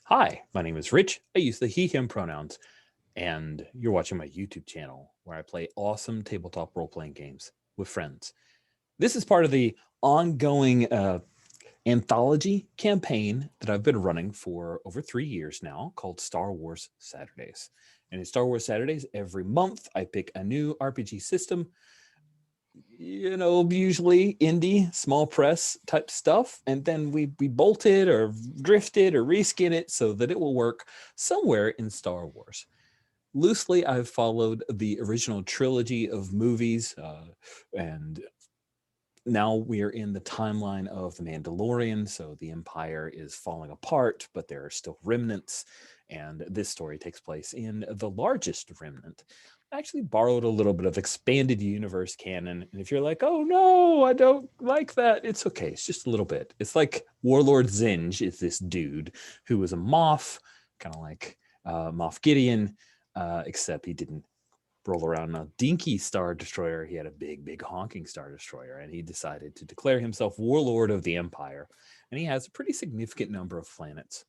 Hi, my name is Rich. I use the he, him pronouns, and you're watching my YouTube channel where I play awesome tabletop role playing games with friends. This is part of the ongoing anthology campaign that I've been running for over 3 years now called Star Wars Saturdays. And in Star Wars Saturdays, every month I pick a new RPG system, usually indie, small press type stuff. And then we bolt it or drift it or reskin it so that it will work somewhere in Star Wars. Loosely, I've followed the original trilogy of movies, and now we are in the timeline of The Mandalorian. So the Empire is falling apart, but there are still remnants. And this story takes place in the largest remnant. I actually borrowed a little bit of expanded universe canon. And if you're like, oh no, I don't like that, it's okay. It's just a little bit. It's like Warlord Zsinj is this dude who was a Moff, kind of like Moff Gideon, except he didn't roll around a dinky Star Destroyer. He had a big, big honking Star Destroyer, and he decided to declare himself warlord of the Empire. And he has a pretty significant number of planets.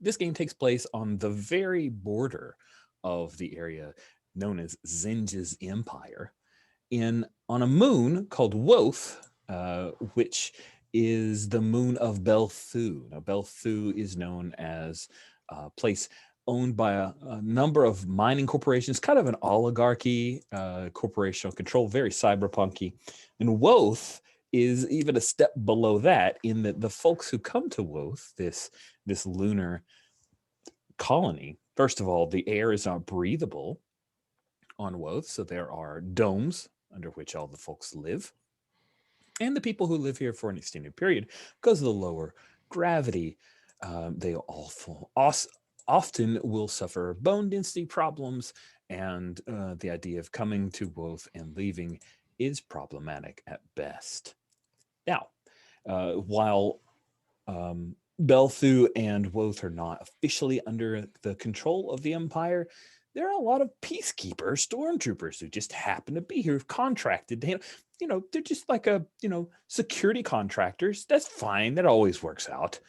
This game takes place on the very border of the area known as Zinj's Empire, in on a moon called Woth, which is the moon of Belthu. Now, Belthu is known as a place owned by a number of mining corporations, kind of an oligarchy, corporational control, very cyberpunky. And Woth is even a step below that in that the folks who come to Woth, this lunar colony, first of all, the air is not breathable on Woth, so there are domes under which all the folks live. And the people who live here for an extended period, because of the lower gravity, they often will suffer bone density problems, and the idea of coming to Woth and leaving is problematic at best. Now, while Belthu and Woth are not officially under the control of the Empire, there are a lot of peacekeepers, stormtroopers who just happen to be here, who've contracted to handle. They're just like security contractors. That's fine. That always works out.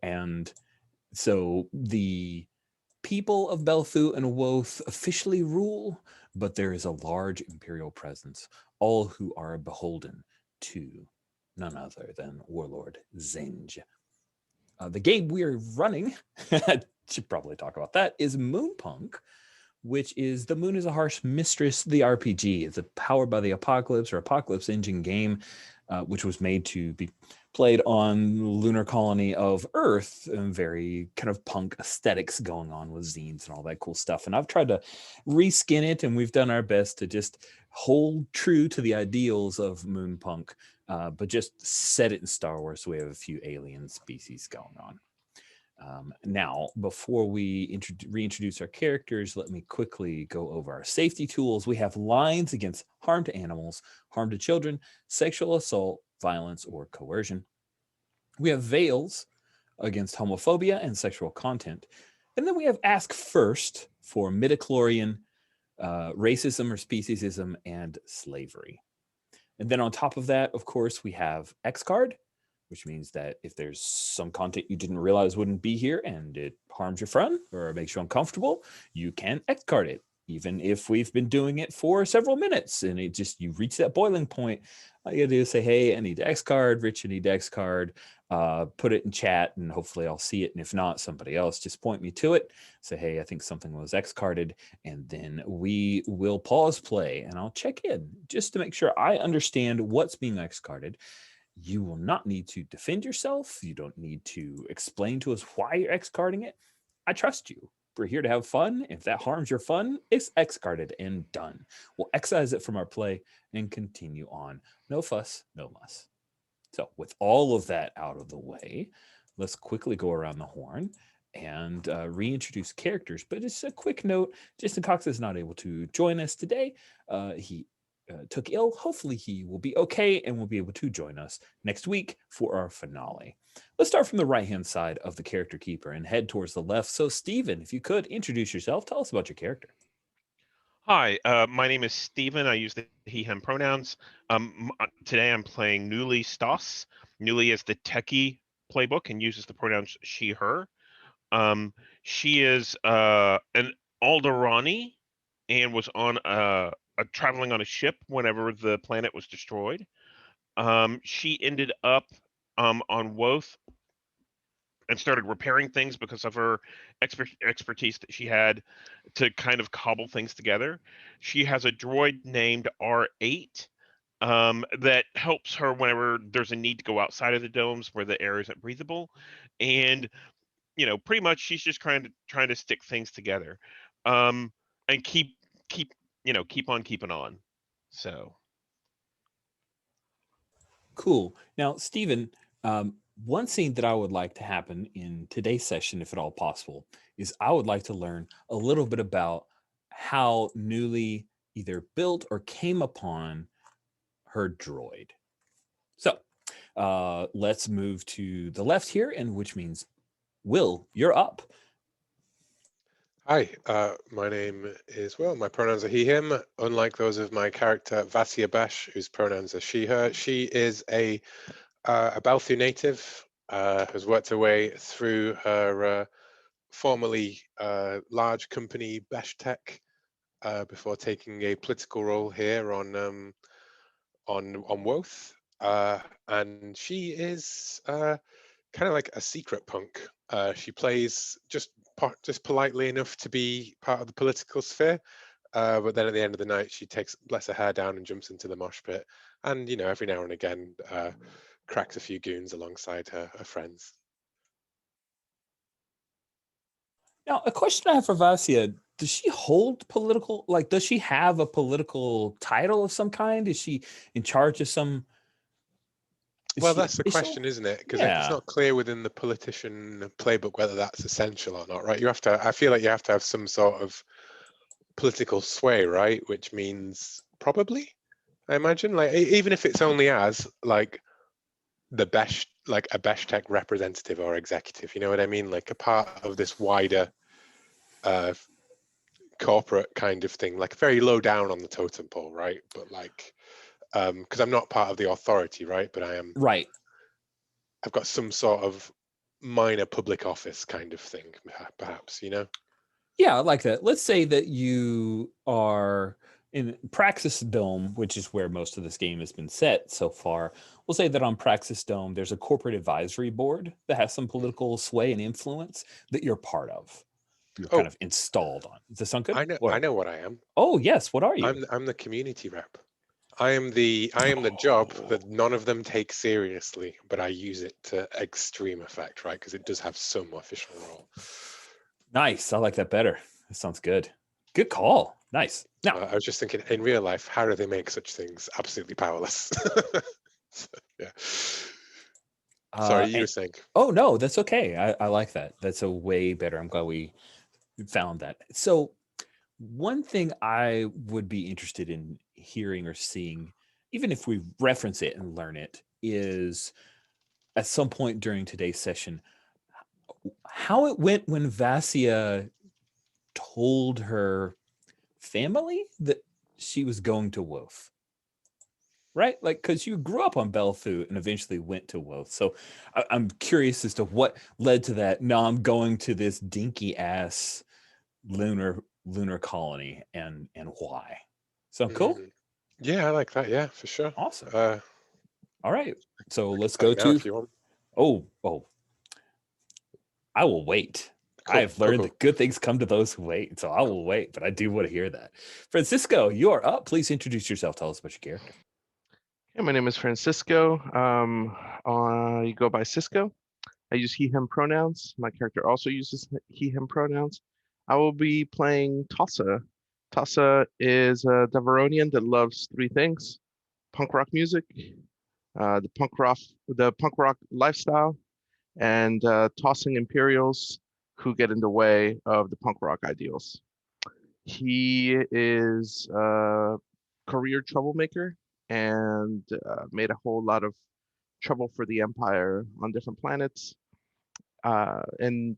And so the people of Belthu and Woth officially rule, but there is a large imperial presence, all who are beholden to none other than Warlord Zsinj. The game we are running, should probably talk about that, is MoonPunk, which is The Moon is a Harsh Mistress, the RPG. It's a Powered by the Apocalypse or Apocalypse Engine game, which was made to be played on lunar colony of Earth, and very kind of punk aesthetics going on with zines and all that cool stuff. And I've tried to reskin it, and we've done our best to just hold true to the ideals of MoonPunk, but just set it in Star Wars. So we have a few alien species going on. Now, before we reintroduce our characters, let me quickly go over our safety tools. We have lines against harm to animals, harm to children, sexual assault, violence, or coercion. We have veils against homophobia and sexual content. And then we have ask first for midichlorian, racism or speciesism, and slavery. And then on top of that, of course, we have X card, which means that if there's some content you didn't realize wouldn't be here and it harms your friend or makes you uncomfortable, you can X card it. Even if we've been doing it for several minutes and you reach that boiling point, all you gotta do is say, hey, I need X card, Rich, I need X card, put it in chat and hopefully I'll see it. And if not, somebody else just point me to it, say, hey, I think something was X carded, and then we will pause play and I'll check in just to make sure I understand what's being X carded. You will not need to defend yourself. You don't need to explain to us why you're X carding it. I trust you. We're here to have fun. If that harms your fun, it's X carded and done. We'll excise it from our play and continue on. No fuss, no muss. So, with all of that out of the way, let's quickly go around the horn and reintroduce characters. But just a quick note, Jason Cox is not able to join us today. He took ill. Hopefully he will be okay and will be able to join us next week for our finale. Let's start from the right-hand side of the character keeper and head towards the left. So Steven, if you could introduce yourself, tell us about your character. Hi, my name is Steven. I use the he, him pronouns. Today I'm playing Newly Stoss. Newly is the techie playbook and uses the pronouns she, her. She is an Alderani and was on traveling on a ship whenever the planet was destroyed. She ended up on Woth and started repairing things because of her expertise that she had to kind of cobble things together. She has a droid named R8 that helps her whenever there's a need to go outside of the domes where the air isn't breathable. And pretty much she's just trying to stick things together, and keep keep on keeping on. So Cool. Now, Stephen, one thing that I would like to happen in today's session, if at all possible, is I would like to learn a little bit about how newly either built or came upon her droid. So let's move to the left here, and which means Will, you're up. Hi, my name is Will. My pronouns are he, him, unlike those of my character Vasia Bash, whose pronouns are she, her. She is a Belthu native, has worked her way through her formerly large company Besh Tech before taking a political role here on Woth. And she is kind of like a secret punk. She plays just politely enough to be part of the political sphere, but then at the end of the night, she lets her hair down and jumps into the mosh pit, and every now and again cracks a few goons alongside her friends. Now, a question I have for Vasia: does she hold political? Like, does she have a political title of some kind? Is she in charge of some? Well, that's the question, isn't it? Because it's Yeah. not clear within the politician playbook whether that's essential or not, right? I feel like you have to have some sort of political sway, right? Which means probably, I imagine, like even if it's only as like the best, like a Besh Tech representative or executive, you know what I mean? Like a part of this wider corporate kind of thing, like very low down on the totem pole, right? But like, because I'm not part of the authority, right? But I am. Right. I've got some sort of minor public office kind of thing, perhaps, Yeah, I like that. Let's say that you are in Praxis Dome, which is where most of this game has been set so far. We'll say that on Praxis Dome, there's a corporate advisory board that has some political sway and influence that you're part of. You're kind Oh, of installed on. Does that sound good? I know what I am. Oh, yes. What are you? I'm the community rep. I am the job that none of them take seriously, but I use it to extreme effect, right? Because it does have some official role. Nice. I like that better. That sounds good. Good call. Nice. Now, I was just thinking, in real life, how do they make such things absolutely powerless? So, yeah. Sorry, you were saying. Oh no, that's okay. I like that. That's a way better. I'm glad we found that. So one thing I would be interested in hearing or seeing, even if we reference it and learn it, is at some point during today's session, how it went when Vasia told her family that she was going to Wolf. Right? Like, because you grew up on Belthu and eventually went to Wolf. So I'm curious as to what led to that. No, I'm going to this dinky ass lunar colony and why. So cool. Yeah, I like that. Yeah, for sure. Awesome. Uh, All right. So let's tell go you now to. if you want. Oh, I will wait. Cool, I've learned that good things come to those who wait. So I will wait, but I do want to hear that. Francisco, you are up. Please introduce yourself. Tell us about your character. Hey, my name is Francisco. I go by Cisco. I use he, him pronouns. My character also uses he, him pronouns. I will be playing Tossa. Tossa is a Deveronian that loves three things: punk rock music, the punk rock lifestyle, and tossing Imperials who get in the way of the punk rock ideals. He is a career troublemaker and made a whole lot of trouble for the Empire on different planets, and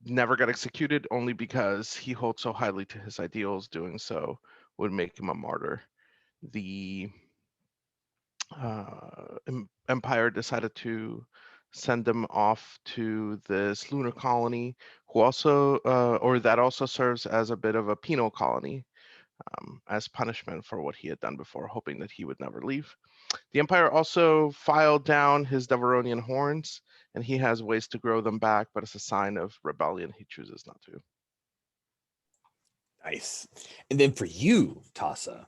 never got executed only because he holds so highly to his ideals. Doing so would make him a martyr. The Empire decided to send him off to this lunar colony who also, or that also serves as a bit of a penal colony as punishment for what he had done before, hoping that he would never leave. The Empire also filed down his Devaronian horns, and he has ways to grow them back, but it's a sign of rebellion. He chooses not to. Nice. And then for you, Tassa,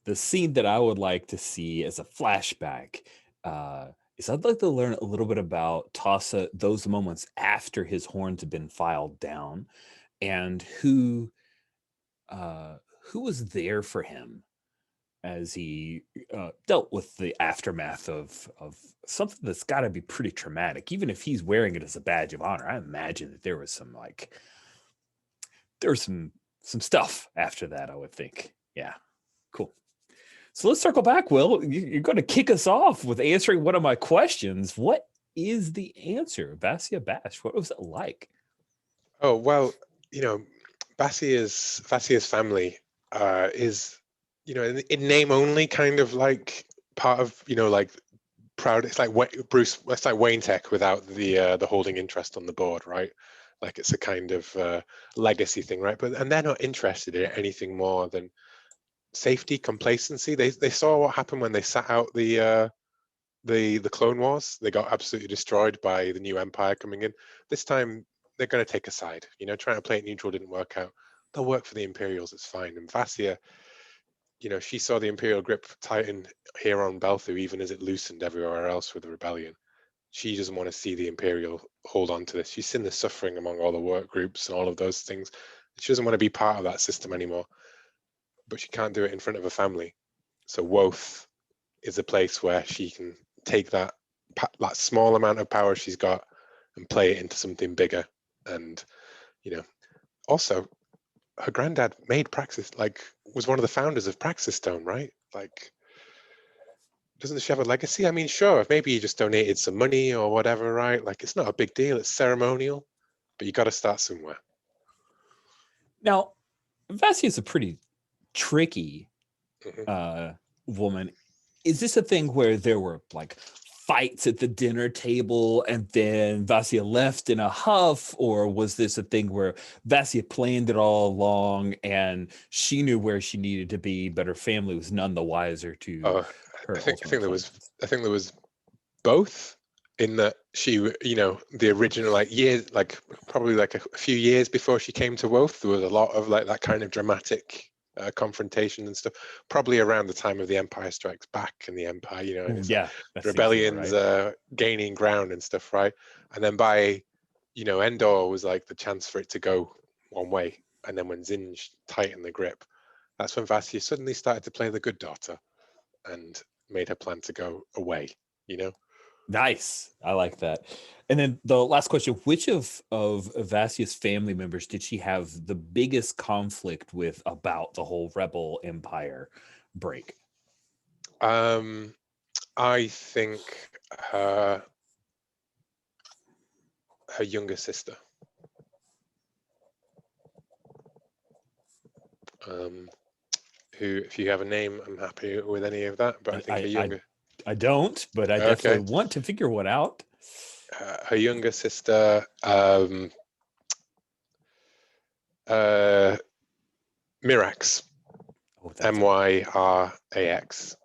the scene that I would like to see as a flashback is I'd like to learn a little bit about Tassa, those moments after his horns have been filed down, and who was there for him as he dealt with the aftermath of something that's got to be pretty traumatic. Even if he's wearing it as a badge of honor, I imagine that there was some some stuff after that, I would think. Yeah, cool. So let's circle back, Will. You're going to kick us off with answering one of my questions. What is the answer, Vasia Bash? What was it like? Oh, well, Vasia's family is, in name only, kind of like part of, like proud. It's like Bruce. It's like Wayne Tech without the holding interest on the board, right? Like it's a kind of legacy thing, right? And they're not interested in anything more than safety, complacency. They saw what happened when they sat out the Clone Wars. They got absolutely destroyed by the new Empire coming in. This time they're going to take a side. Trying to play it neutral didn't work out. They'll work for the Imperials. It's fine. And Vasia, she saw the Imperial grip tighten here on Belthu, even as it loosened everywhere else with the rebellion. She doesn't want to see the Imperial hold on to this. She's seen the suffering among all the work groups and all of those things. She doesn't want to be part of that system anymore. But she can't do it in front of a family. So Woth is a place where she can take that small amount of power she's got and play it into something bigger. And also her granddad made Praxis, was one of the founders of Praxis Stone, right? Doesn't she have a legacy? I mean, sure, maybe he just donated some money or whatever, right? It's not a big deal. It's ceremonial, but you got to start somewhere. Now, Vasia is a pretty tricky woman. Is this a thing where there were fights at the dinner table and then Vasia left in a huff, or was this a thing where Vasia planned it all along and she knew where she needed to be, but her family was none the wiser to her? I think there was both, in that she, the original years, probably a few years before she came to Woth, there was a lot of that kind of dramatic confrontation and stuff, probably around the time of the Empire Strikes Back and the Empire, and the rebellions gaining ground and stuff, right? And then by, Endor was the chance for it to go one way, and then when Zsinj tightened the grip, that's when Vasia suddenly started to play the good daughter and made her plan to go away. Nice. I like that. And then the last question, which of Vasia's family members did she have the biggest conflict with about the whole Rebel Empire break? I think her younger sister. Who, if you have a name, I'm happy with any of that, but I think her younger... I don't, but I definitely want to figure one out. Her younger sister, Myrax. Myrax.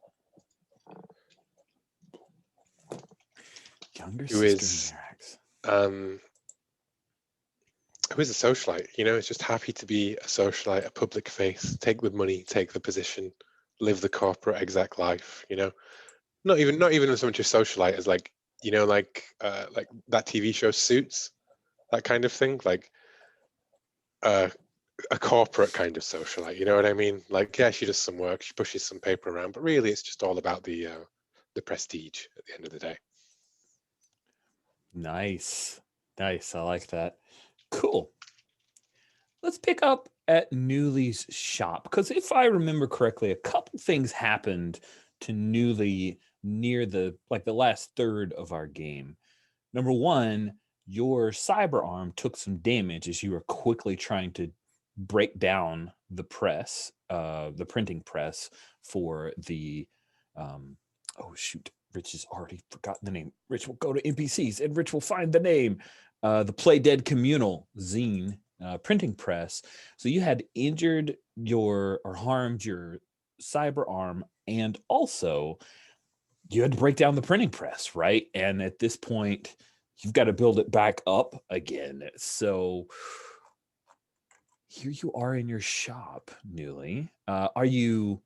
Younger sister Myrax. Who is a socialite, is just happy to be a socialite, a public face, take the money, take the position, live the corporate exec life, Not even so much a socialite as like that TV show Suits, that kind of thing, a corporate kind of socialite, you know what I mean? She does some work, she pushes some paper around, but really it's just all about the prestige at the end of the day. Nice. I like that. Cool. Let's pick up at Newly's shop, because if I remember correctly, a couple things happened to Newly near the last third of our game. Number one, your cyber arm took some damage as you were quickly trying to break down the press, the printing press for the Rich has already forgotten the name. Rich will go to NPCs and Rich will find the name. the Play Dead Communal zine printing press. So you had injured or harmed your cyber arm, and also you had to break down the printing press, right? And at this point, you've got to build it back up again. So here you are in your shop, Newly. Are you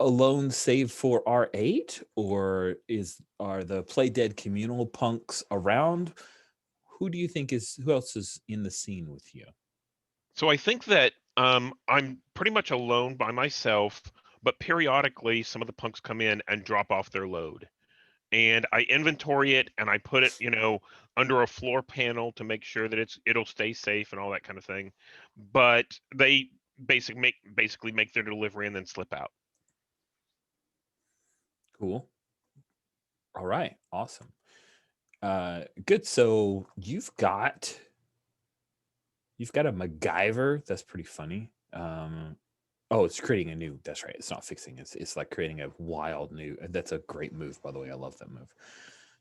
alone save for R8, or are the Play Dead communal punks around? Who else is in the scene with you? So I think that I'm pretty much alone by myself, but periodically some of the punks come in and drop off their load. And I inventory it and I put it, under a floor panel to make sure that it'll stay safe and all that kind of thing. But they basically make their delivery and then slip out. Cool. All right. Awesome. Good. So you've got a MacGyver. That's pretty funny. It's creating a new. That's right. It's not fixing. It's like creating a wild new. That's a great move, by the way. I love that move.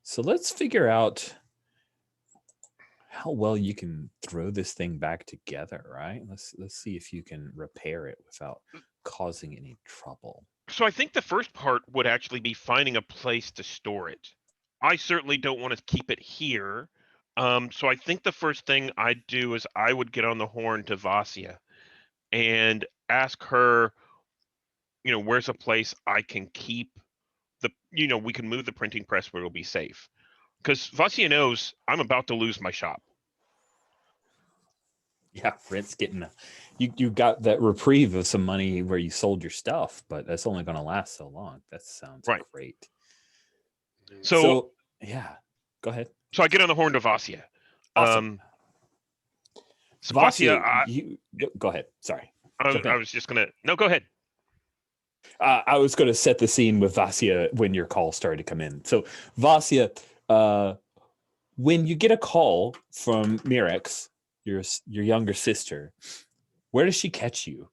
So let's figure out how well you can throw this thing back together. Right. Let's see if you can repair it without causing any trouble. So I think the first part would actually be finding a place to store it. I certainly don't want to keep it here. So I think the first thing I'd do is I would get on the horn to Vasya and ask her, where's a place I can keep we can move the printing press where it'll be safe. Because Vasya knows I'm about to lose my shop. Yeah, Brent's getting you got that reprieve of some money where you sold your stuff, but that's only going to last so long. That sounds great. So yeah, go ahead. So I get on the horn to Vasya. Awesome. So Vasya, you go ahead. Sorry. I was just gonna. No, go ahead. I was going to set the scene with Vasya when your call started to come in. So Vasya, when you get a call from Merrick, your younger sister, where does she catch you?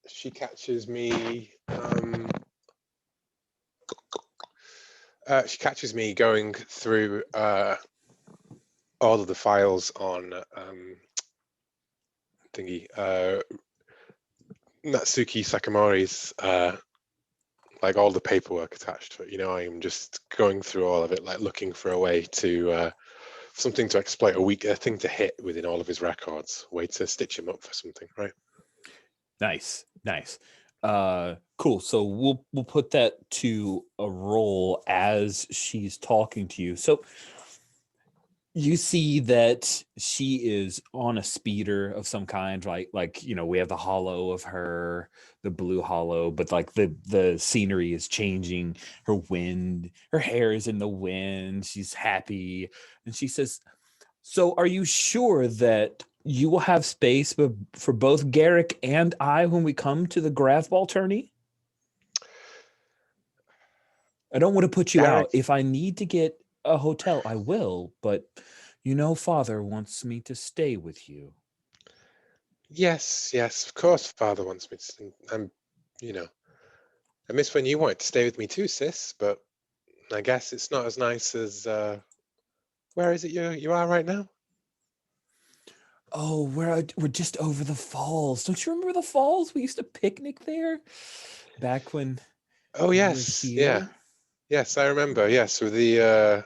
She catches me. She catches me going through all of the files on Natsuki Sakamori's, like all the paperwork attached to it. I'm just going through all of it, like looking for a way to something to exploit, a thing to hit within all of his records, way to stitch him up for something, right? Nice. Cool. So we'll put that to a roll as she's talking to you. So you see that she is on a speeder of some kind, like we have the hollow of her, the blue hollow, but like the scenery is changing. Her hair is in the wind. She's happy, and she says, "So, are you sure that you will have space for both Garrick and I when we come to the Grafball tourney? I don't want to put you out. If I need to get a hotel, I will, but Father wants me to stay with you." Yes, of course Father wants me to. I miss when you wanted to stay with me too, sis, but I guess it's not as nice as where is it you are right now? Oh, we're just over the falls. Don't you remember the falls? We used to picnic there back when. Oh yes, yeah, yes, I remember. Yes, with the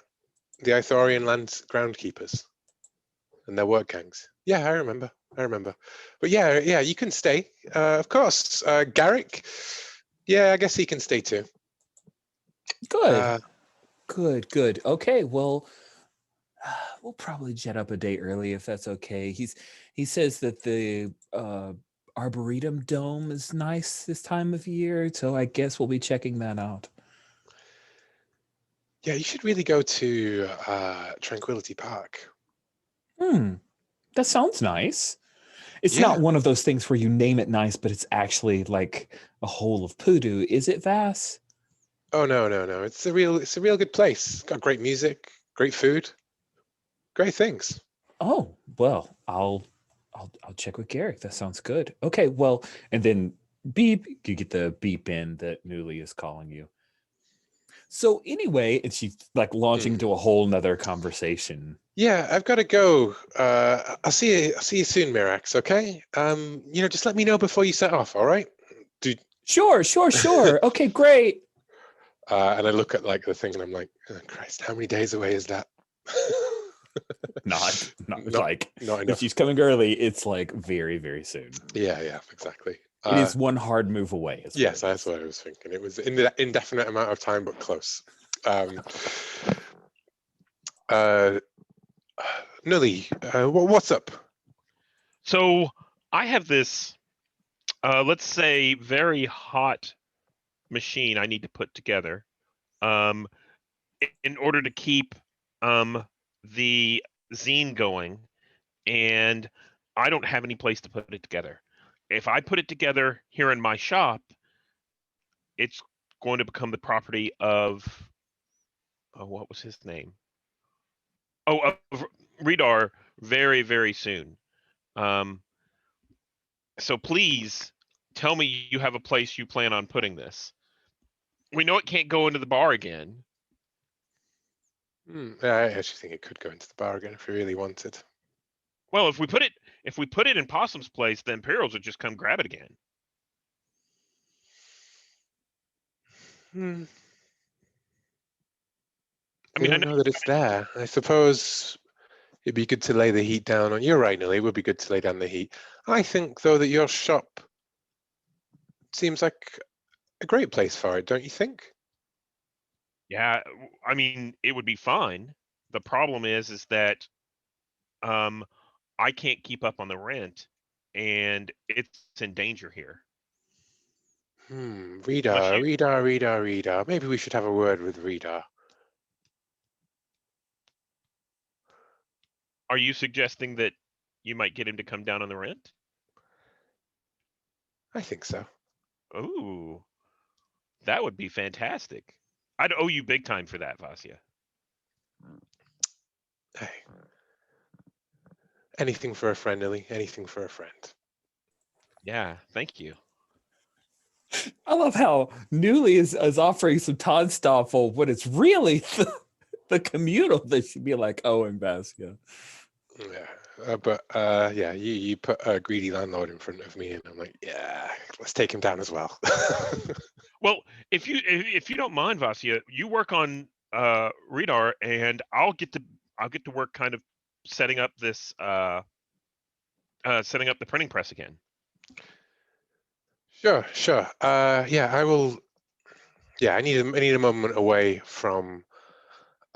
Ithorian land groundkeepers and their work gangs. Yeah, I remember. But yeah, you can stay. Of course, Garrick. Yeah, I guess he can stay too. Good. Good. Okay, well, we'll probably jet up a day early if that's okay. He says that the Arboretum Dome is nice this time of year, so I guess we'll be checking that out. Yeah, you should really go to Tranquility Park. That sounds nice. It's not one of those things where you name it nice, but it's actually like a hole of poodoo. Is it, Vass? Oh no. It's a real good place. It's got great music, great food, great things. Oh, well, I'll check with Garrick. That sounds good. Okay, well, and then beep, you get the beep in that Newly is calling you. So anyway, and she's like launching into a whole nother conversation. Yeah, I've got to go. I'll see you soon, Mirax. Okay. Just let me know before you set off. All right. Sure. Okay, great. And I look at like the thing, and I'm like, oh, Christ, how many days away is that? Not not if enough. she's coming early, it's like very, very soon. Yeah, exactly. It is one hard move away. Yes, that's what I was thinking. It was in the indefinite amount of time, but close. Nully, what's up? So I have this, let's say, very hot machine I need to put together in order to keep the zine going, and I don't have any place to put it together. If I put it together here in my shop, it's going to become the property of, what was his name? Of Redar very, very soon. So please tell me you have a place you plan on putting this. We know it can't go into the bar again. I actually think it could go into the bar again if we really wanted. Well, if we put it in Possum's place, the Imperials would just come grab it again. I mean, I don't know that it's there. I suppose it'd be good to lay the heat down on. You're right, Nelly. It would be good to lay down the heat. I think, though, that your shop seems like a great place for it, don't you think? Yeah, I mean, it would be fine. The problem is that I can't keep up on the rent, and it's in danger here. Redar. Maybe we should have a word with Redar. Are you suggesting that you might get him to come down on the rent? I think so. Ooh, that would be fantastic. I'd owe you big time for that, Vasya. Hey. Anything for a friend, Nelly. Anything for a friend. Yeah, thank you. I love how Newly is offering some Toddstoffel when it's really the communal that should be like, oh, and Vasya. Yeah, you put a greedy landlord in front of me, and I'm like, yeah, let's take him down as well. Well, if you don't mind, Vasya, you work on Redar, and I'll get to work kind of setting up this setting up the printing press again. Sure. Yeah, I will. Yeah, I need a moment away from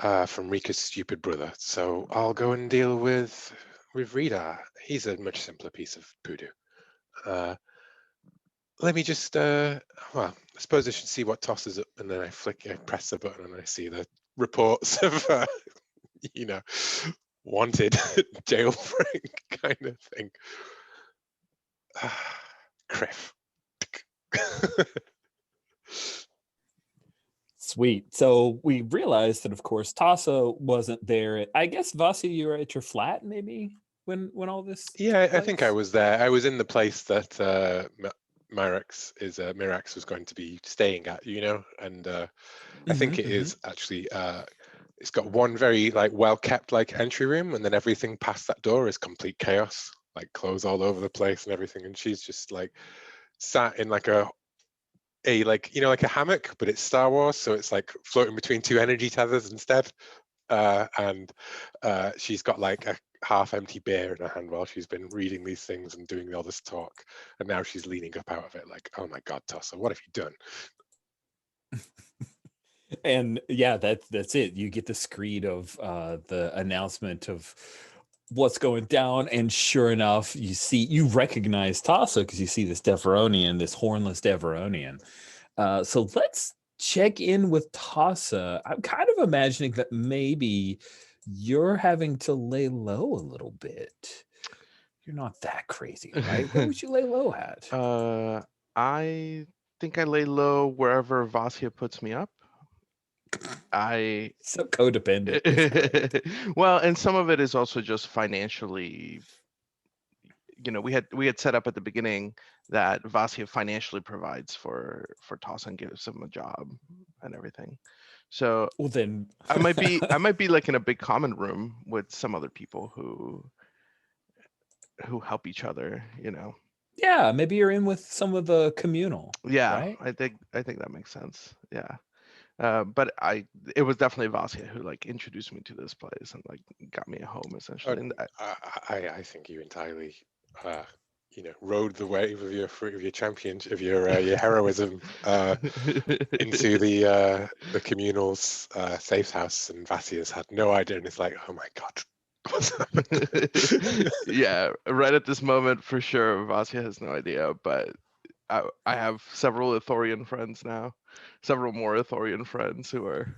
Rika's stupid brother, so I'll go and deal with Redar. He's a much simpler piece of poodoo. Let me just well, I suppose I should see what tosses up, and then I press the button, and I see the reports of wanted jailbreak kind of thing. Criff. Sweet. So we realized that, of course, Tassa wasn't there. I guess, Vasya, you were at your flat maybe when all this. Yeah, I think I was there. I was in the place that Mirax was going to be staying at, and I think it is actually. It's got one very well kept entry room, and then everything past that door is complete chaos, clothes all over the place and everything. And she's just sat in a hammock, but it's Star Wars, so it's floating between two energy tethers instead. And she's got a half-empty beer in her hand while she's been reading these things and doing all this talk. And now she's leaning up out of it oh my God, Tassa, what have you done? And yeah, that's it. You get the screed of the announcement of what's going down, and sure enough, you recognize Tassa because you see this Deveronian, this hornless Deveronian. So let's check in with Tassa. I'm kind of imagining that maybe you're having to lay low a little bit. You're not that crazy, right? Where would you lay low at? I think I lay low wherever Vasya puts me up. So codependent. Well, and some of it is also just financially. We had set up at the beginning that Vasya financially provides for Tassa and gives him a job and everything. So Well, then I might be like in a big common room with some other people who help each other, you know. yeah, maybe you're in with some of the communal. Yeah, Right? I think that makes sense. Yeah. But it was definitely Vasya who like introduced me to this place and like got me a home essentially. And I think you entirely, rode the wave of your champion, of your heroism into the communal's safe house, and Vasia's had no idea, and it's like, oh my god, what's happened? yeah, right at this moment for sure, Vasya has no idea, but I have several Ithorian friends now, several more Ithorian friends who are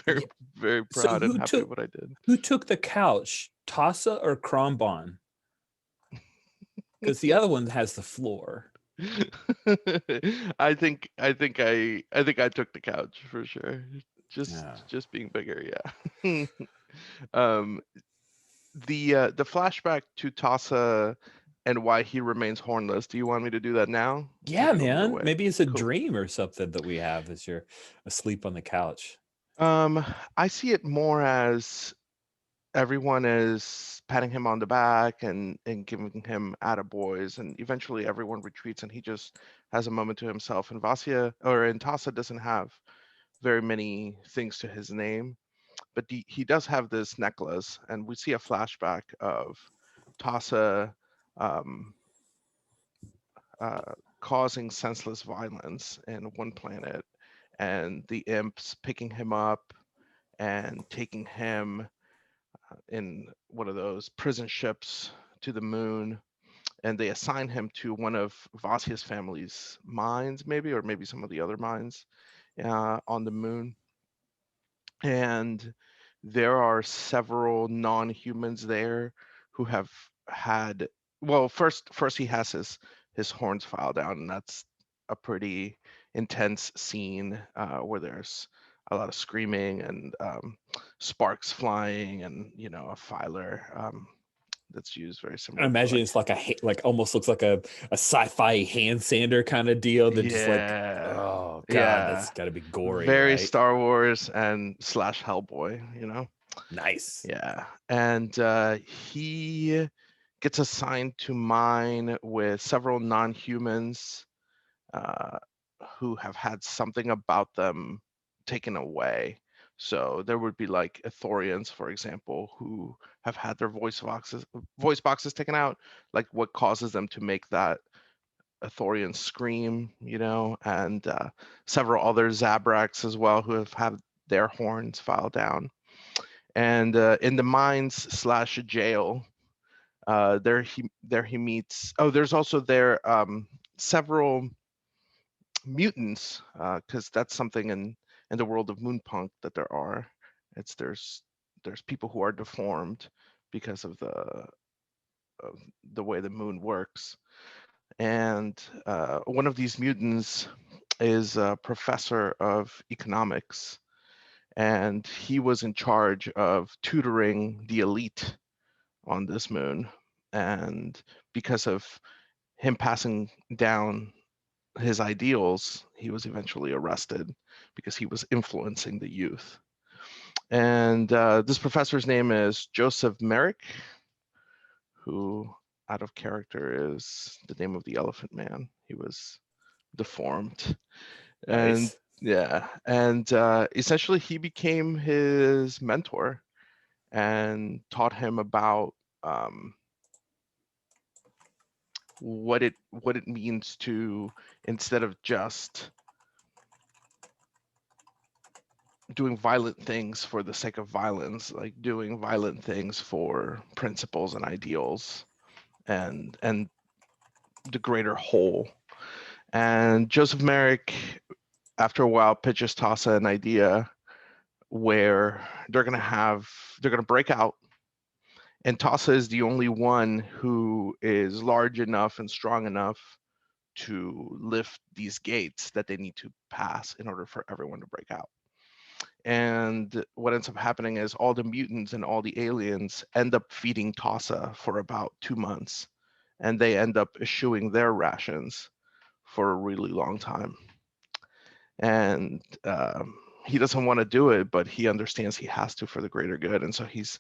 very, very So proud and happy with what I did. who took the couch, Tassa or Krombon? Because the other one has the floor. I think I took the couch for sure. Yeah. Just being bigger, yeah. The flashback to Tassa and why he remains hornless. Do you want me to do that now? Yeah, Take it over your man. way. Maybe it's a Cool. dream or something that we have as you're asleep on the couch. I see it more as everyone is patting him on the back and giving him attaboys, and eventually everyone retreats and he just has a moment to himself. And Tassa doesn't have very many things to his name, but he does have this necklace, and we see a flashback of Tassa causing senseless violence in one planet, and the imps picking him up and taking him in one of those prison ships to the moon, and they assign him to one of Vasya's family's mines, or maybe some of the other mines on the moon. And there are several non-humans there who have had, well, first he has his horns filed down, and that's a pretty intense scene where there's a lot of screaming and sparks flying, and a filer that's used very I similar to imagine like, it's like almost looks like a sci-fi hand sander kind of deal that just like, yeah, oh god, yeah, that's got to be gory, very right? Star Wars and / Hellboy. Nice. Yeah, and he gets assigned to mine with several non-humans who have had something about them taken away. So there would be like Ithorians, for example, who have had their voice boxes taken out, like what causes them to make that Ithorian scream, and several other Zabraks as well who have had their horns filed down. And in the mines / jail, there he meets. Oh, there's also there several mutants, because that's something in the world of MoonPunk that there are. There's people who are deformed because of the way the moon works. And one of these mutants is a professor of economics, and he was in charge of tutoring the elite on this moon. And because of him passing down his ideals, he was eventually arrested because he was influencing the youth. And this professor's name is Joseph Merrick, who, out of character, is the name of the Elephant Man. He was deformed. And Nice. yeah, and essentially he became his mentor and taught him about what it means to, instead of just doing violent things for the sake of violence, like doing violent things for principles and ideals and the greater whole. And Joseph Merrick, after a while, pitches Tassa an idea where they're gonna break out, and Tassa is the only one who is large enough and strong enough to lift these gates that they need to pass in order for everyone to break out. And what ends up happening is all the mutants and all the aliens end up feeding Tassa for about 2 months, and they end up eschewing their rations for a really long time. And he doesn't want to do it, but he understands he has to for the greater good. And so he's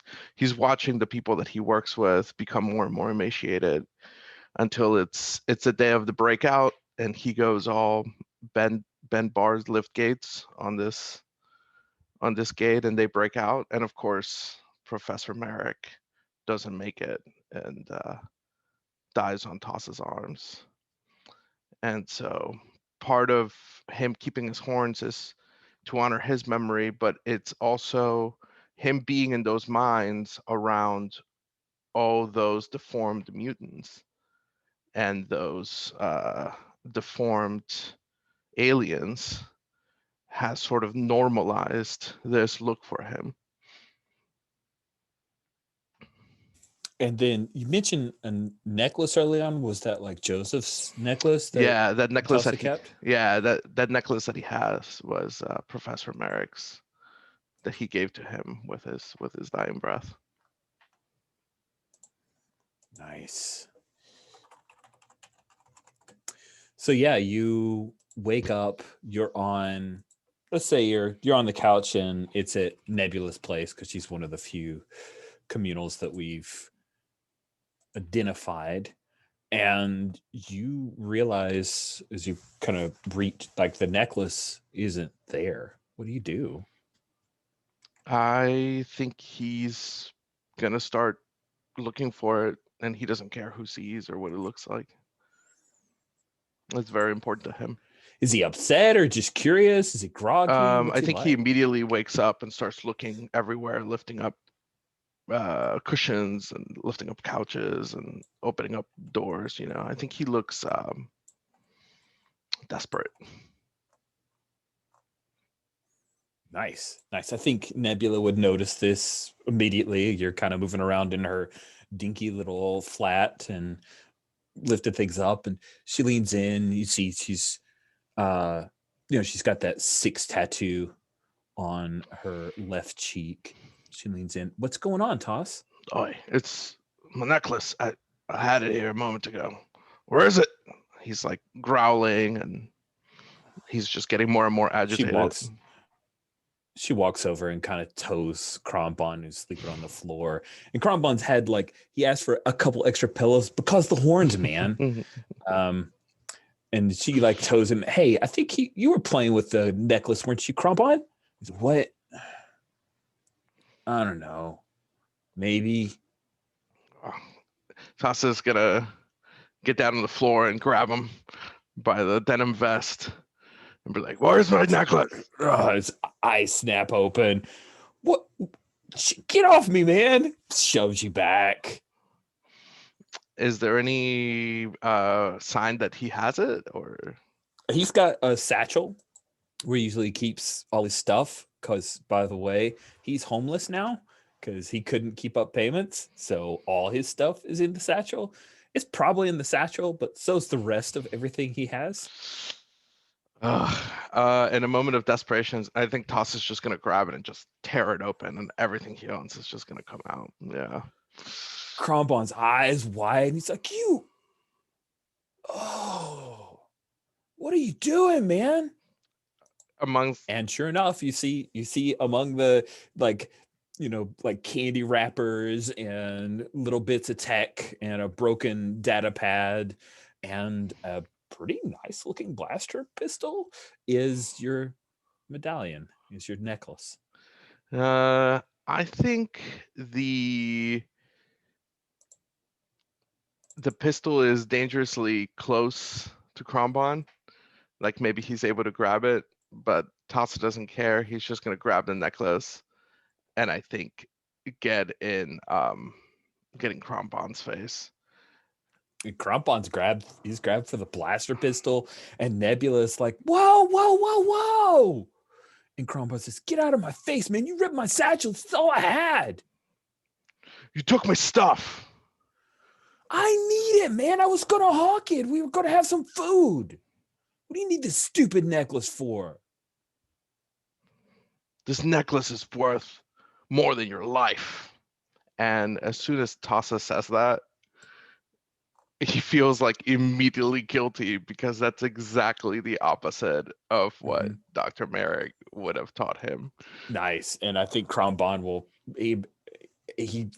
watching the people that he works with become more and more emaciated until it's the day of the breakout, and he goes all bend bars, lift gates on this gate, and they break out. And of course, Professor Merrick doesn't make it and dies on Toss's arms. And so part of him keeping his horns is to honor his memory, but it's also him being in those mines around all those deformed mutants and those deformed aliens has sort of normalized this look for him. And then you mentioned a necklace early on. Was that like Joseph's necklace? Yeah, that necklace Tulsa that he kept? yeah that necklace that he has was Professor Merrick's, that he gave to him with his dying breath. Nice. So yeah, you wake up, you're on, let's say you're on the couch, and it's at Nebula's place because she's one of the few communals that we've identified. And you realize as you kind of reach, like, the necklace isn't there. What do you do? I think he's gonna start looking for it, and he doesn't care who sees or what it looks like. It's very important to him. Is he upset or just curious? Is he groggy? I think he immediately wakes up and starts looking everywhere, lifting up cushions and lifting up couches and opening up doors. I think he looks desperate. Nice. I think Nebula would notice this immediately. You're kind of moving around in her dinky little flat and lifted things up, and she leans in. You see she's she's got that 6 tattoo on her left cheek. She leans in. What's going on, Toss? Oh, it's my necklace. I had it here a moment ago. Where is it? He's like growling, and he's just getting more and more agitated. She walks over and kind of toes Krombon, who's sleeping on the floor. And Krombon's head, like, he asked for a couple extra pillows because the horns, man. And she like toes him. Hey, I think you were playing with the necklace, weren't you, Krombon? He's, what? I don't know. Maybe. Tassa's gonna get down on the floor and grab him by the denim vest and be like, "Where's my necklace?" His eyes snap open. What? Get off me, man! Shoves you back. Is there any sign that he has it, or? He's got a satchel where he usually keeps all his stuff. Because, by the way, he's homeless now because he couldn't keep up payments. So all his stuff is in the satchel. It's probably in the satchel, but so's the rest of everything he has. In a moment of desperation, I think Toss is just gonna grab it and just tear it open, and everything he owns is just gonna come out. Yeah. Krombon's eyes wide, and he's like, what are you doing, man? And sure enough, you see among the like candy wrappers and little bits of tech and a broken data pad and a pretty nice looking blaster pistol is your medallion, is your necklace. I think the pistol is dangerously close to Krombon. Like maybe he's able to grab it, but Tassa doesn't care. He's just gonna grab the necklace, and I think get in getting Krombon's face. And Krombon's he's grabbed for the blaster pistol, and Nebula's like, whoa. And Krombon says, get out of my face, man. You ripped my satchel. That's all I had. You took my stuff. I need it, man. I was going to hawk it. We were going to have some food. What do you need this stupid necklace for? This necklace is worth more than your life. And as soon as Tassa says that, he feels like immediately guilty because that's exactly the opposite of what Mhm. Dr. Merrick would have taught him. Nice. And I think Cronbon will he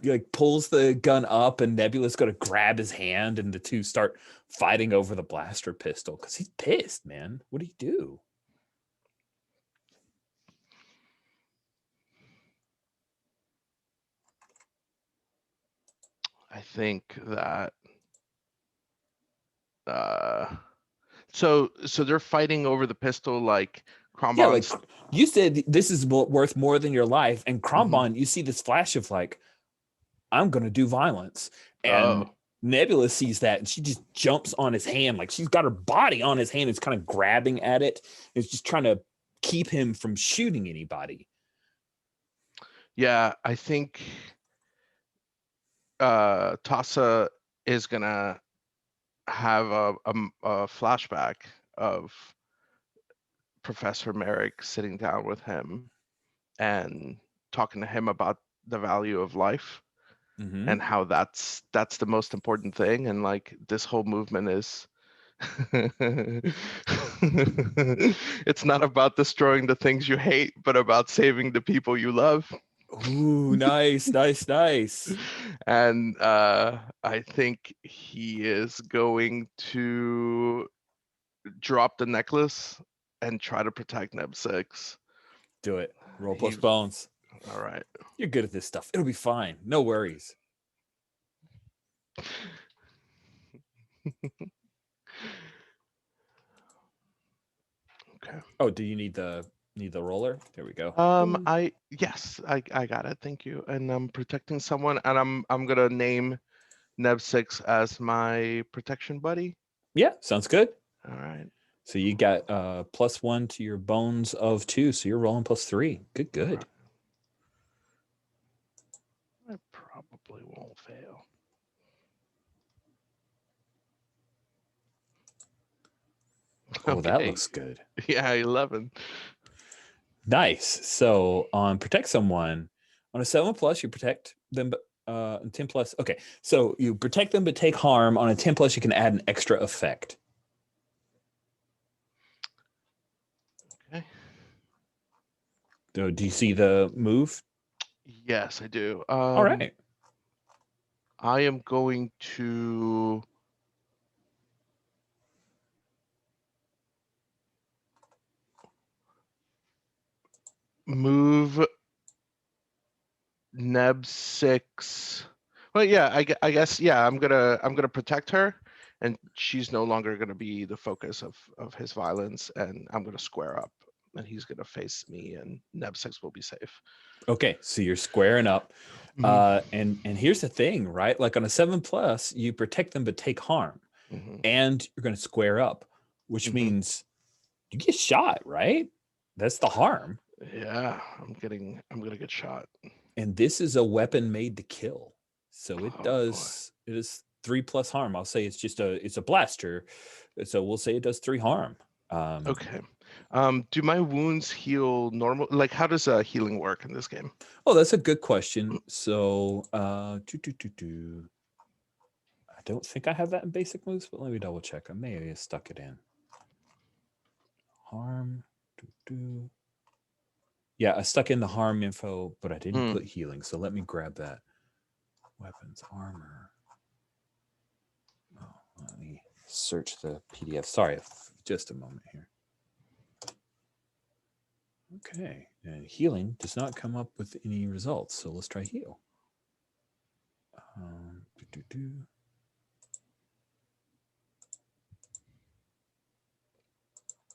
like pulls the gun up and Nebula's gonna grab his hand and the two start fighting over the blaster pistol because he's pissed, man. What do you do? I think that so they're fighting over the pistol like Yeah, like Cronbon's. you said this is worth more than your life, and Cronbon, you see this flash of like, I'm gonna do violence. And Oh. Nebula sees that and she just jumps on his hand, like she's got her body on his hand, is kind of grabbing at it. It's just trying to keep him from shooting anybody. Yeah, I think Tassa is gonna have a flashback of Professor Merrick sitting down with him and talking to him about the value of life and how that's the most important thing, and like this whole movement is it's not about destroying the things you hate, but about saving the people you love. Ooh, nice, nice, nice. And I think he is going to drop the necklace and try to protect Neb 6. Do it. Roll plus He's- bones. All right. You're good at this stuff. It'll be fine. No worries. Okay. Oh, do you need the roller? There we go. I got it. Thank you. And I'm protecting someone, and I'm gonna name Neb 6 as my protection buddy. Yeah, sounds good. All right. So you got +1 to your bones of 2, so you're rolling +3. Good, good. I probably won't fail. Oh, that Okay. looks good. Yeah, 11. Nice. So on protect someone, on a 7+, you protect them, but 10+. Okay, so you protect them but take harm. On a 10+, you can add an extra effect. Okay. So do you see the move? Yes, I do. All right. I am going to move Neb 6. Well, yeah, I guess yeah. I'm gonna protect her, and she's no longer gonna be the focus of his violence. And I'm gonna square up, and he's gonna face me, and Neb 6 will be safe. Okay, so you're squaring up. Mhm. And here's the thing, right? Like on a 7+, you protect them but take harm, and you're going to square up, which means you get shot, right? That's the harm. Yeah, I'm gonna get shot. And this is a weapon made to kill, so it Oh, is 3+ harm. I'll say it's a blaster, so we'll say it does 3 harm. Okay. Do my wounds heal normal? Like, how does healing work in this game? Oh, that's a good question. So, I don't think I have that in basic moves, but let me double check. I may have stuck it in. Harm. Yeah, I stuck in the harm info, but I didn't put healing. So let me grab that. Weapons, armor. Oh, let me search the PDF. Sorry, just a moment here. Okay, and healing does not come up with any results. So let's try heal.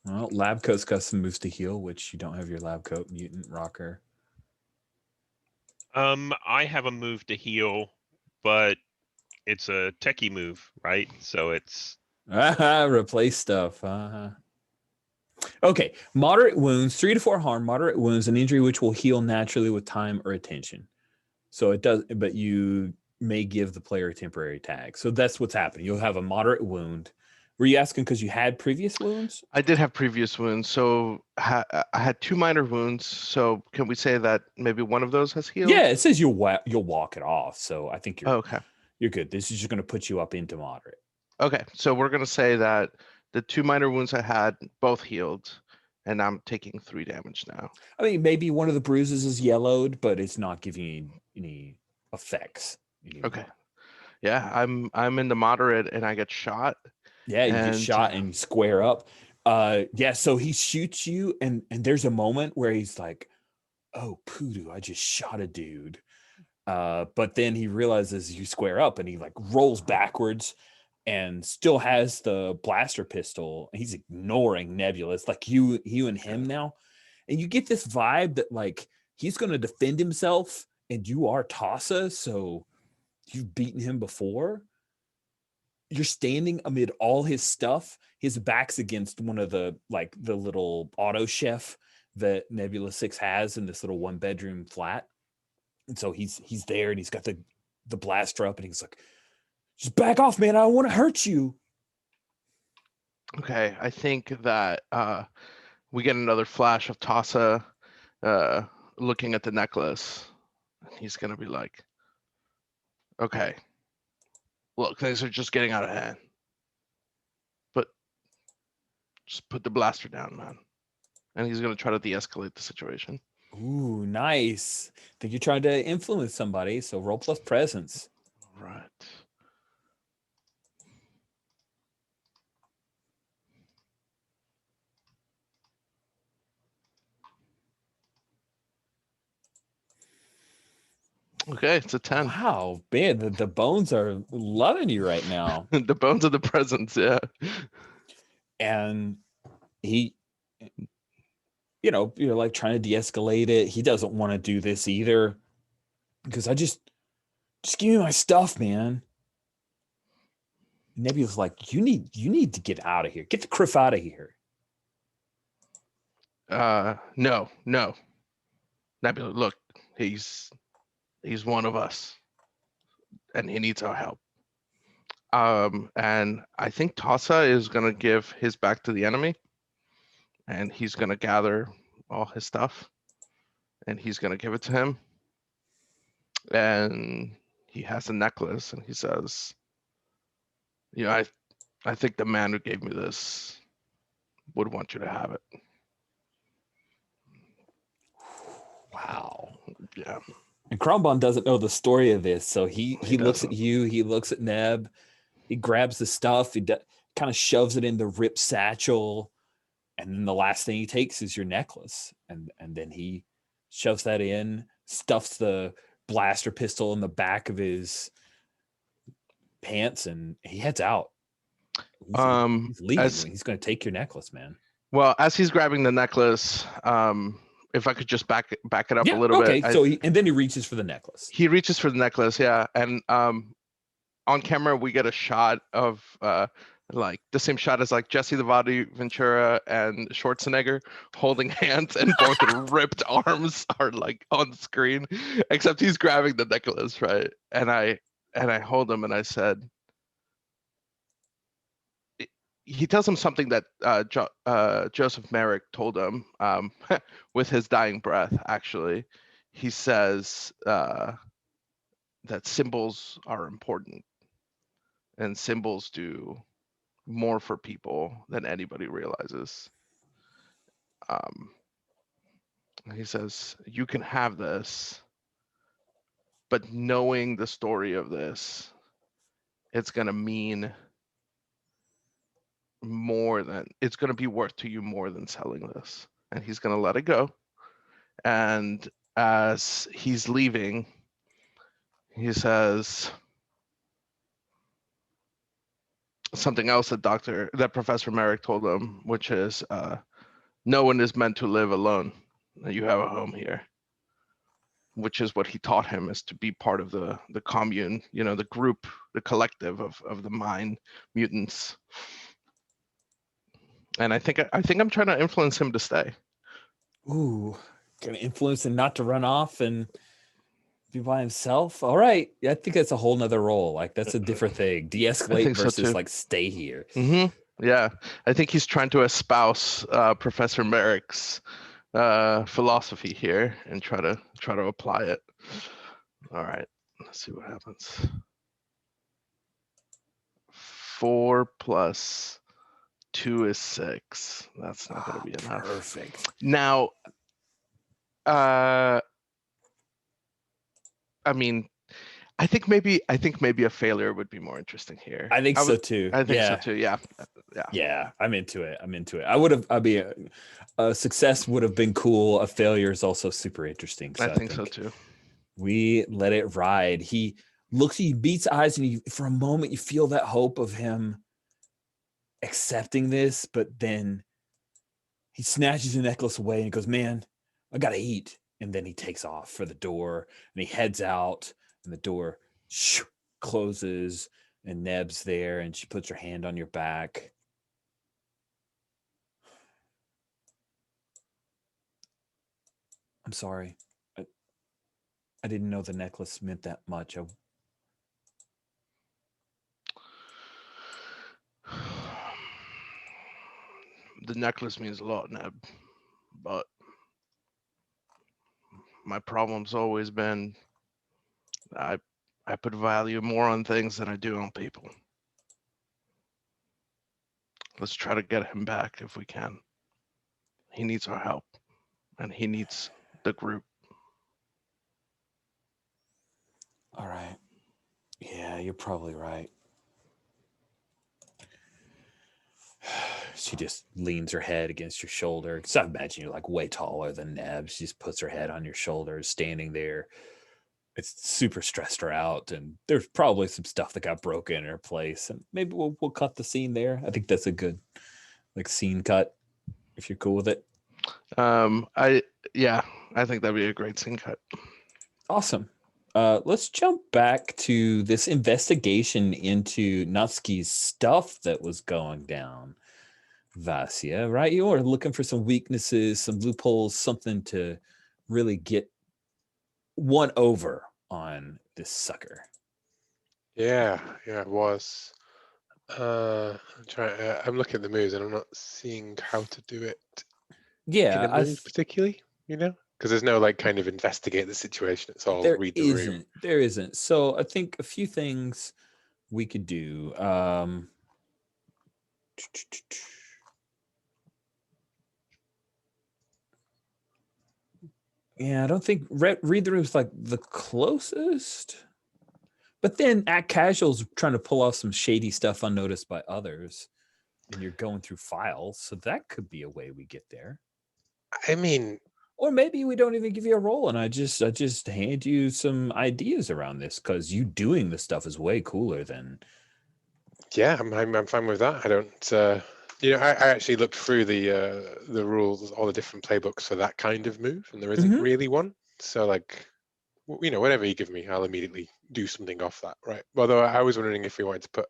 Well, lab coat's got some moves to heal, which you don't have your lab coat, mutant, rocker. I have a move to heal, but it's a techie move, right? So it's replace stuff. Okay, moderate wounds, 3 to 4 harm, moderate wounds, an injury which will heal naturally with time or attention. So it does, but you may give the player a temporary tag. So that's what's happening. You'll have a moderate wound. Were you asking because you had previous wounds? I did have previous wounds, so I had 2 minor wounds. So can we say that maybe one of those has healed? Yeah, it says you'll walk it off. So I think Okay. you're good. This is just going to put you up into moderate. Okay, so we're gonna say that the 2 minor wounds I had both healed, and I'm taking 3 damage now. I mean, maybe one of the bruises is yellowed, but it's not giving you any effects anymore. Okay. Yeah, I'm in the moderate, and I get shot. Yeah, you get And, shot and you square up. Yeah, so he shoots you, and there's a moment where he's like, "Oh, poodoo, I just shot a dude." But then he realizes you square up, and he like rolls backwards and still has the blaster pistol. He's ignoring Nebula. It's like you and him now, and you get this vibe that like he's going to defend himself, and you are Tassa, so you've beaten him before. You're standing amid all his stuff. His back's against one of the like the little auto chef that Nebula 6 has in this little 1-bedroom flat. And so he's there, and he's got the blaster up, and he's like, "Just back off, man. I don't want to hurt you." okay, I think that we get another flash of Tassa looking at the necklace. He's gonna be like, okay, look, things are just getting out of hand. But just put the blaster down, man. And he's gonna try to de-escalate the situation. Ooh, nice. I think you're trying to influence somebody, so roll plus presence. Right. Okay, it's a 10. Wow, man, the bones are loving you right now. The bones of the presence, yeah. And he, you're like trying to de-escalate it. He doesn't want to do this either, because just give me my stuff, man. Nebula's like, you need to get out of here. Get the criff out of here. No. Nebula, look, he's one of us, and he needs our help. And I think Tassa is gonna give his back to the enemy, and he's gonna gather all his stuff, and he's gonna give it to him. And he has a necklace, and he says, I think the man who gave me this would want you to have it. Wow. Yeah. And Crumbon doesn't know the story of this, so he looks at doesn't. you, he looks at Neb, he grabs the stuff, he kind of shoves it in the ripped satchel, and then the last thing he takes is your necklace, and then he shoves that in, stuffs the blaster pistol in the back of his pants, and he heads out. He's leaving. He's going to take your necklace, man. Well, as he's grabbing the necklace, if I could just back it up a little bit. Okay, so and then he reaches for the necklace. He reaches for the necklace, yeah, and on camera we get a shot of like the same shot as like Jesse the Body Ventura and Schwarzenegger holding hands, and both their ripped arms are like on the screen, except he's grabbing the necklace, right? And I hold him, and I said, he tells him something that Joseph Merrick told him with his dying breath. Actually, he says that symbols are important, and symbols do more for people than anybody realizes. He says, you can have this, but knowing the story of this, it's going to mean more than, it's going to be worth to you more than selling this. And he's going to let it go. And as he's leaving, he says something else that Professor Merrick told him, which is, no one is meant to live alone. You have a home here, which is what he taught him, is to be part of the commune, the group, the collective of the mind mutants. And I think I'm trying to influence him to stay. Ooh, gonna influence him not to run off and be by himself. All right, I think that's a whole nother role. Like that's a different thing. De-escalate versus like stay here. Yeah, I think he's trying to espouse Professor Merrick's philosophy here and try to apply it. All right, let's see what happens. 4 plus 2 is 6. That's not going to be enough. Perfect. Now, I mean, I think maybe a failure would be more interesting here. I think so too. I think so Yeah. too. Yeah. Yeah, I'm into it. I mean, a success would have been cool. A failure is also super interesting. So I think so too. We let it ride. He looks at you, beats eyes, and for a moment you feel that hope of him accepting this, but then he snatches the necklace away and he goes, "Man, I gotta eat." And then he takes off for the door and he heads out, and the door closes, and Neb's there, and she puts her hand on your back. I'm sorry. I didn't know the necklace meant that much. The necklace means a lot, Neb, but my problem's always been I put value more on things than I do on people. Let's try to get him back if we can. He needs our help, and he needs the group. All right. Yeah, you're probably right. She just leans her head against your shoulder. Because I imagine you're like way taller than Neb. She just puts her head on your shoulder, standing there. It's super stressed her out, and there's probably some stuff that got broken in her place. And maybe we'll cut the scene there. I think that's a good scene cut, if you're cool with it. I think that'd be a great scene cut. Awesome. Let's jump back to this investigation into Natsuki's stuff that was going down. Vasya, right? You are looking for some weaknesses, some loopholes, something to really get one over on this sucker. Yeah, it was. I'm looking at the moves and I'm not seeing how to do it. Yeah, in a move particularly, because there's no like kind of investigate the situation. It's all read the room. There isn't. So I think a few things we could do. Yeah, I don't think read the room is like the closest. But then Act Casual's trying to pull off some shady stuff unnoticed by others, and you're going through files, so that could be a way we get there. I mean, or maybe we don't even give you a role, and I just hand you some ideas around this, because you doing this stuff is way cooler than. Yeah, I'm fine with that. I don't. I actually looked through the rules, all the different playbooks for that kind of move, and there isn't really one. So like, whatever you give me, I'll immediately do something off that, right? Although I was wondering if we wanted to put.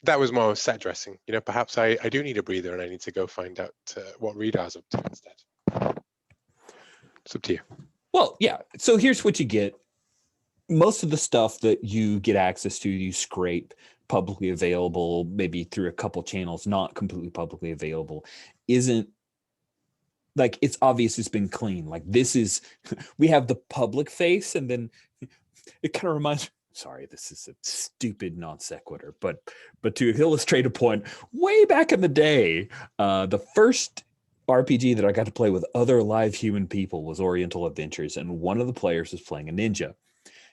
That was more set dressing. Perhaps I do need a breather, and I need to go find out what Redar's up to instead. It's up to you. Well, yeah. So here's what you get. Most of the stuff that you get access to, you scrape publicly available, maybe through a couple channels, not completely publicly available, isn't like, it's obvious it's been clean. Like, this is, we have the public face, and then it kind of reminds. Sorry, this is a stupid non sequitur, but to illustrate a point, way back in the day, the first RPG that I got to play with other live human people was Oriental Adventures, and one of the players was playing a ninja.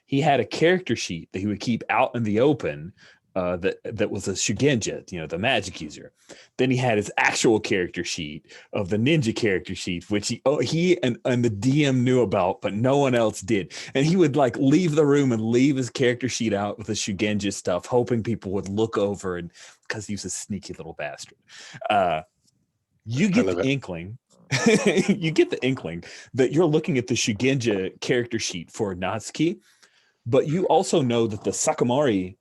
He had a character sheet that he would keep out in the open, that was a Shugenja, the magic user. Then he had his actual character sheet of the ninja character sheet, which he and the DM knew about, but no one else did. And he would like leave the room and leave his character sheet out with the Shugenja stuff, hoping people would look over, and because he was a sneaky little bastard. You get the inkling. You get the inkling that you're looking at the Shugenja character sheet for Natsuki, but you also know that the Sakamari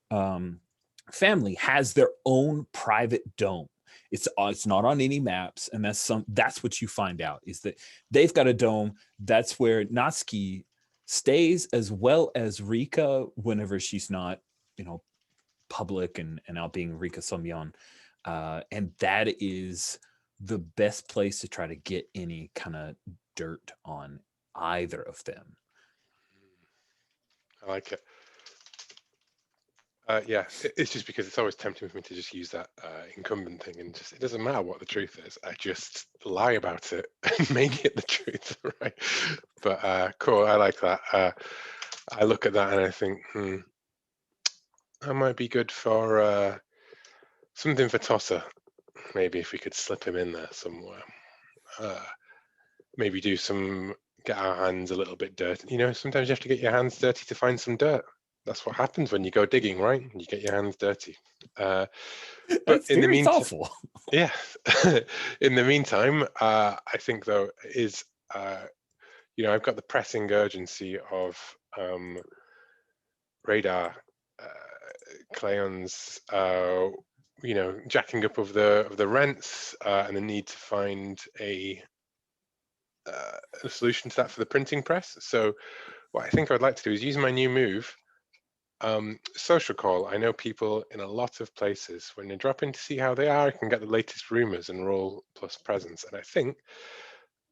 family has their own private dome. It's not on any maps, and that's what you find out, is that they've got a dome. That's where Natsuki stays, as well as Rika, whenever she's not, public and out being Rika Somyeon. And that is the best place to try to get any kind of dirt on either of them. I like it. Yeah, it's just because it's always tempting for me to just use that incumbent thing, and just it doesn't matter what the truth is. I just lie about it and make it the truth, right? But cool, I like that. I look at that and I think, that might be good for something for Tosser. Maybe if we could slip him in there somewhere. Maybe get our hands a little bit dirty. You know, sometimes you have to get your hands dirty to find some dirt. That's what happens when you go digging, right? You get your hands dirty. But That's in the very meantime, thoughtful. yeah. In the meantime, I think though is you know, I've got the pressing urgency of radar, Clayon's, you know, jacking up of the rents, and the need to find a solution to that for the printing press. So what I think I'd like to do is use my new move, social call. I know people in a lot of places. When you drop in to see how they are, I can get the latest rumors and roll plus presence. And I think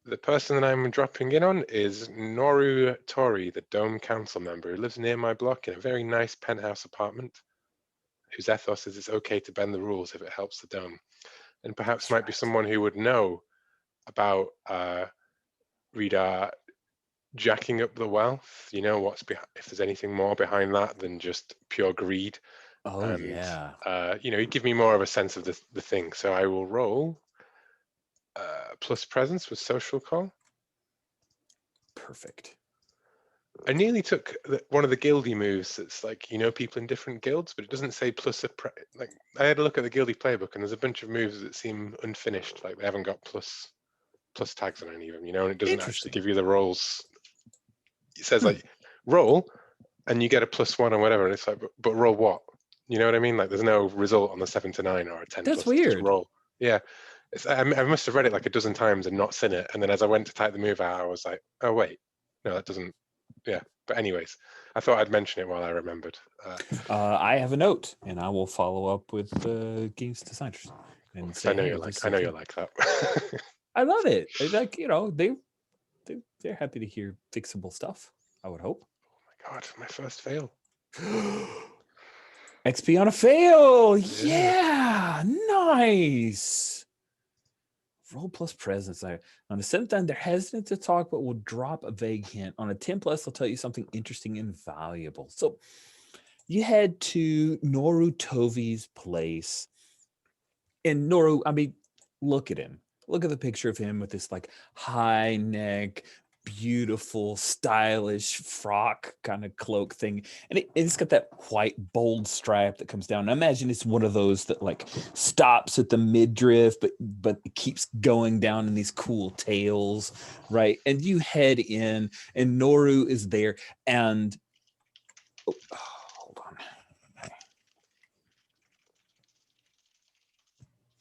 the person that I'm dropping in on is Noru Tori, the Dome Council member who lives near my block in a very nice penthouse apartment, whose ethos is it's okay to bend the rules if it helps the Dome. And perhaps That's might be right. someone who would know about Rita jacking up the wealth, you know, if there's anything more behind that than just pure greed. Oh, And yeah. you know, he'd give me more of a sense of the thing. So I will roll plus presence with social call. Perfect. I nearly took one of the guildy moves that's like, you know, people in different guilds, but it doesn't say plus like I had a look at the guildy playbook and there's a bunch of moves that seem unfinished, like they haven't got plus tags on any of them, you know, and it doesn't actually Interesting. give you the rolls. It says like roll and you get a +1 or whatever, and it's like, but roll what? You know what I mean? Like there's no result on the 7 to 9 or a 10 That's plus, just weird. roll. Yeah. I must have read it like a dozen times and not seen it. And then as I went to type the move out, I was like, oh wait, no, that doesn't. Yeah. But anyways, I thought I'd mention it while I remembered. I have a note, and I will follow up with games designers and Because say, I know "Hey, you're like, this is I know okay." you're like that. I love it. Like, you know, they're happy to hear fixable stuff. I would hope. God, my first fail. XP on a fail. Yeah. Yeah, nice. Roll plus presence. On the 7th time, they're hesitant to talk, but will drop a vague hint. On a 10 plus, they'll tell you something interesting and valuable. So you head to Noru Tovi's place. And Noru, I mean, look at him. Look at the picture of him with this like high neck, beautiful, stylish frock kind of cloak thing. And it's got that white bold stripe that comes down. I imagine it's one of those that like stops at the midriff, but it keeps going down in these cool tails, right? And you head in, and Noru is there. And hold on. Okay.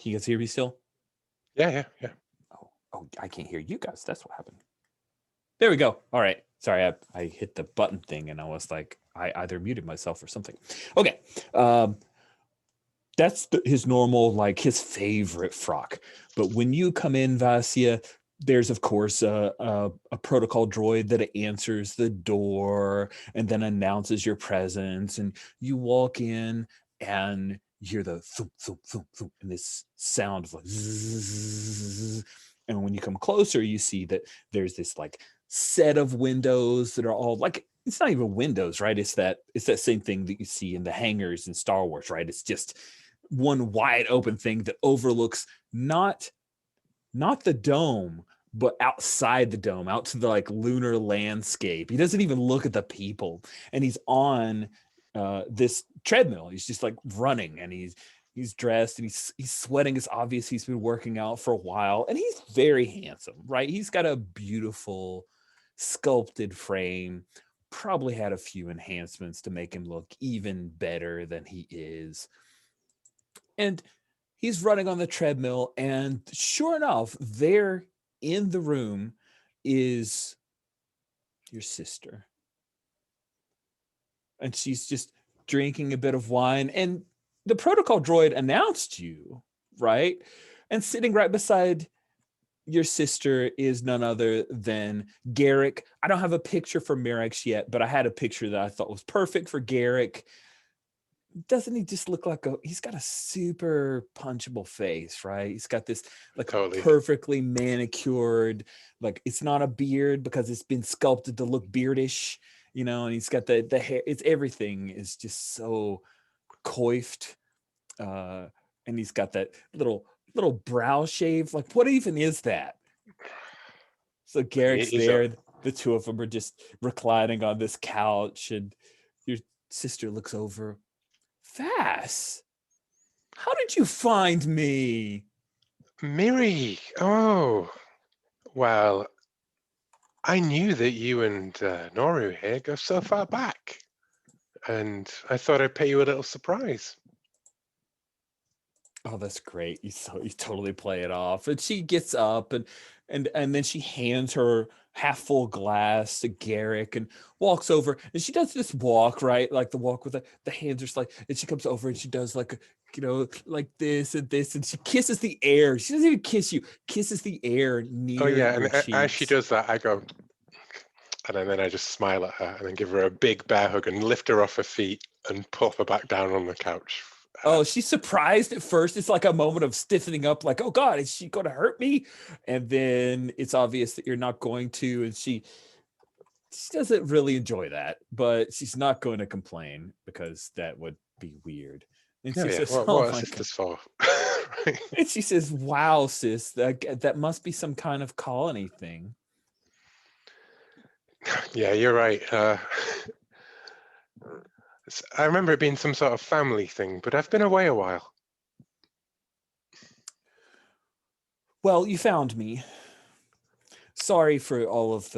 Can you guys hear me still? Yeah. Oh, I can't hear you guys. That's what happened. There we go. All right. Sorry, I hit the button thing and I was like, I either muted myself or something. Okay. That's his normal, like his favorite frock. But when you come in, Vasya, there's of course a protocol droid that answers the door and then announces your presence. And you walk in and you hear the thump, thump, thump, thump, and this sound of like zzz. And when you come closer, you see that there's this like set of windows that are all like, it's not even windows, right? It's that same thing that you see in the hangars in Star Wars, right? It's just one wide open thing that overlooks not the dome, but outside the dome, out to the like lunar landscape. He doesn't even look at the people, and he's on this treadmill. He's just like running, and he's dressed and he's sweating. It's obvious he's been working out for a while, and he's very handsome, right? He's got a beautiful sculpted frame, probably had a few enhancements to make him look even better than he is. And he's running on the treadmill, and sure enough, there in the room is your sister. And she's just drinking a bit of wine. And the protocol droid announced you, right? And sitting right beside your sister is none other than Garrick. I don't have a picture for Merrick yet, but I had a picture that I thought was perfect for Garrick. doesn't he just look like he's got a super punchable face, right? He's got this like Totally. perfectly manicured, like it's not a beard because it's been sculpted to look beardish, and he's got the hair. It's everything is just so coiffed. And he's got that little brow shave. Like, what even is that? So Garrick's He's there. The two of them are just reclining on this couch, and your sister looks over. Vass, how did you find me? Miri. Oh, well, I knew that you and Noru here go so far back, and I thought I'd pay you a little surprise. Oh, that's great. You totally play it off. And she gets up and then she hands her half full glass to Garrick and walks over, and she does this walk, right? Like the walk with the hands are like, and she comes over and she does like like this and this, and she kisses the air. She doesn't even kiss you, kisses the air near Oh yeah, your and as she cheeks. does that, I go, and then I just smile at her and then give her a big bear hug and lift her off her feet and pop her back down on the couch. Oh, she's surprised at first. It's like a moment of stiffening up, like, oh God, is she going to hurt me? And then it's obvious that you're not going to. And she doesn't really enjoy that, but she's not going to complain because that would be weird. And Oh she yeah, says, what oh are my God. sisters for? And she says, wow, sis, that must be some kind of colony thing. Yeah, you're right. I remember it being some sort of family thing, but I've been away a while. Well, you found me. Sorry for all of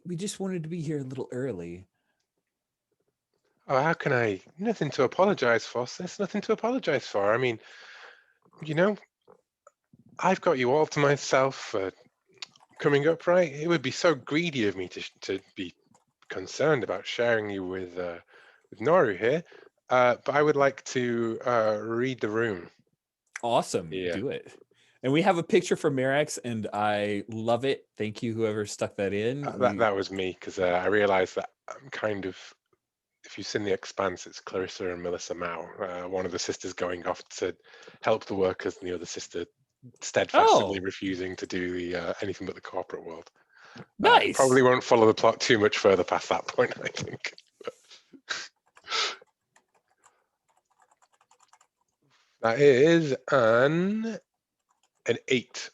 we just wanted to be here a little early. Oh, how can I? Nothing to apologize for, sis. Nothing to apologize for. I mean, I've got you all to myself coming up, right? It would be so greedy of me to be concerned about sharing you with Noru here. But I would like to read the room. Awesome. Yeah. Do it. And we have a picture for Merrick's, and I love it. Thank you, whoever stuck that in. That was me, because I realized that I'm kind of, if you've seen The Expanse, it's Clarissa and Melissa Mao, one of the sisters going off to help the workers, and the other sister steadfastly refusing to do the anything but the corporate world. Nice. Probably won't follow the plot too much further past that point, I think. That is an 8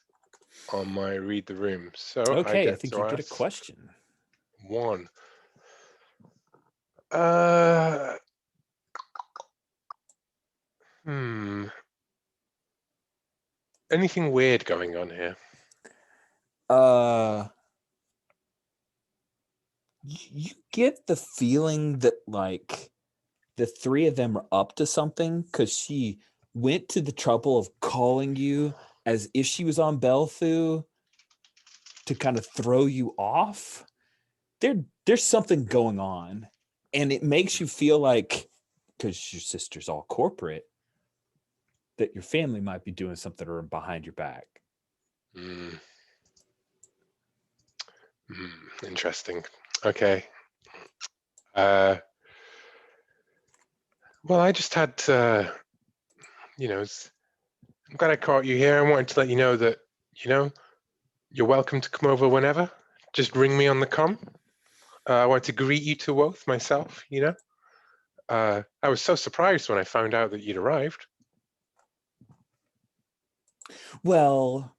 on my read the room. So Okay, I get think to you get a ask question. 1. Anything weird going on here? You get the feeling that like the three of them are up to something, because she went to the trouble of calling you as if she was on Belthu to kind of throw you off. There's something going on, and it makes you feel like, because your sister's all corporate, that your family might be doing something or behind your back. Interesting. Okay. Well, I just had I'm glad I caught you here. I wanted to let you know that, you're welcome to come over whenever. Just ring me on the comm. I wanted to greet you to both myself, I was so surprised when I found out that you'd arrived. Well,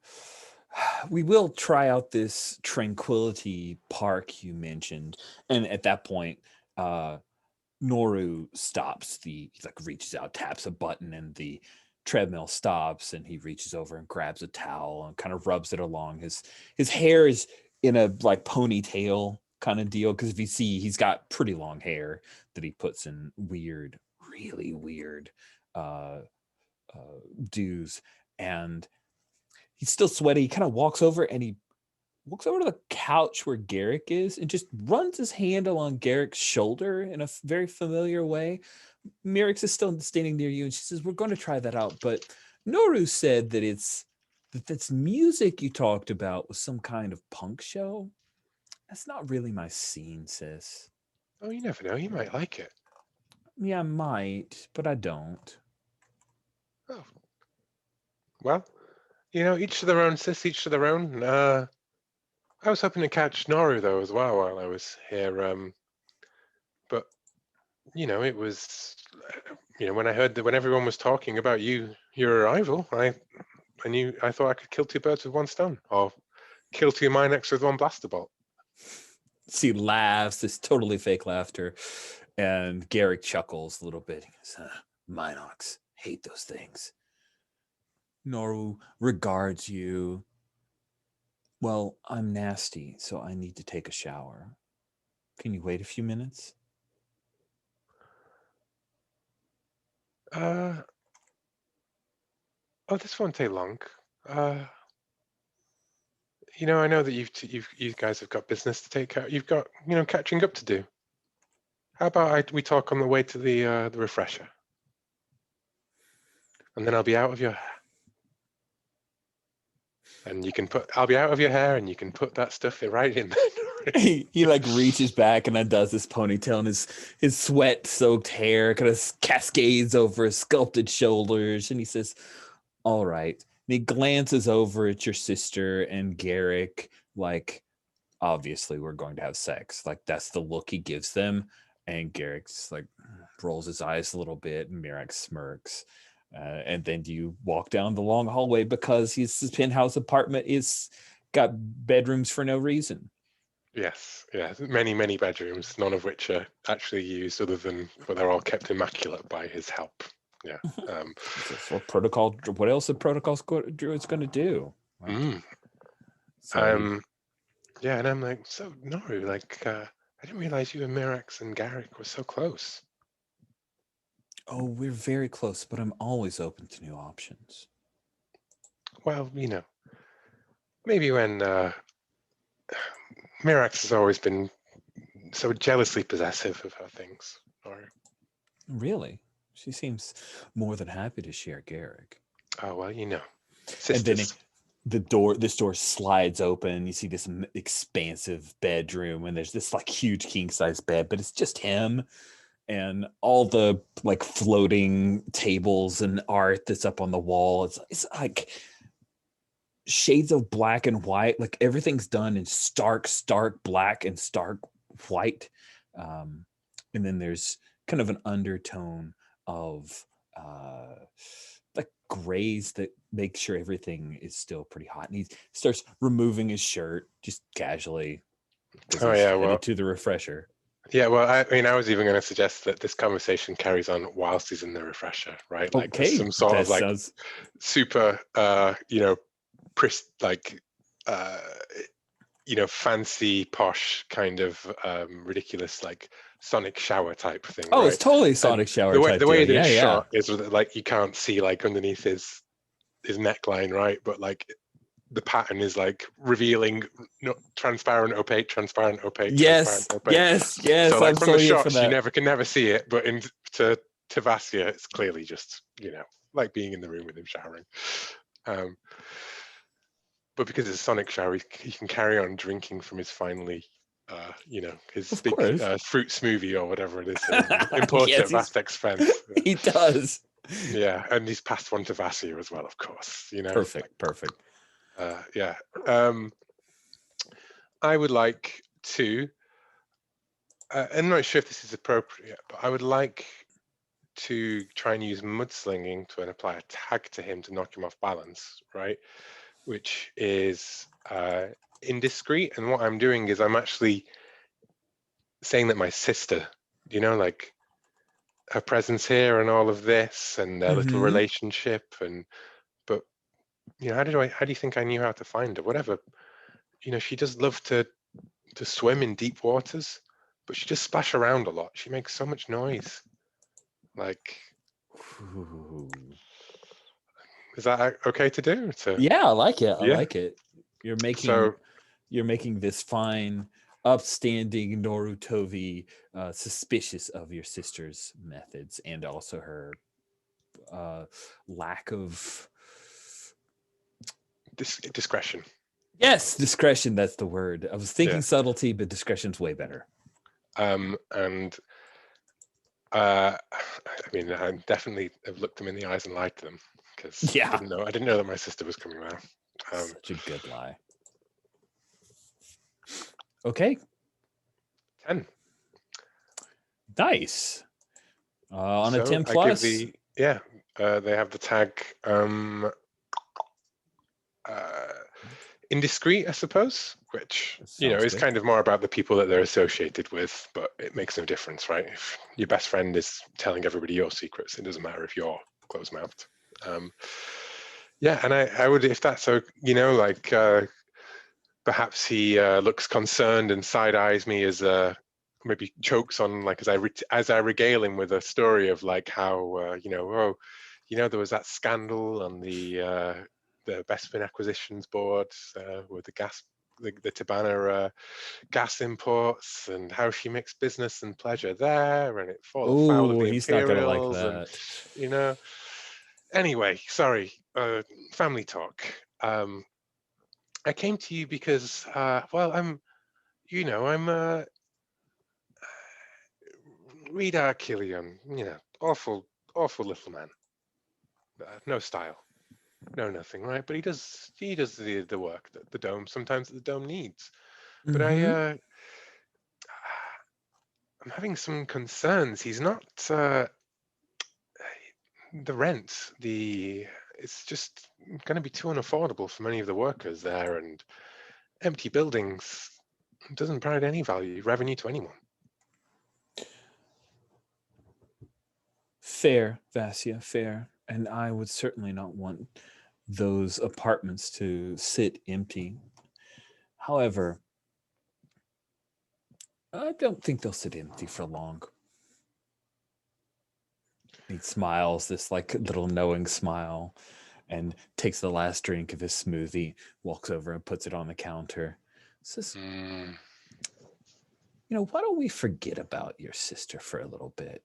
we will try out this tranquility park you mentioned. And at that point, Noru stops. He like reaches out, taps a button, and the treadmill stops, and he reaches over and grabs a towel and kind of rubs it along. His hair is in a like ponytail kind of deal, because if you see, he's got pretty long hair that he puts in weird, really weird do's. And he's still sweaty. He kind of walks over to the couch where Garrick is and just runs his hand along Garrick's shoulder in a very familiar way. Merrick is still standing near you, and she says, we're going to try that out. But Noru said that that's music you talked about was some kind of punk show. That's not really my scene, sis. Oh, you never know. You might like it. Yeah, I might, but I don't. Oh, well, each to their own, sis, each to their own. I was hoping to catch Noru though as well while I was here. But it was, when I heard that when everyone was talking about your arrival, I thought I could kill two birds with one stone, or kill two Minox with one blaster bolt. She laughs, this totally fake laughter, and Garrick chuckles a little bit. He goes, Minox, hate those things. Noru regards you. Well, I'm nasty, so I need to take a shower. Can you wait a few minutes? Oh, this won't take long. I know that you guys have got business to take care. You've got catching up to do. How about we talk on the way to the refresher, and then I'll be out of your hair, and I'll be out of your hair, and you can put that stuff right in there. He like reaches back and undoes his ponytail, and his sweat-soaked hair kind of cascades over his sculpted shoulders, and he says, "All right." And he glances over at your sister and Garrick, like, obviously we're going to have sex. Like, that's the look he gives them. And Garrick's like rolls his eyes a little bit, and Merrick smirks. And then you walk down the long hallway because his penthouse apartment is got bedrooms for no reason. Yes, yeah, many bedrooms, none of which are actually used, other than, but they're all kept immaculate by his help. Yeah. What protocol? What else the protocol druid's going to do? Like, Yeah, and I'm like, so Noru, like, I didn't realize you and Mirax and Garrick were so close. Oh, we're very close, but I'm always open to new options. Well, maybe when Mirax has always been so jealously possessive of her things. Really? She seems more than happy to share Garrick. Oh, well, And then sisters. this door slides open. You see this expansive bedroom, and there's this like huge king size bed, but it's just him and all the like floating tables and art that's up on the wall. It's like shades of black and white. Like everything's done in stark black and stark white. And then there's kind of an undertone of like grays that make sure everything is still pretty hot. And he starts removing his shirt just casually. Oh, yeah, well, to the refresher. Yeah, well, I was even going to suggest that this conversation carries on whilst he's in the refresher, right? Like Okay, some sort of like sounds... super, fancy, posh kind of ridiculous, like sonic shower type thing. Oh, right? It's totally sonic shower. The way that it's shot is like you can't see like underneath his neckline, right? But like the pattern is like revealing transparent, opaque, transparent, opaque, yes, transparent, opaque. Yes. So like I'm from so the here for shots, that. you can never see it, but to Vasya, it's clearly just like being in the room with him showering. But because it's a sonic shower, he can carry on drinking from his finally, his Of big course. fruit smoothie or whatever it is, imported Yes, at vast expense. He does. Yeah, and he's passed one to Vasya as well, of course. Perfect. Yeah. I would like to. I'm not sure if this is appropriate, but I would like to try and use mudslinging to apply a tag to him to knock him off balance, right? Which is indiscreet. And what I'm doing is I'm actually saying that my sister, like her presence here and all of this and their little relationship but how do you think I knew how to find her? Whatever. She does love to swim in deep waters, but she just splash around a lot. She makes so much noise. Like, is that okay to do? Yeah, I like it. I Yeah. like it. You're making this fine, upstanding Noru Tovi suspicious of your sister's methods and also her lack of discretion. Yes, discretion. That's the word. I was thinking subtlety, but discretion's way better. And I mean, I definitely have looked them in the eyes and lied to them because Yeah. I didn't know that my sister was coming around. Such a good lie. Okay, 10. nice. On a So 10 I plus. give they have the tag indiscreet, I suppose, which Sounds is good. kind of more about the people that they're associated with, but it makes no difference, right? If your best friend is telling everybody your secrets, it doesn't matter if you're closed-mouthed. Yeah, and I would, if that's so, like perhaps he looks concerned and side eyes me as maybe chokes on, like, as I regale him with a story of like how there was that scandal on the Bespin acquisitions board with the Tabana gas imports, and how she mixed business and pleasure there, and it fall afoul of Oh, the he's not gonna like Imperials, and that. Anyway, sorry, family talk. I came to you because, I'm Reader Killian, awful little man. No style, no nothing, right? But he does the work that the dome sometimes the dome needs. But Mhm. I'm having some concerns. He's not the rent. It's just going to be too unaffordable for many of the workers there, and empty buildings doesn't provide any revenue to anyone. Fair, Vasya, fair. And I would certainly not want those apartments to sit empty. However, I don't think they'll sit empty for long. He smiles, this like little knowing smile, and takes the last drink of his smoothie, walks over and puts it on the counter. Says, why don't we forget about your sister for a little bit?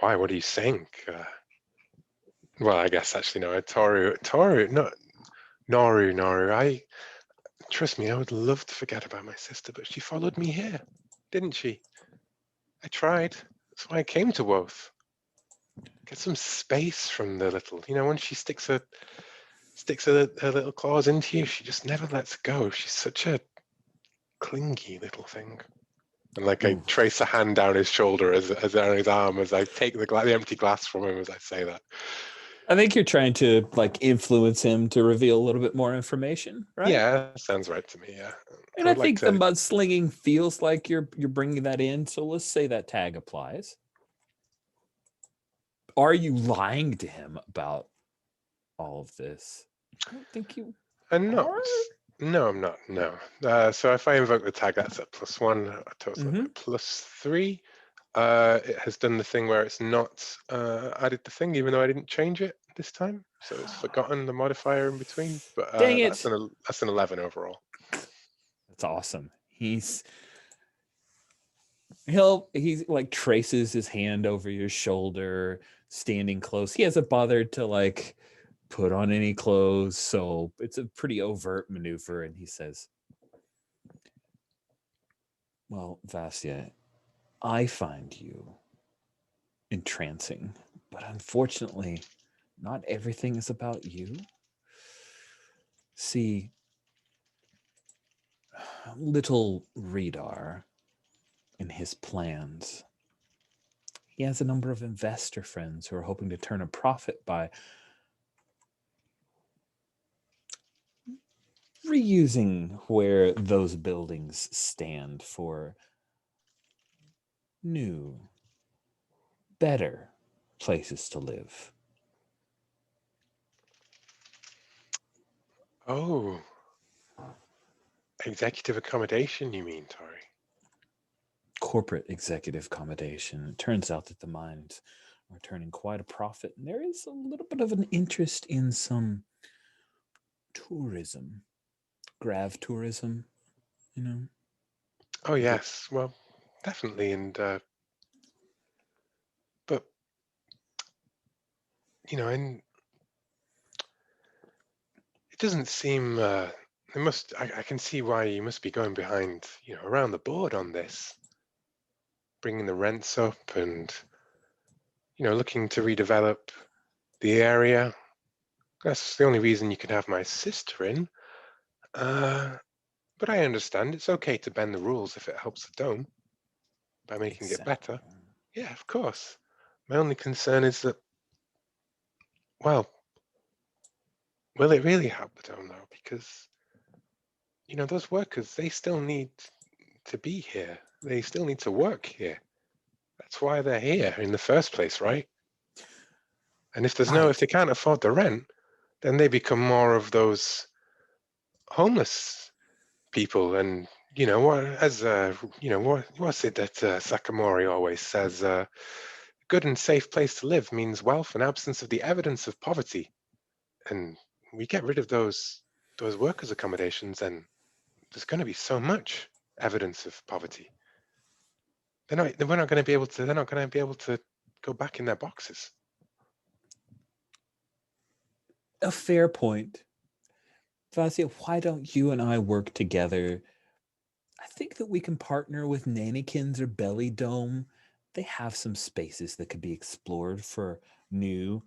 Why? What do you think? Well, I guess actually no. Toru, no, Noru. Trust me, I would love to forget about my sister, but she followed me here, didn't she? I tried. That's why I came to Woth. Get some space from the little. When she sticks her little claws into you, she just never lets go. She's such a clingy little thing. And like I trace a hand down his shoulder as on his arm as I take the empty glass from him as I say that. I think you're trying to like influence him to reveal a little bit more information, right? Yeah, sounds right to me. Yeah, And I think the mudslinging feels like you're bringing that in. So let's say that tag applies. Are you lying to him about all of this? I don't think you No, are. No, I'm not. No. So if I invoke the tag, that's a +1, a total of +3. It has done the thing where it's not added the thing, even though I didn't change it this time. So it's forgotten the modifier in between. But Dang it. that's an 11 overall. That's awesome. He like traces his hand over your shoulder, standing close. He hasn't bothered to like put on any clothes, so it's a pretty overt maneuver. And he says, well, Vasya, I find you entrancing, but unfortunately, not everything is about you. See, little Redar and his plans. He has a number of investor friends who are hoping to turn a profit by reusing where those buildings stand for new, better places to live. Oh, executive accommodation, you mean, Tori? Corporate executive accommodation. It turns out that the mines are turning quite a profit, and there is a little bit of an interest in some tourism, grav tourism, Oh yes, well, definitely, and but and it doesn't seem. I can see why you must be going behind, around the board on this. bringing the rents up and, looking to redevelop the area. That's the only reason you can have my sister in. But I understand it's okay to bend the rules if it helps the dome by making it better. Yeah, of course. My only concern is that, well, will it really help the dome though? Because, those workers, they still need to be here. They still need to work here. That's why they're here in the first place, right? And if they can't afford the rent, then they become more of those homeless people. And what's it that Sakamori always says? Good and safe place to live means wealth and absence of the evidence of poverty. And we get rid of those workers' accommodations, and there's going to be so much evidence of poverty. We're not going to be able to. They're not going to be able to go back in their boxes. A fair point. Vasia, why don't you and I work together? I think that we can partner with Nannykins or Belly Dome. They have some spaces that could be explored for new,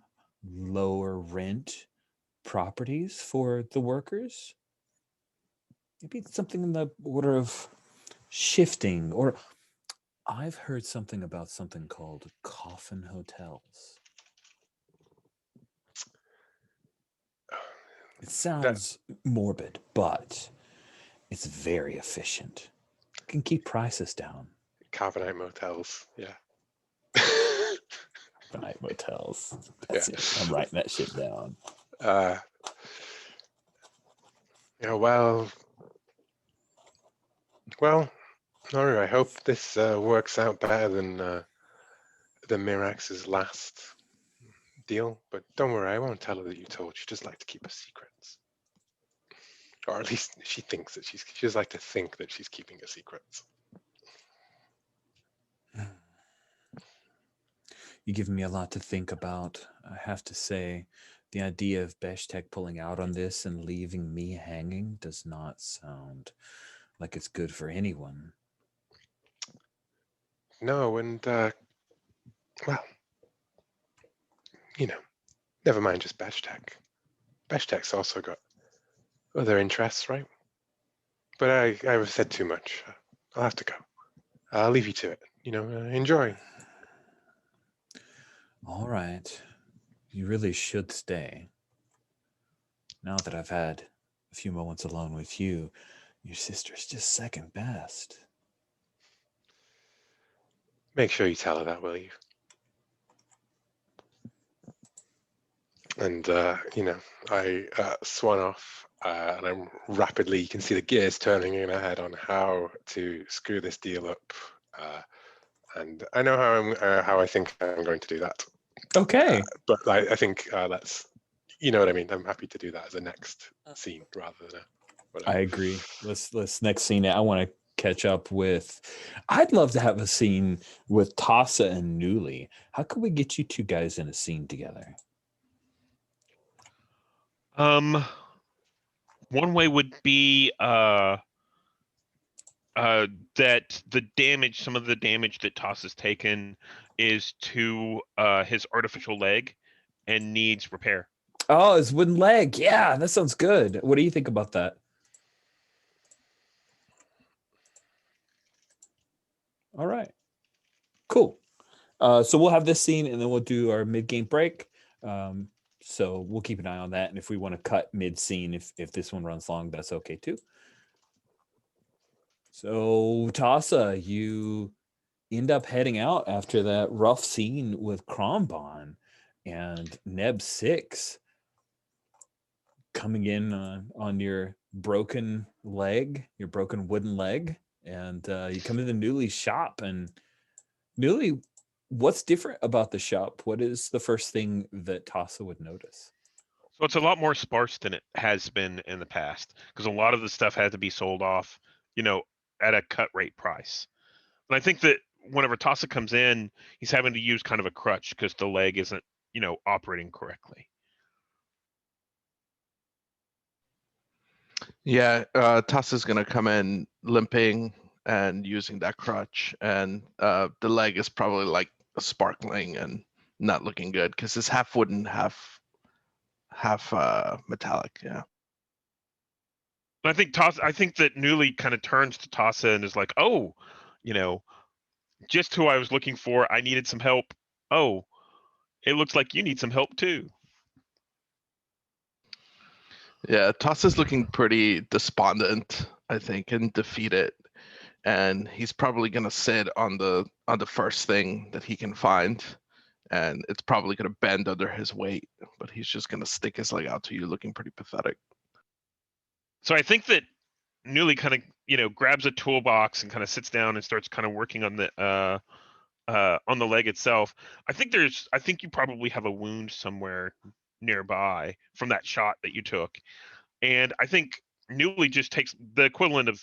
lower rent properties for the workers. Maybe something in the order of shifting, or I've heard something about something called coffin hotels. It sounds morbid, but it's very efficient. It can keep prices down. Carbonite motels, yeah. Carbonite motels. That's it. I'm writing that shit down. Well, Noru, I hope this works out better than Mirax's last deal. But don't worry, I won't tell her that you told. She just like to keep her secrets. Or at least she thinks that she just like to think that she's keeping her secrets. You've given me a lot to think about. I have to say, the idea of Beshtek pulling out on this and leaving me hanging does not sound like it's good for anyone. No, and, well, never mind just Beshtek. Beshtek's also got other interests, right? But I've said too much. I'll have to go. I'll leave you to it. Enjoy. All right. You really should stay. Now that I've had a few moments alone with you, your sister's just second best. Make sure you tell her that, will you? And, I swan off, and I'm rapidly, you can see the gears turning in her head on how to screw this deal up. And I know how I think I'm going to do that. Okay. But I think that's, you know what I mean? I'm happy to do that as a next scene rather than whatever. I agree. Let's next scene. I want to catch up with. I'd love to have a scene with Tassa and Newly. How could we get you two guys in a scene together? One way would be that some of the damage that Toss has taken is to his artificial leg and needs repair. Oh, his wooden leg. Yeah, that sounds good. What do you think about that? All right. Cool. So we'll have this scene and then we'll do our mid-game break. So we'll keep an eye on that. And if we want to cut mid-scene, if this one runs long, that's okay too. So Tassa, you end up heading out after that rough scene with Krombon and Neb 6 coming in on your broken leg, your broken wooden leg. And you come into Newly's shop, and Newly, what's different about the shop? What is the first thing that Tassa would notice? So it's a lot more sparse than it has been in the past, because a lot of the stuff had to be sold off, at a cut rate price. And I think that whenever Tassa comes in, he's having to use kind of a crutch because the leg isn't, operating correctly. Yeah, Tassa's gonna come in limping and using that crutch, and the leg is probably like sparkling and not looking good because it's half wooden, half metallic. Yeah. I think that Newly kind of turns to Tassa and is like, "Oh, you know, just who I was looking for. I needed some help. Oh, it looks like you need some help too." Yeah, Tassa's looking pretty despondent, I think, and defeated. And he's probably gonna sit on the first thing that he can find, and it's probably gonna bend under his weight, but he's just gonna stick his leg out to you, looking pretty pathetic. So I think that Newly kind of grabs a toolbox and kind of sits down and starts kind of working on the leg itself. I think you probably have a wound somewhere nearby from that shot that you took, and I think Newly just takes the equivalent of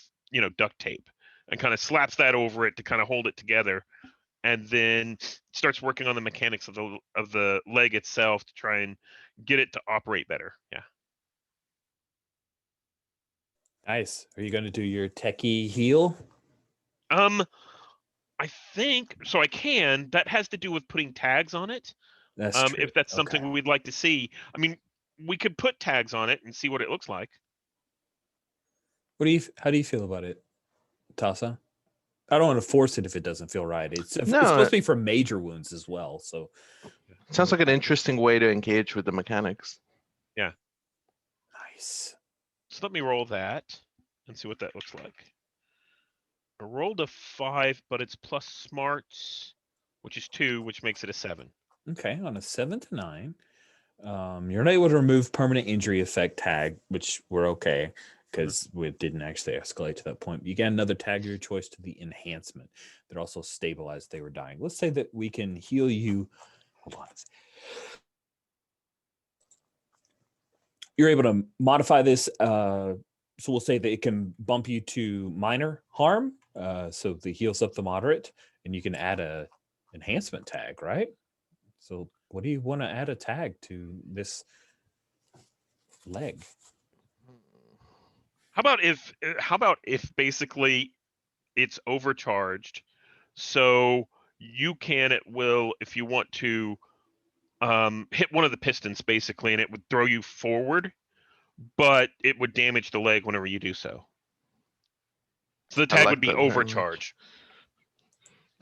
duct tape and kind of slaps that over it to kind of hold it together, and then starts working on the mechanics of the leg itself to try and get it to operate better. Yeah. Nice. Are you going to do your techie heal? I think so. I can. That has to do with putting tags on it. That's true. If that's something we'd like to see. I mean, we could put tags on it and see what it looks like. How do you feel about it, Tassa? I don't want to force it if it doesn't feel right. It's supposed to be for major wounds as well. So sounds like an interesting way to engage with the mechanics. Yeah. Nice. So let me roll that and see what that looks like. I rolled a 5, but it's plus smarts, which is 2, which makes it a 7. Okay, on a 7 to 9, you're not able to remove permanent injury effect tag, which we're okay because we didn't actually escalate to that point. You get another tag of your choice to the enhancement that also stabilized they were dying. Let's say that we can heal you. Hold on. You're able to modify this. So we'll say that it can bump you to minor harm. So the heals up the moderate, and you can add a enhancement tag, right? So what do you want to add a tag to this leg? How about if basically it's overcharged, so you can at will, if you want to, hit one of the pistons basically, and it would throw you forward, but it would damage the leg whenever you do so. So the tag would be overcharge.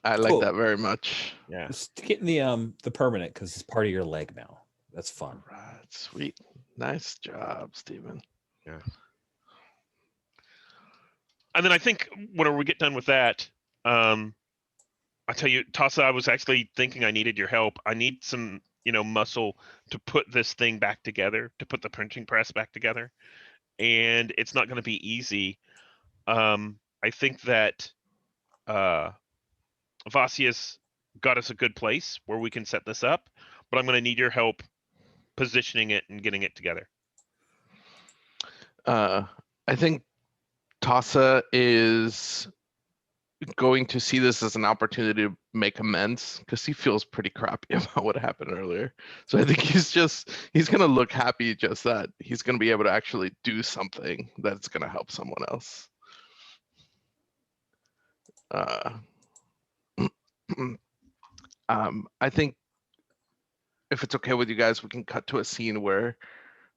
I like that very much. Yeah. Just getting the permanent because it's part of your leg now. That's fun. All right, sweet. Nice job, Steven. Yeah. And then I think whenever we get done with that, I tell you, Tassa, I was actually thinking I needed your help. I need some, muscle to put this thing back together, to put the printing press back together. And it's not going to be easy. I think that Vasia's got us a good place where we can set this up, but I'm going to need your help positioning it and getting it together. I think Tassa is going to see this as an opportunity to make amends because he feels pretty crappy about what happened earlier. So I think he's going to look happy just that he's going to be able to actually do something that's going to help someone else. I think if it's okay with you guys, we can cut to a scene where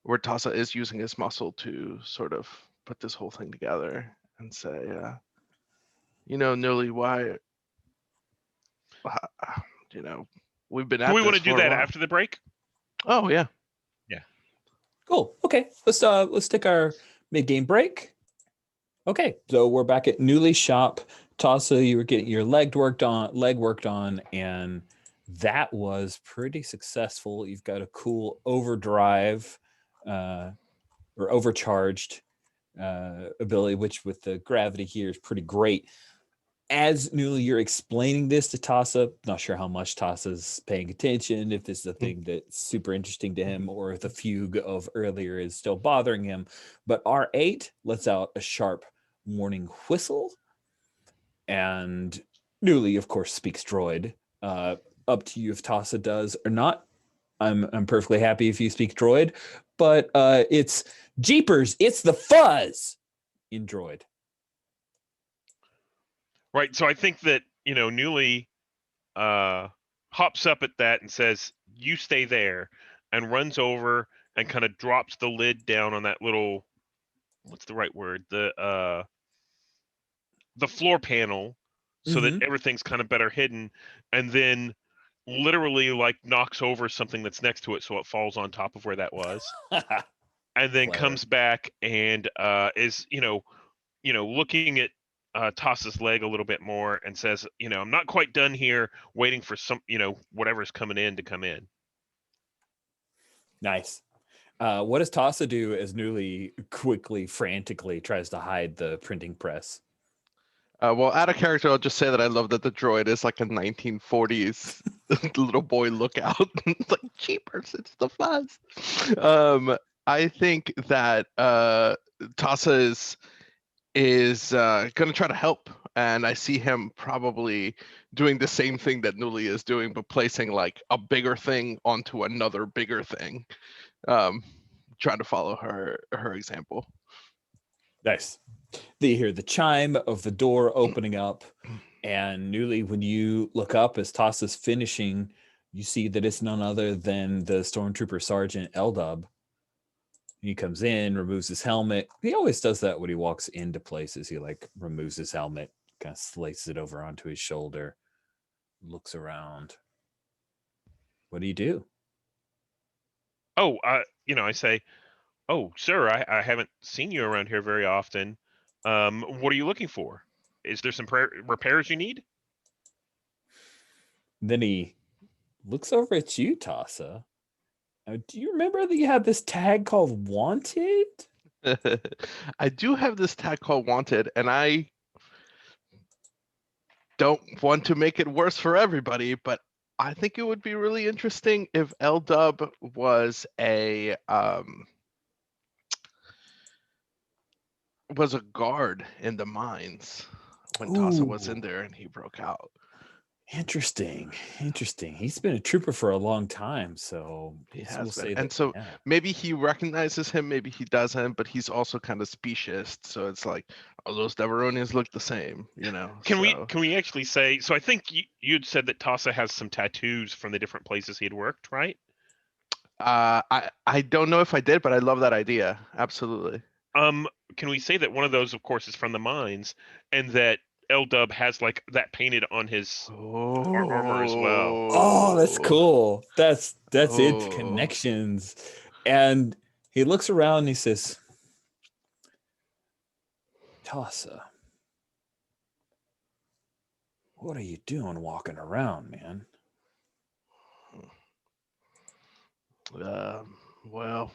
Tassa is using his muscle to sort of put this whole thing together and say, Newly, why, we've been at this. Do we want to do that while. after the break? Oh yeah. Yeah. Cool. Okay. Let's take our mid-game break. Okay. So we're back at Newly shop. Tassa, you were getting your leg worked on, and that was pretty successful. You've got a cool overdrive or overcharged ability, which with the gravity here is pretty great. As Newly, you're explaining this to Tassa, not sure how much Tassa's paying attention, if this is a thing that's super interesting to him, or if the fugue of earlier is still bothering him. But R8 lets out a sharp warning whistle, and Newly, of course, speaks droid. Up to you if Tassa does or not. I'm perfectly happy if you speak droid, but it's Jeepers, it's the fuzz in droid. Right. So I think that, Newly hops up at that and says, "You stay there," and runs over and kind of drops the lid down on that little, what's the right word? The floor panel, so that Mhm. everything's kind of better hidden, and then literally like knocks over something that's next to it so it falls on top of where that was, and then Clever. comes back and is looking at Toss's leg a little bit more and says, "I'm not quite done here, waiting for some, whatever's coming in to come in." Nice. What does Tassa do as Newly quickly, frantically tries to hide the printing press? Well, out of character, I'll just say that I love that the droid is like a 1940s little boy lookout. It's like, cheapers, it's the fuzz. I think that Tassa is going to try to help, and I see him probably doing the same thing that Nuli is doing, but placing like a bigger thing onto another bigger thing. Trying to follow her example. Nice. You hear the chime of the door opening up, and Newly, when you look up as Tassa's finishing, you see that it's none other than the Stormtrooper Sergeant Eldub. He comes in, removes his helmet. He always does that when he walks into places. He like removes his helmet, kind of slates it over onto his shoulder, looks around. What do you do? Oh, I say, "Oh, sir, I haven't seen you around here very often. What are you looking for? Is there some repairs you need?" Then he looks over at you, Tassa. Do you remember that you had this tag called Wanted? I do have this tag called Wanted, and I don't want to make it worse for everybody, but I think it would be really interesting if L-Dub was a guard in the mines when Tassa was in Ooh. there and he broke out. Interesting. He's been a trooper for a long time, so He we'll has been. say And that. so Yeah. maybe he recognizes him, maybe he doesn't, but he's also kind of specious. So it's like, oh, those Deveronians look the same, Can we so. can we actually say? So I think you'd said that Tassa has some tattoos from the different places he had worked, right? I don't know if I did, but I love that idea. Absolutely. Can we say that one of those, of course, is from the mines, and that L-Dub has like that painted on his armor as well? Oh, that's cool. That's it. Oh. Connections. And he looks around and he says, Tassa, what are you doing walking around, man? Well,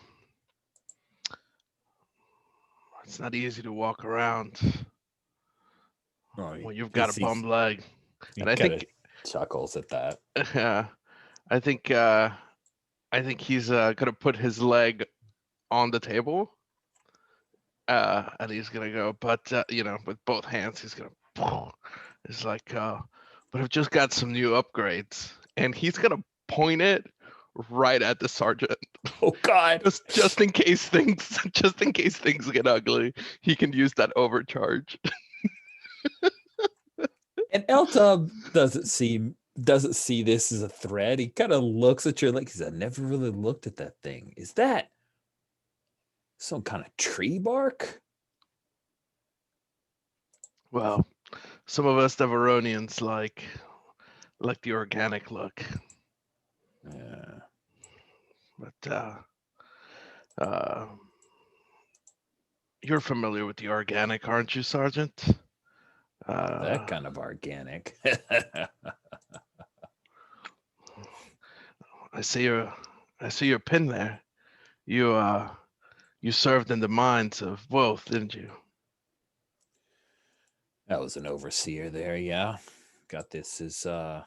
it's not easy to walk around Oh, when you've got a bum leg. he And I kind of think, chuckles at that. I think he's gonna put his leg on the table, and he's gonna go, but with both hands, he's gonna. It's like, but I've just got some new upgrades, and he's gonna point it right at the sergeant. Oh God. just in case things get ugly, he can use that overcharge. And Eltub doesn't see this as a threat. He kind of looks at you like he's, I never really looked at that thing. Is that some kind of tree bark? Well, some of us Deveronians like the organic look, Yeah. but you're familiar with the organic, aren't you, Sergeant? That kind of organic. I see your pin there. You served in the mines of Wolf, didn't you? That was an overseer there, yeah. Got this as I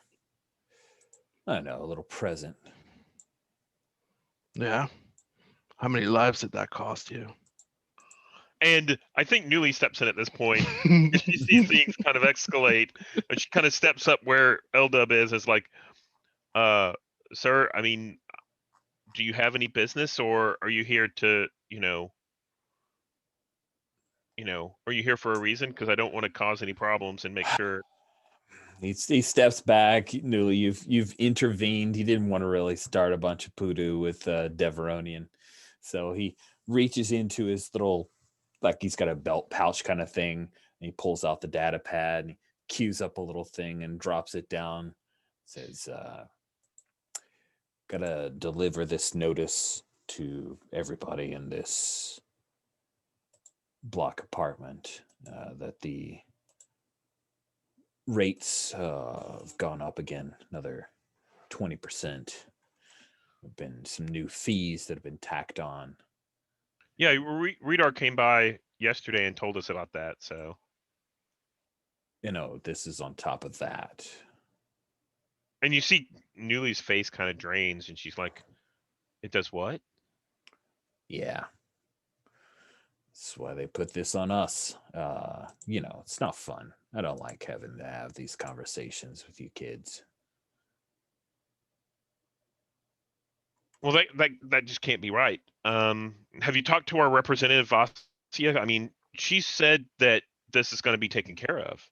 don't know, a little present. Yeah. How many lives did that cost you? And I think Newly steps in at this point. She sees things kind of escalate, and she kind of steps up where L-Dub is like, "Sir, I mean, do you have any business, or are you here to, are you here for a reason? Because I don't want to cause any problems and make sure. He steps back. Newly, you've intervened. He didn't want to really start a bunch of poodoo with Deveronian, so he reaches into his little, like he's got a belt pouch kind of thing, and he pulls out the data pad and he cues up a little thing and drops it down. Says, "Gotta deliver this notice to everybody in this block apartment that the rates have gone up again, another 20%. There've been some new fees that have been tacked on. Yeah, Redar came by yesterday and told us about that. So, This is on top of that. and you see Newly's face kind of drains, and she's like, "It does what?" Yeah. That's why they put this on us. It's not fun. I don't like having to have these conversations with you kids. Well, that just can't be right. Have you talked to our representative Vasya? I mean, she said that this is going to be taken care of.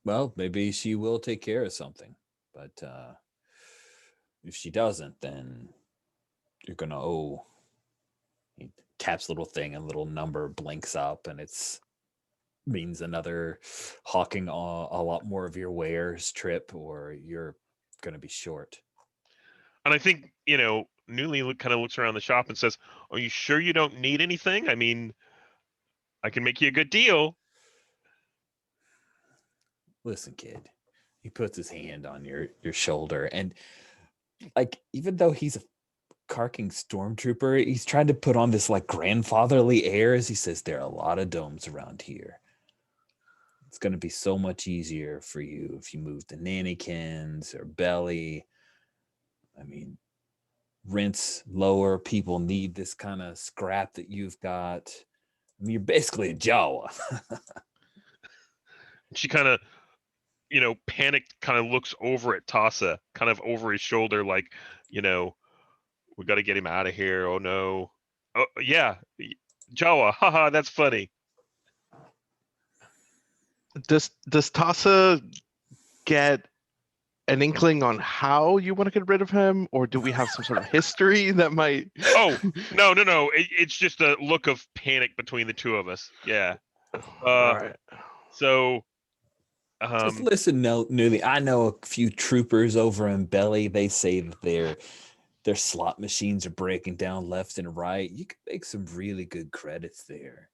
Well, maybe she will take care of something, but if she doesn't, then you're gonna owe. He taps little thing, and a little number blinks up, and it's means another hawking a lot more of your wares trip, or you're gonna be short. And I think Newly kind of looks around the shop and says, "Are you sure you don't need anything? I mean, I can make you a good deal." Listen, kid. He puts his hand on your shoulder, and like, even though he's a carking stormtrooper, he's trying to put on this like grandfatherly air as he says, "There are a lot of domes around here. It's going to be so much easier for you if you move to Nannykins or Belly. I mean, rents lower. People need this kind of scrap that you've got. I mean, you're basically a Jawa." She kind of, panicked, kind of looks over at Tassa, kind of over his shoulder, like, we got to get him out of here. Oh no. Oh yeah, Jawa. Haha, that's funny. Does Tassa get an inkling on how you want to get rid of him, or do we have some sort of history that might? Oh no. It's just a look of panic between the two of us. Yeah. All right. So, just listen, Newly. I know a few troopers over in Belly. They say that their slot machines are breaking down left and right. You could make some really good credits there.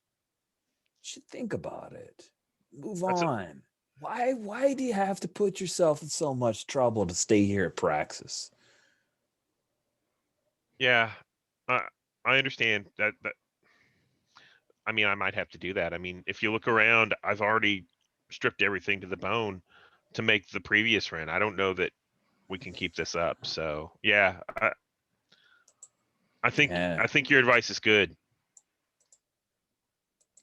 You should think about it. Move on. Why do you have to put yourself in so much trouble to stay here at Praxis? Yeah, I understand that. I mean, I might have to do that. I mean, if you look around, I've already stripped everything to the bone to make the previous run. I don't know that we can keep this up. So yeah, I think your advice is good.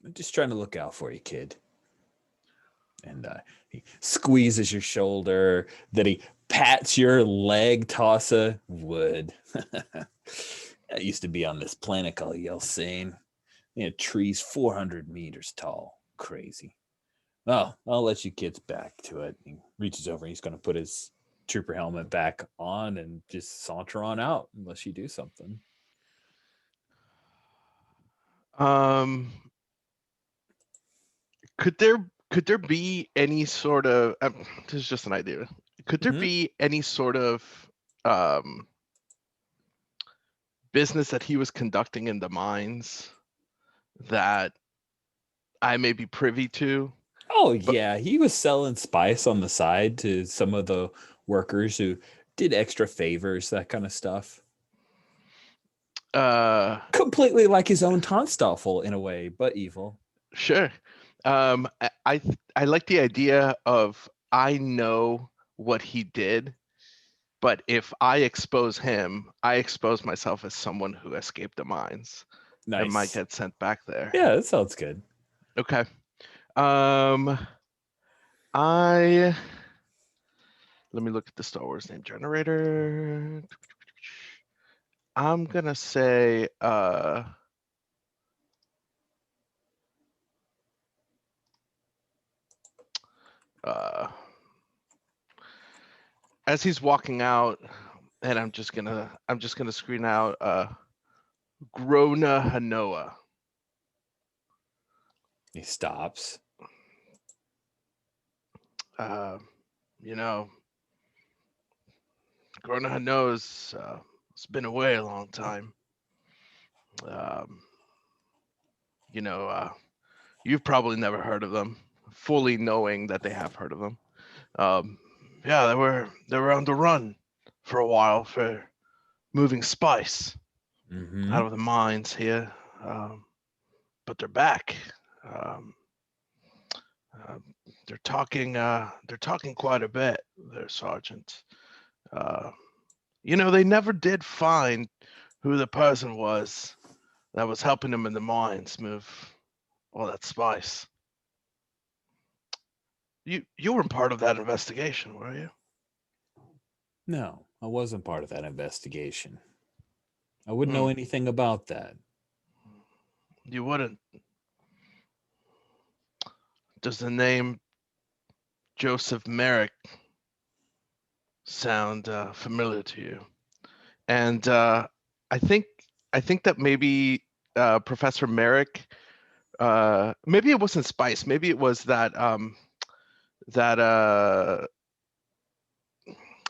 I'm just trying to look out for you, kid. And he squeezes your shoulder. That he pats your leg. Tassa would. I used to be on this planet called Yelsane. Trees 400 meters tall. Crazy. Oh, I'll let you kids back to it. He reaches over and he's going to put his trooper helmet back on and just saunter on out unless you do something. Could there be any sort of this is just an idea. Could there be any sort of business that he was conducting in the mines that I may be privy to? Oh, yeah. He was selling spice on the side to some of the workers who did extra favors, that kind of stuff. Completely like his own Tonstoffel in a way, but evil. Sure. I like the idea of, I know what he did, but if I expose him, I expose myself as someone who escaped the mines. Nice. And might get sent back there. Yeah, that sounds good. Okay. Let me look at the Star Wars name generator. I'm gonna say As he's walking out, and I'm just gonna screen out Grona Hanoa. He stops. You know, Grona Hanoa's it's been away a long time. You know, you've probably never heard of them, fully knowing that they have heard of them. Yeah, they were on the run for a while for moving spice out of the mines here, but they're back. They're talking quite a bit, their sergeant. You know, they never did find who the person was that was helping them in the mines move all that spice. You weren't part of that investigation, were you? No, I wasn't part of that investigation. I wouldn't know anything about that. You wouldn't. Does the name Joseph Merrick sound familiar to you? And I think that maybe Professor Merrick, maybe it wasn't spice, maybe it was that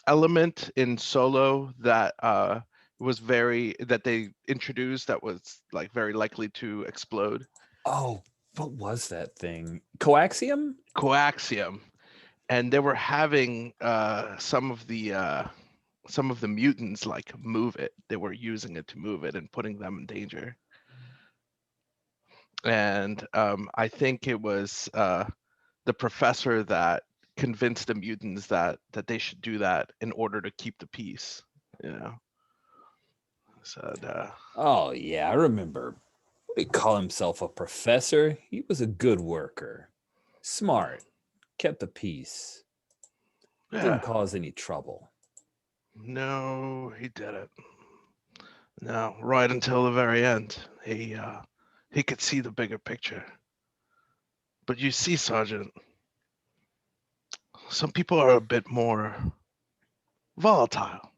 element in Solo that that they introduced that was like very likely to explode. Oh, what was that thing? Coaxium? Coaxium. And they were having some of the mutants like move it. They were using it to move it and putting them in danger. And I think it was the professor that convinced the mutants that they should do that in order to keep the peace. You know. Said, oh yeah, I remember. He called himself a professor. He was a good worker, smart, kept the peace, didn't cause any trouble. No, he didn't. No, right until the very end, he could see the bigger picture. But you see, Sergeant, some people are a bit more volatile,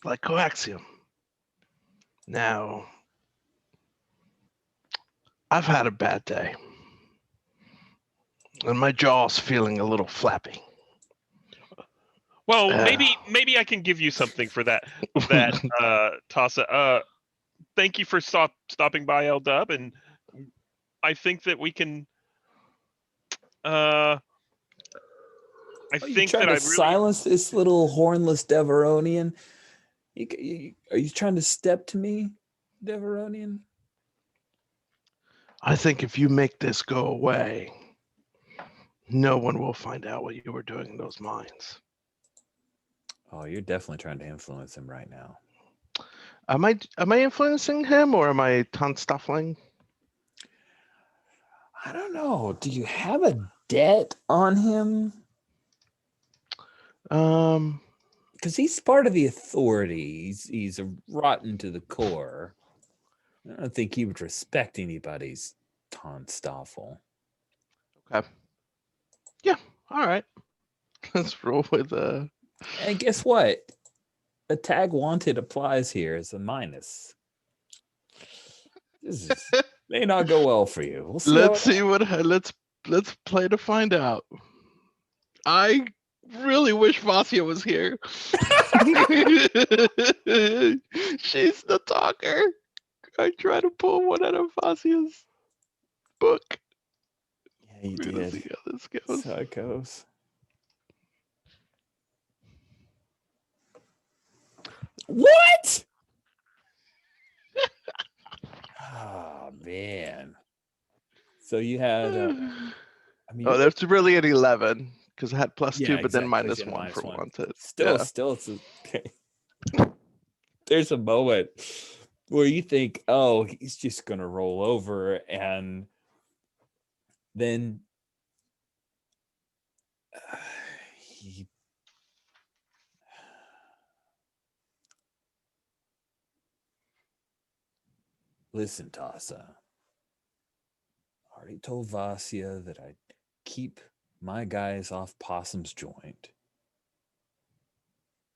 like coaxium. Now, I've had a bad day, and my jaw's feeling a little flappy. Well, maybe I can give you something for that. Tassa. Thank you for stopping by, L-Dub, and I think that we can. I think that I really silence this little hornless Deveronian. Are you trying to step to me, Deveronian? I think if you make this go away, no one will find out what you were doing in those mines. Oh, you're definitely trying to influence him right now. Am I influencing him, or am I tonstaffling? I don't know. Do you have a debt on him? Because he's part of the authority. He's rotten to the core. I don't think he would respect anybody's tonstaffel. Okay. Yeah. All right. Let's roll with And guess what? A tag wanted applies here as a minus. This may not go well for you. We'll see. Let's play to find out. I really wish Vasya was here. She's the talker. I try to pull one out of Vasya's book. Yeah, you did. See how this goes. That's how it goes. What? Oh man. So you had that's really an 11 because I had plus 2, but then exactly. -1 for wanted. Still it's okay. There's a moment where you think, oh, he's just gonna roll over, and then he listen, Tassa. I already told Vasya that I'd keep my guys off Possum's joint.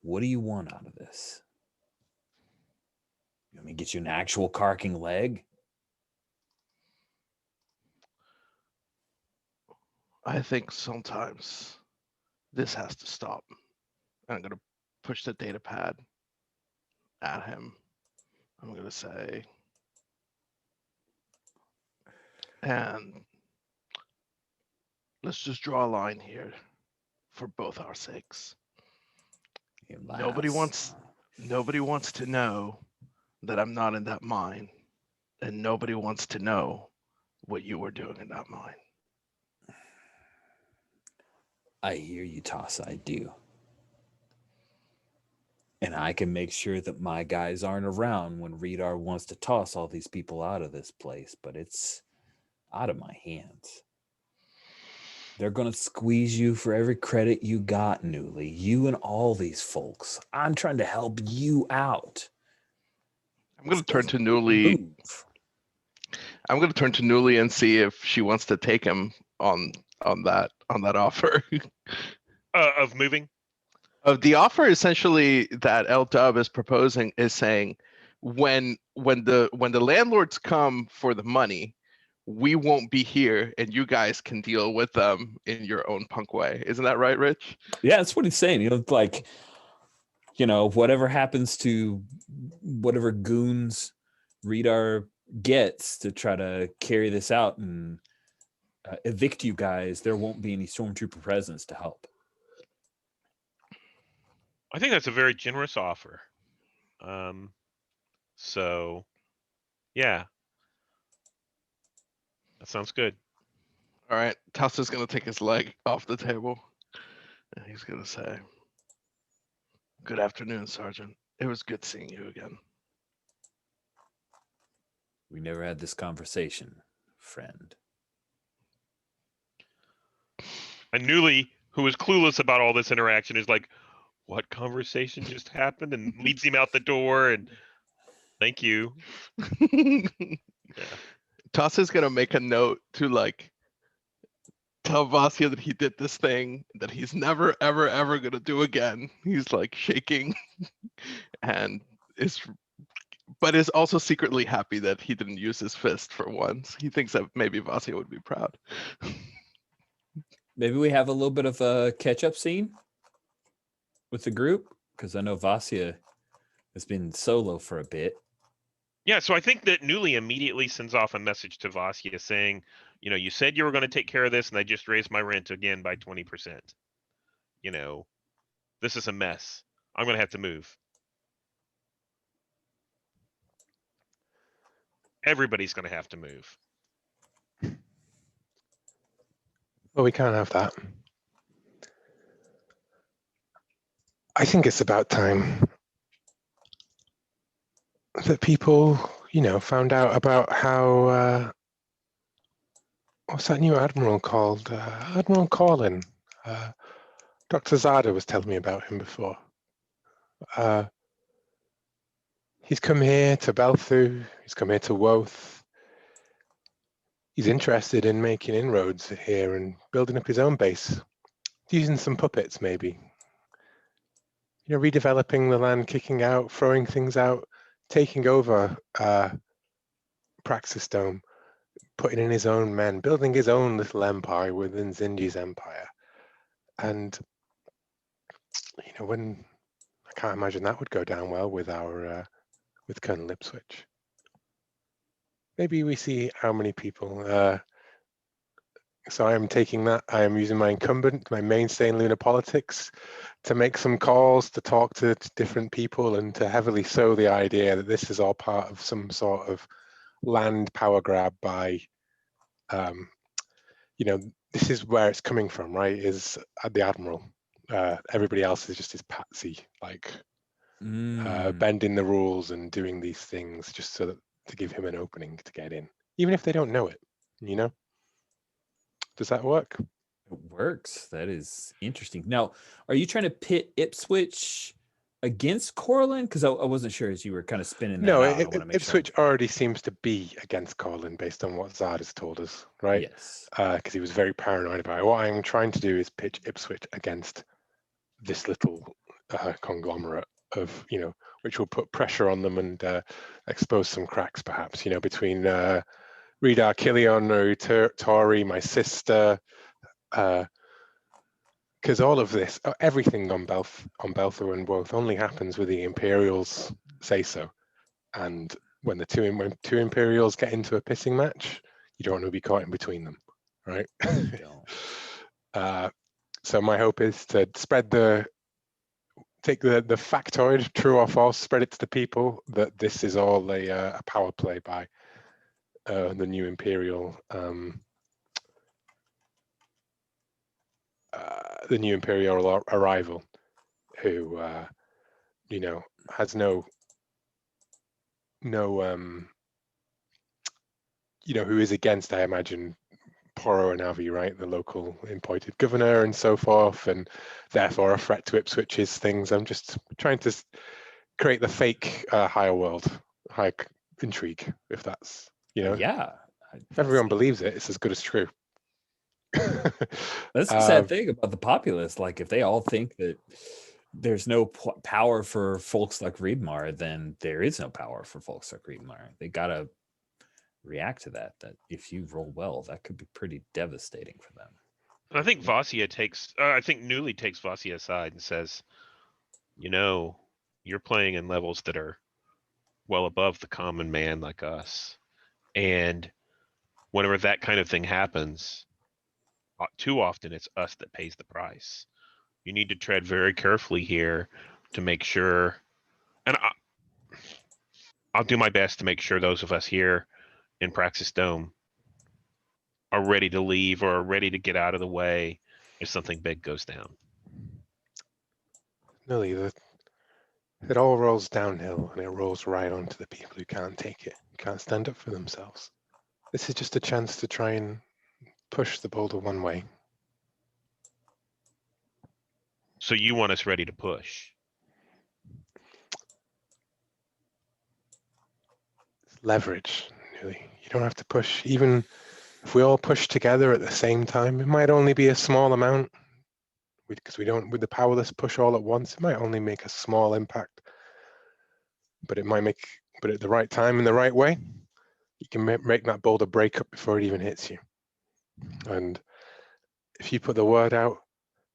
What do you want out of this? You want me to get you an actual carking leg? I think sometimes this has to stop. I'm gonna push the data pad at him. I'm gonna say, and let's just draw a line here for both our sakes. Nobody wants to know that I'm not in that mine, and nobody wants to know what you were doing in that mine. I hear you, Toss. I do. And I can make sure that my guys aren't around when Redar wants to toss all these people out of this place, but it's out of my hands. They're going to squeeze you for every credit you got, Newly. You and all these folks. I'm trying to help you out. I'm going to turn to Newly. I'm going to turn to Newly and see if she wants to take him on that offer. Of moving? Of the offer essentially that L Dub is proposing is saying when the landlords come for the money, we won't be here and you guys can deal with them in your own punk way. Isn't that right, Rich? Yeah, that's what he's saying. Like, whatever happens to whatever goons Redar gets to try to carry this out and evict you guys, there won't be any stormtrooper presence to help. I think that's a very generous offer. So, yeah. That sounds good. All right. Tassa's going to take his leg off the table. And he's going to say, "Good afternoon, Sergeant. It was good seeing you again." We never had this conversation, friend. And Newly, who is clueless about all this interaction, is like, what conversation just happened? And leads him out the door and thank you. Yeah. Tassa's going to make a note to tell Vasya that he did this thing that he's never, ever, ever going to do again. He's like shaking and is also secretly happy that he didn't use his fist for once. He thinks that maybe Vasya would be proud. Maybe we have a little bit of a catch-up scene with the group, because I know Vasya has been solo for a bit. Yeah, so I think that Newly immediately sends off a message to Vasya saying, you said you were going to take care of this, and I just raised my rent again by 20%. This is a mess. I'm going to have to move. Everybody's going to have to move. Well, we can't have that. I think it's about time that people, found out about how, what's that new admiral called? Admiral Colin. Dr. Zada was telling me about him before. He's come here to Belthu. He's come here to Woth. He's interested in making inroads here and building up his own base, using some puppets maybe. Redeveloping the land, kicking out, throwing things out, taking over Praxis Dome, putting in his own men, building his own little empire within Zsinj's empire. And when I can't imagine that would go down well with our with Colonel Lipswitch. Maybe we see how many people. So I am taking that. I am using my incumbent, my mainstay in lunar politics, to make some calls, to talk to different people, and to heavily sow the idea that this is all part of some sort of land power grab by, this is where it's coming from, right? Is the Admiral. Everybody else is just his patsy, bending the rules and doing these things just so that to give him an opening to get in, even if they don't know it. Does that work? It works. That is interesting. Now, are you trying to pit Ipswich against Corlin? Because I wasn't sure as you were kind of spinning that No, out. I want to make sure. Ipswich already seems to be against Colin based on what Zard has told us, right? Yes. Because he was very paranoid about it. What I'm trying to do is pitch Ipswich against this little conglomerate of, which will put pressure on them and expose some cracks, perhaps, between Rida Kilion, Tori, my sister, because all of this, everything on Belthu and Woth only happens with the Imperials say so. And when when two Imperials get into a pissing match, you don't want to be caught in between them, right? Don't. So my hope is to take the factoid, true or false, spread it to the people that this is all a power play by the new Imperial arrival, who has no who is against, I imagine, Poro and Avi, right, the local appointed governor and so forth, and therefore a threat to Ipswich's things. I'm just trying to create the fake higher world, high intrigue, if that's, Yeah. if everyone believes it, it's as good as true. That's the sad thing about the populace. Like, if they all think that there's no power for folks like Reedmar, then there is no power for folks like Reedmar. They gotta react to that. That if you roll well, that could be pretty devastating for them. I think Newly takes Vasia aside and says, you're playing in levels that are well above the common man like us. And whenever that kind of thing happens, too often it's us that pays the price. You need to tread very carefully here to make sure, and I'll do my best to make sure those of us here in Praxis Dome are ready to leave or are ready to get out of the way if something big goes down. Nilly, it all rolls downhill, and it rolls right onto the people who can't take it, can't stand up for themselves. This is just a chance to try and push the boulder one way. So you want us ready to push? Leverage, Nilly. You don't have to push. Even if we all push together at the same time, it might only be a small amount, because we don't, with the powerless push all at once, it might only make a small impact. But it might make, but at the right time in the right way, you can make that boulder break up before it even hits you. And if you put the word out,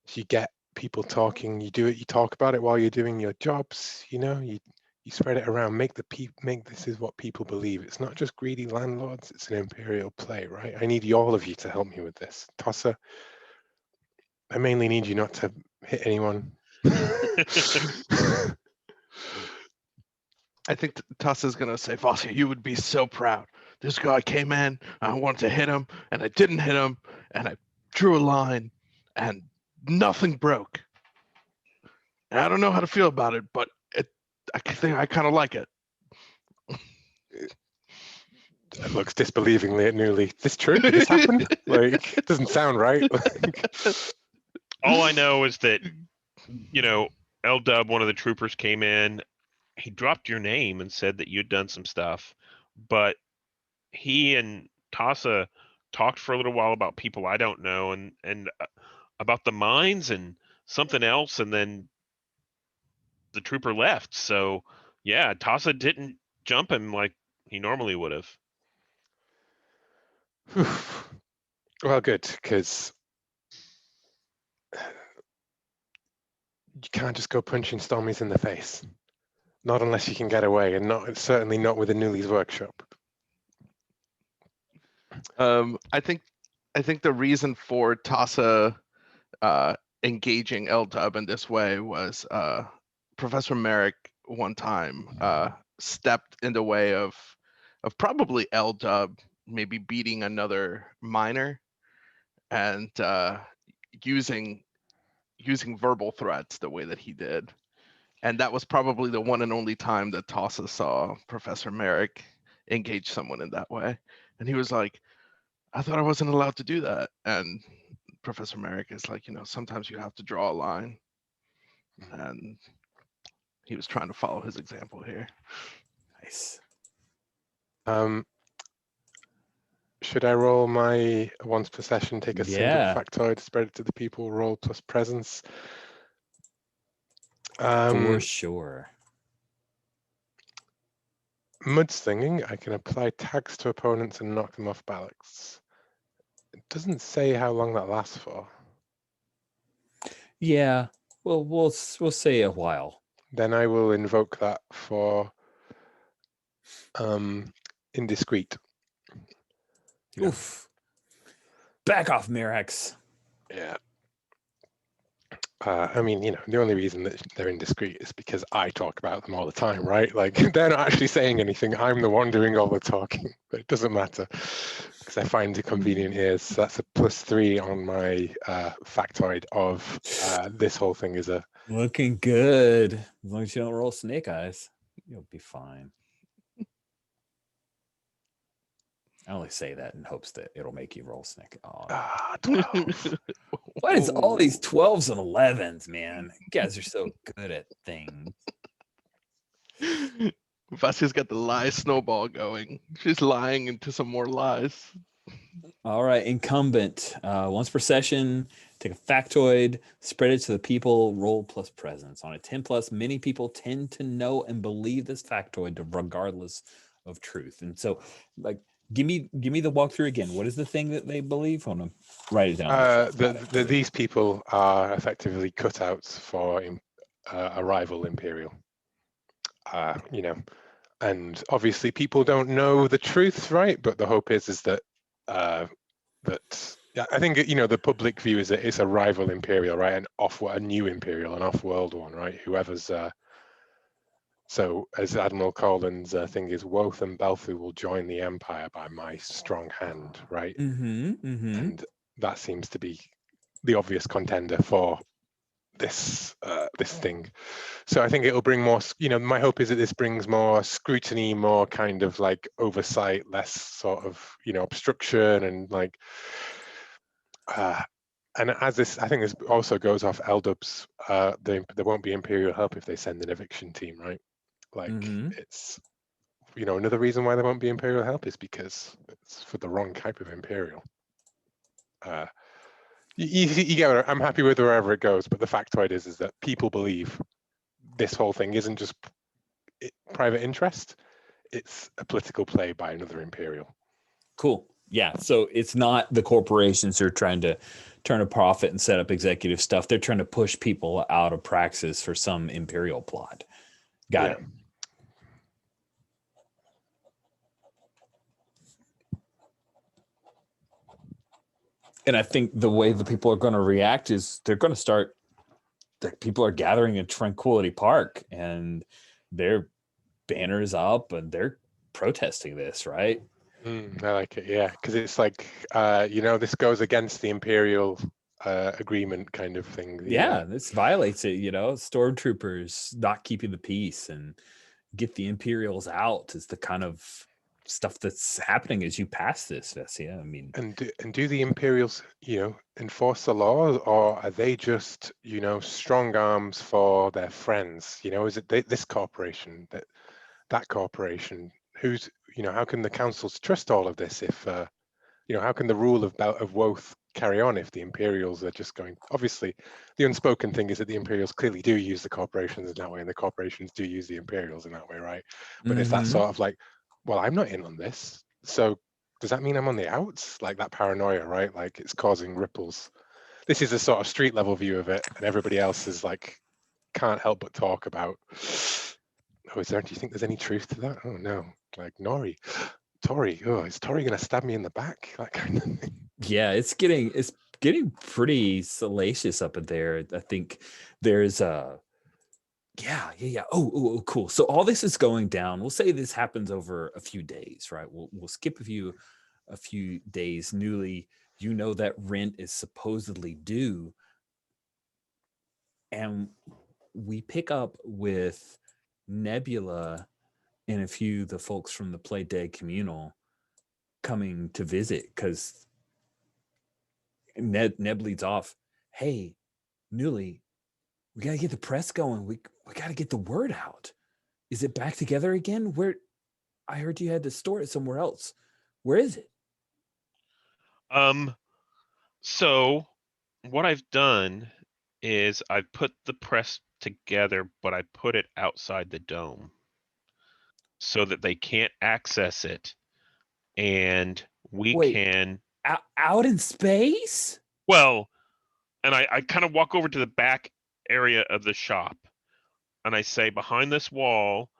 if you get people talking, you do it, you talk about it while you're doing your jobs, you spread it around, make this is what people believe. It's not just greedy landlords, it's an Imperial play, right? I need all of you to help me with this. Tosser, I mainly need you not to hit anyone. I think Tassa's gonna say, Vasia, you would be so proud. This guy came in, I wanted to hit him, and I didn't hit him, and I drew a line, and nothing broke. And I don't know how to feel about it, but I think I kind of like it. It looks disbelievingly at Newly. This true? Did this happen? Like, it doesn't sound right. All I know is that, L-Dub, one of the troopers, came in. He dropped your name and said that you'd done some stuff, but he and Tassa talked for a little while about people I don't know and about the mines and something else, and then the trooper left. So yeah, Tassa didn't jump him like he normally would have. Well, good, because you can't just go punching Stormies in the face. Not unless you can get away, and certainly not with a Newly's workshop. I think the reason for Tassa engaging L-Dub in this way was Professor Merrick one time stepped in the way of probably L-Dub maybe beating another miner and using verbal threats the way that he did. And that was probably the one and only time that Tassa saw Professor Merrick engage someone in that way. And he was like, I thought I wasn't allowed to do that. And Professor Merrick is like, sometimes you have to draw a line. And He was trying to follow his example here. Nice. Should I roll my once per session, take a single Yeah. factoid, spread it to the people, roll plus presence? For sure. Mudslinging, I can apply tags to opponents and knock them off balance. It doesn't say how long that lasts for. Yeah. Well, we'll say a while. Then I will invoke that for indiscreet. Yeah. Oof. Back off, Merrick. Yeah. I mean, the only reason that they're indiscreet is because I talk about them all the time, right? Like, they're not actually saying anything. I'm the one doing all the talking, but it doesn't matter because I find it convenient here. So that's a +3 on my factoid of this whole thing is a... Looking good. As long as you don't roll snake eyes, you'll be fine. I only say that in hopes that it'll make you roll snake. Oh, 12. what is all these 12s and 11s, man? You guys are so good at things. Vasia's got the lie snowball going. She's lying into some more lies. All right, incumbent. Once per session, take a factoid, spread it to the people, roll plus presence. On a 10+, many people tend to know and believe this factoid regardless of truth. And so, like, give me the walkthrough again. What is the thing that they believe? Hold on, write it down. These people are effectively cutouts for a rival Imperial. And obviously people don't know the truth, right? But the hope is that I think the public view is that it's a rival Imperial, right? A new Imperial, an off-world one, right? Whoever's so as Admiral Colin's thing is, Woth and Belthu will join the Empire by my strong hand, right? And that seems to be the obvious contender for this thing. So I think it'll bring more, my hope is that this brings more scrutiny, more kind of like oversight, less sort of, obstruction and like, and as this, I think this also goes off L-Dub's, there won't be Imperial help if they send an eviction team, right? Like it's, another reason why there won't be Imperial help is because it's for the wrong type of Imperial. You get it. I'm happy with wherever it goes, but the factoid is that people believe this whole thing isn't just private interest; it's a political play by another Imperial. Cool. Yeah. So it's not the corporations who are trying to turn a profit and set up executive stuff. They're trying to push people out of praxis for some Imperial plot. Got it. And I think the way the people are going to react is they're going to start, like, people are gathering in Tranquility Park and their banners up and they're protesting this, right? I like it, yeah, because it's like, this goes against the Imperial agreement kind of thing. This violates it, stormtroopers not keeping the peace and get the Imperials out is the kind of stuff that's happening as you pass this, Vesia. I mean, and do the Imperials, enforce the law, or are they just, strong arms for their friends? Is it this corporation, that corporation? Who's, how can the councils trust all of this if, how can the rule of Woth carry on if the Imperials are just going? Obviously, the unspoken thing is that the Imperials clearly do use the corporations in that way, and the corporations do use the Imperials in that way, right? But if that's sort of like, well, I'm not in on this, so does that mean I'm on the outs? Like that paranoia, right? Like it's causing ripples. This is a sort of street level view of it, and everybody else is like, can't help but talk about, do you think there's any truth to that? Oh no, like Nori. Tori, is Tori gonna stab me in the back? That kind of thing. Yeah, it's getting pretty salacious up in there. I think there's yeah. Oh, cool. So all this is going down. We'll say this happens over a few days, right? We'll skip a few days. Newly, that rent is supposedly due, and we pick up with Nebula and a few of the folks from the Play Dead communal coming to visit because Neb leads off. Hey, Newly, We got to get the press going. We got to get the word out. Is it back together again? Where I heard you had to store it somewhere else. Where is it? So what I've done is I've put the press together, but I put it outside the dome so that they can't access it, and we Wait. can. Out in space? Well, and I kind of walk over to the back area of the shop, and I say, behind this wall,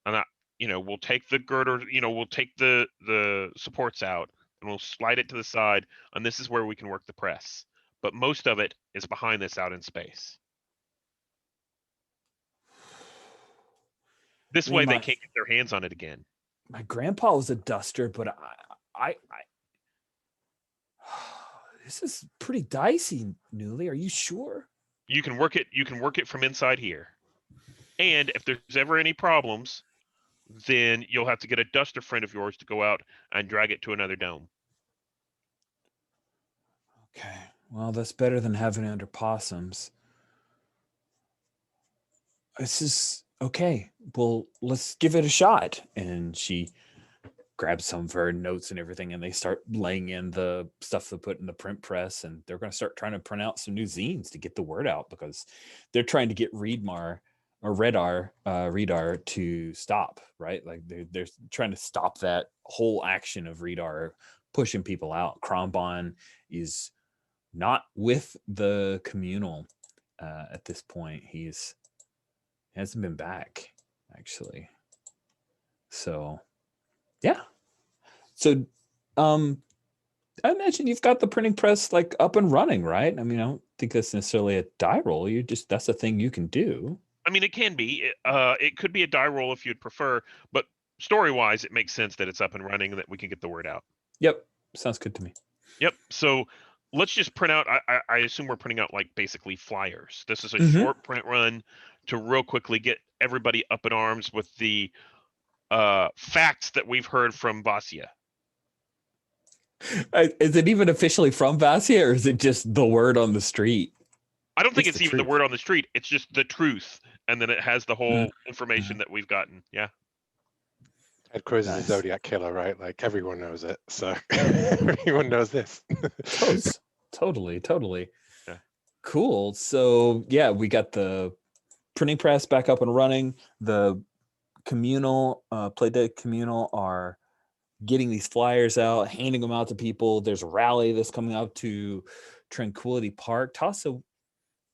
and we'll take the girder, we'll take the supports out, and we'll slide it to the side, and this is where we can work the press. But most of it is behind this out in space. This way they can't get their hands on it again. My grandpa was a duster, but I this is pretty dicey, Newly. Are you sure? You can work it from inside here. And if there's ever any problems, then you'll have to get a duster friend of yours to go out and drag it to another dome. Okay. Well, that's better than having it under possums. This is okay. Well, let's give it a shot. And she grabs some of her notes and everything, and they start laying in the stuff they put in the print press, and they're going to start trying to print out some new zines to get the word out, because they're trying to get Redar to stop, right? Like they're trying to stop that whole action of Redar pushing people out. Krombon is not with the communal at this point. He hasn't been back, actually. So yeah. So I imagine you've got the printing press like up and running, right? I mean, I don't think that's necessarily a die roll. That's a thing you can do. I mean, it can be. It could be a die roll if you'd prefer, but story-wise, it makes sense that it's up and running and that we can get the word out. Yep. Sounds good to me. Yep. So let's just print out. I assume we're printing out like basically flyers. This is a short print run to real quickly get everybody up in arms with the facts that we've heard from Vasya. Is it even officially from Vasya, or is it just the word on the street? I don't think it's even the word on the street. It's just the truth, and then it has the whole information that we've gotten. Yeah. Ted Cruz is a Zodiac killer, right? Like everyone knows it, so everyone knows this. Totally. Yeah. Cool. So yeah, we got the printing press back up and running. The communal, Playdead communal are getting these flyers out, handing them out to people. There's a rally that's coming up to Tranquility Park. Tassa,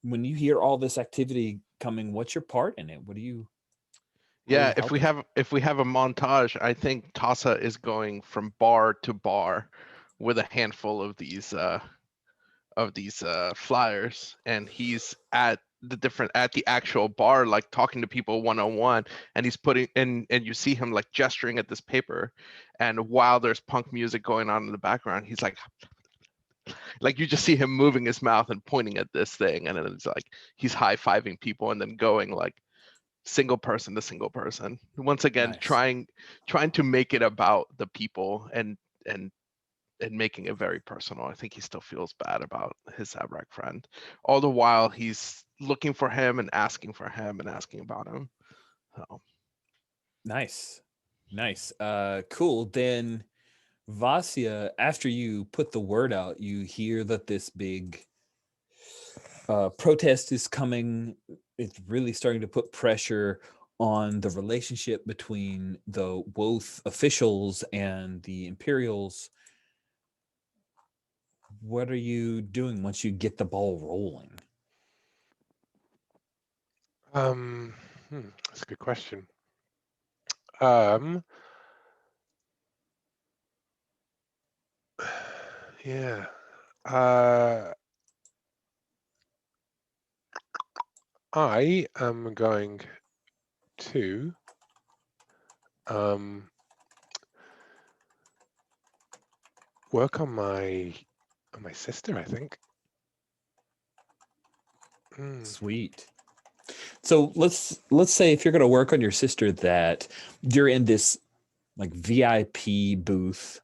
when you hear all this activity coming, what's your part in it? What do you? Yeah, if we have a montage, I think Tassa is going from bar to bar with a handful of these flyers, and he's at the actual bar, like talking to people one-on-one, and he's putting and you see him like gesturing at this paper, and while there's punk music going on in the background, he's like you just see him moving his mouth and pointing at this thing, and then it's like he's high-fiving people and then going like single person to single person, once again. Nice. trying to make it about the people and making it very personal. I think he still feels bad about his Zabrak friend, all the while he's looking for him and asking for him and asking about him. So nice. Cool. Then Vasya, after you put the word out, you hear that this big protest is coming. It's really starting to put pressure on the relationship between the Woth officials and the Imperials. What are you doing once you get the ball rolling? That's a good question. Yeah. I am going to work on my sister, I think. Sweet. So let's say if you're going to work on your sister, that you're in this like VIP booth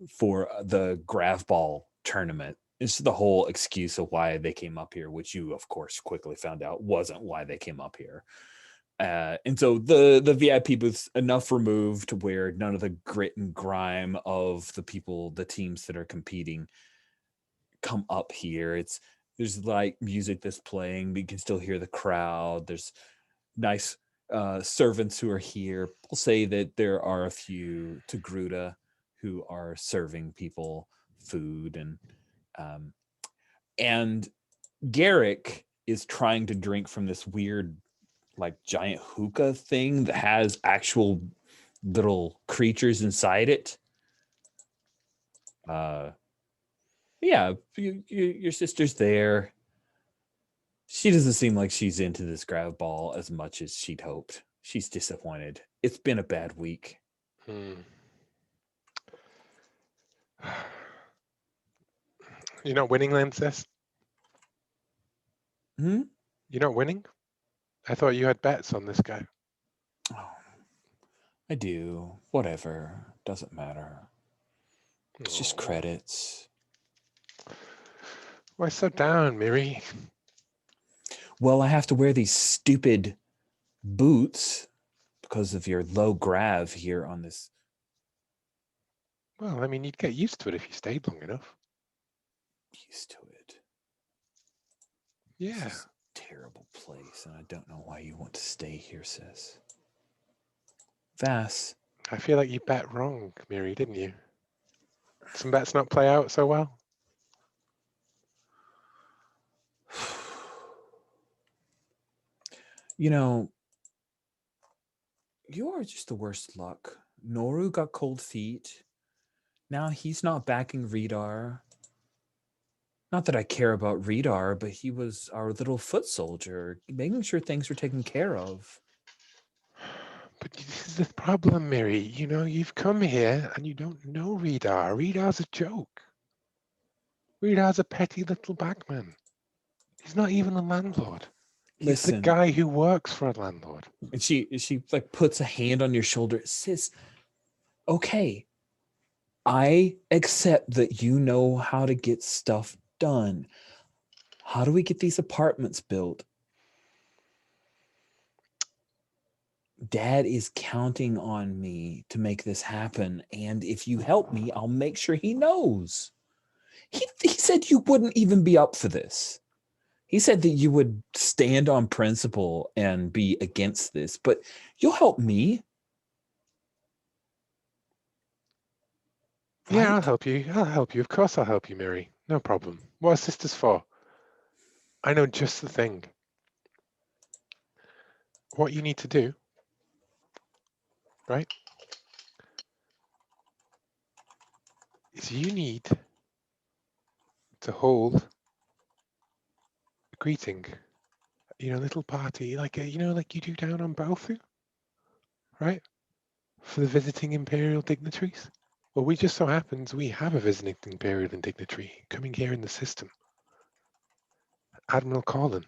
for the Grav Ball tournament It's the whole excuse of why they came up here, which you, of course, quickly found out wasn't why they came up here. And so the VIP booth's enough removed where none of the grit and grime of the teams that are competing come up here. There's like music that's playing, but you can still hear the crowd. There's nice servants who are here. We'll say that there are a few Togruta who are serving people food, and Garrick is trying to drink from this weird like giant hookah thing that has actual little creatures inside it. Yeah, your sister's there. She doesn't seem like she's into this grab ball as much as she'd hoped. She's disappointed. It's been a bad week. You're not winning, Lances? Hmm? You're not winning? I thought you had bets on this guy. Oh, I do. Whatever. Doesn't matter. It's just Oh. credits. Why so down, Miri? Well, I have to wear these stupid boots because of your low grav here on this. Well, I mean, you'd get used to it if you stayed long enough. Used to it. Yeah. This is a terrible place, and I don't know why you want to stay here, sis. Vass. I feel like you bet wrong, Miri, didn't you? Some bets not play out so well? You know, you are just the worst luck. Noru got cold feet. Now he's not backing Redar. Not that I care about Redar, but he was our little foot soldier, making sure things were taken care of. But this is the problem, Miri. You know, you've come here and you don't know Redar. Redar's a joke. Redar's a petty little bagman. He's not even a landlord. He's the Listen, guy who works for a landlord. and she like puts a hand on your shoulder. Sis, okay, I accept that you know how to get stuff done. How do we get these apartments built? Dad is counting on me to make this happen. And if you help me, I'll make sure he knows. He said you wouldn't even be up for this. He said that you would stand on principle and be against this, but you'll help me. Yeah, I'll Right? help you. I'll help you. Of course I'll help you, Miri. No problem. What are sisters for? I know just the thing. What you need to do, right, is you need to hold a greeting, a little party, like like you do down on Belthu, right, for the visiting Imperial dignitaries. Well, we just so happens we have a visiting Imperial dignitary coming here in the system, Admiral Colin.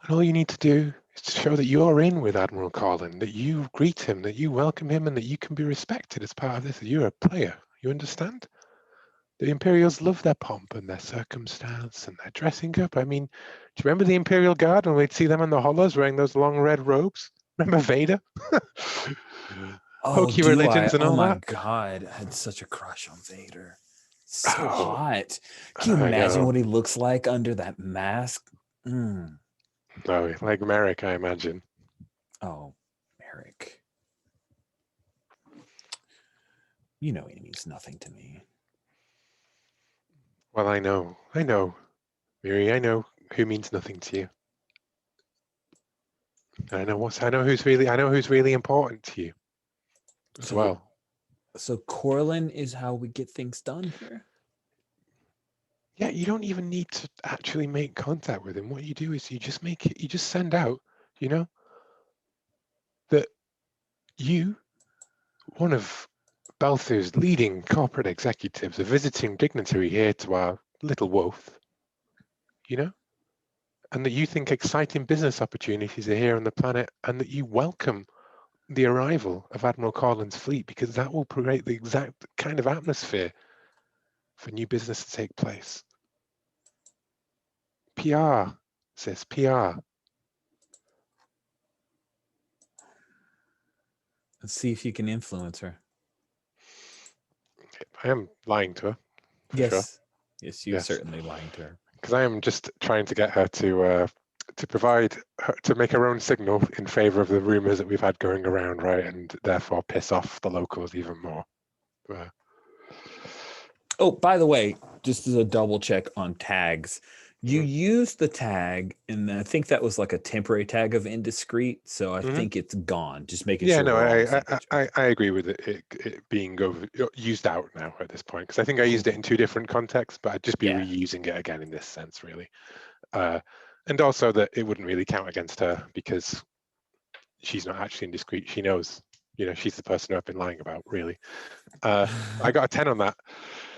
And all you need to do is to show that you're in with Admiral Colin, that you greet him, that you welcome him, and that you can be respected as part of this. That you're a player. You understand? The Imperials love their pomp and their circumstance and their dressing up. I mean, do you remember the Imperial Guard when we'd see them in the hollows wearing those long red robes? Remember Vader? Oh, Hokey do religions I? and Oh all my that. God. I had such a crush on Vader. So Oh, hot. Can you I imagine know. what he looks like under that mask? Mm. No, like Merrick, I imagine. Oh, Merrick. You know he means nothing to me. Well, I know, Miri, I know who means nothing to you. I know who's really important to you as well. So Corlin is how we get things done here? Yeah, you don't even need to actually make contact with him. What you do is you just send out, that you, one of Belthu's leading corporate executives, a visiting dignitary here to our little wolf, and that you think exciting business opportunities are here on the planet, and that you welcome the arrival of Admiral Colin's fleet, because that will create the exact kind of atmosphere for new business to take place. PR, sis, PR. Let's see if you can influence her. I am lying to her, for Yes. sure. Yes, you're Yes. certainly lying to her. Because I am just trying to get her to provide to make her own signal in favor of the rumors that we've had going around, right, and therefore piss off the locals even more. Oh, by the way, just as a double check on tags, you Mhm. used the tag, and I think that was like a temporary tag of indiscreet. So I Mhm. think it's gone. Just making Yeah, sure no, we're all on the same page. I agree with it being used out now at this point, because I think I Cool, used it cool. in 2 different contexts, but I'd just be Yeah. reusing it again in this sense, really. And also that it wouldn't really count against her because she's not actually indiscreet. She knows, she's the person who I've been lying about, really. I got a 10 on that.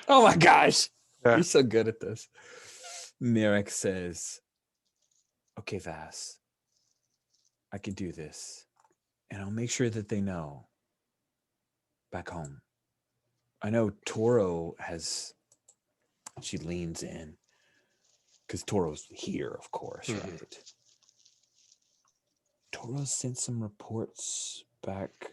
Oh my gosh. Yeah. You're so good at this. Merrick says, okay, Vass, I can do this. And I'll make sure that they know back home. I know Toro has, she leans in because Toro's here, of course, Mhm. right? Toro sent some reports back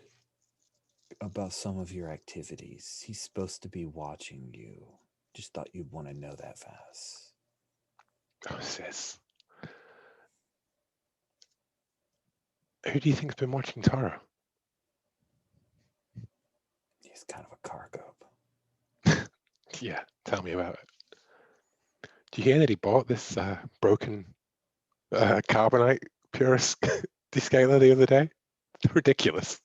about some of your activities. He's supposed to be watching you. Just thought you'd want to know that, Vass. Oh, sis. Who do you think's been watching Taro? He's kind of a cargo. Yeah, tell me about it. Do you hear that he bought this broken carbonite purist descaler the other day? Ridiculous.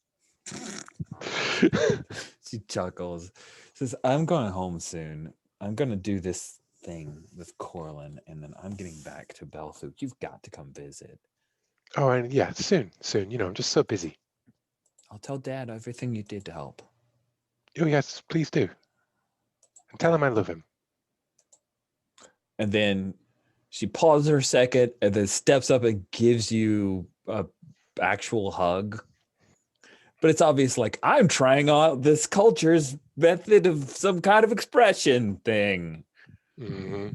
She chuckles. Says, I'm going home soon. I'm going to do this thing with Colin, and then I'm getting back to Belthu. You've got to come visit. Oh, and yeah, soon. I'm just so busy. I'll tell Dad everything you did to help. Oh, yes, please do. And tell him I love him. And then she pauses for a second and then steps up and gives you a actual hug. But it's obvious, like, I'm trying out this culture's method of some kind of expression thing. Mm-hmm.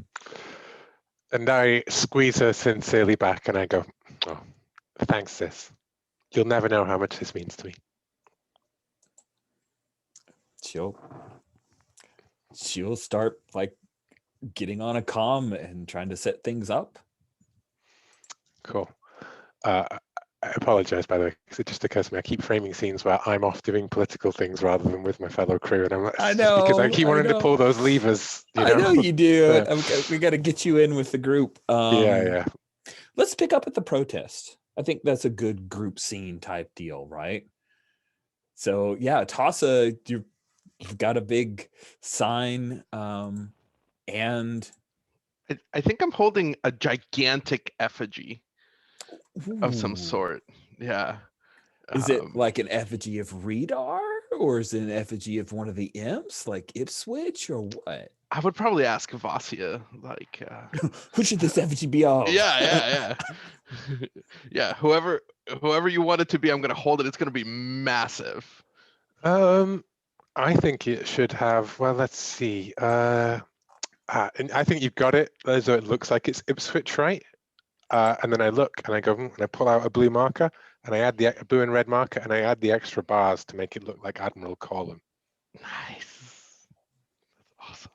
And I squeeze her sincerely back and I go, oh, thanks, sis. You'll never know how much this means to me. She'll start like getting on a comm and trying to set things up. Cool. I apologize, by the way, because it just occurs to me I keep framing scenes where I'm off doing political things rather than with my fellow crew, and I'm like, I just because I know, keep I wanting to know. pull those levers. I know you do. Yeah. We got to get you in with the group. Yeah. Let's pick up at the protest. I think that's a good group scene type deal, right? So yeah, Tassa, you've got a big sign, and I think I'm holding a gigantic effigy of some ooh, sort. Yeah. is it like an effigy of Redar, or is it an effigy of one of the imps, like Ipswich, or what? I would probably ask Vasia, like, Who should this effigy be of? yeah. Yeah, whoever you want it to be, I'm gonna hold it. It's gonna be massive. I think it should have. Well, let's see. And I think you've got it. As though it looks like it's Ipswich, right? And then I look and I go and I pull out a blue marker and I add the blue and red marker and I add the extra bars to make it look like Admiral Colin. Nice. That's awesome.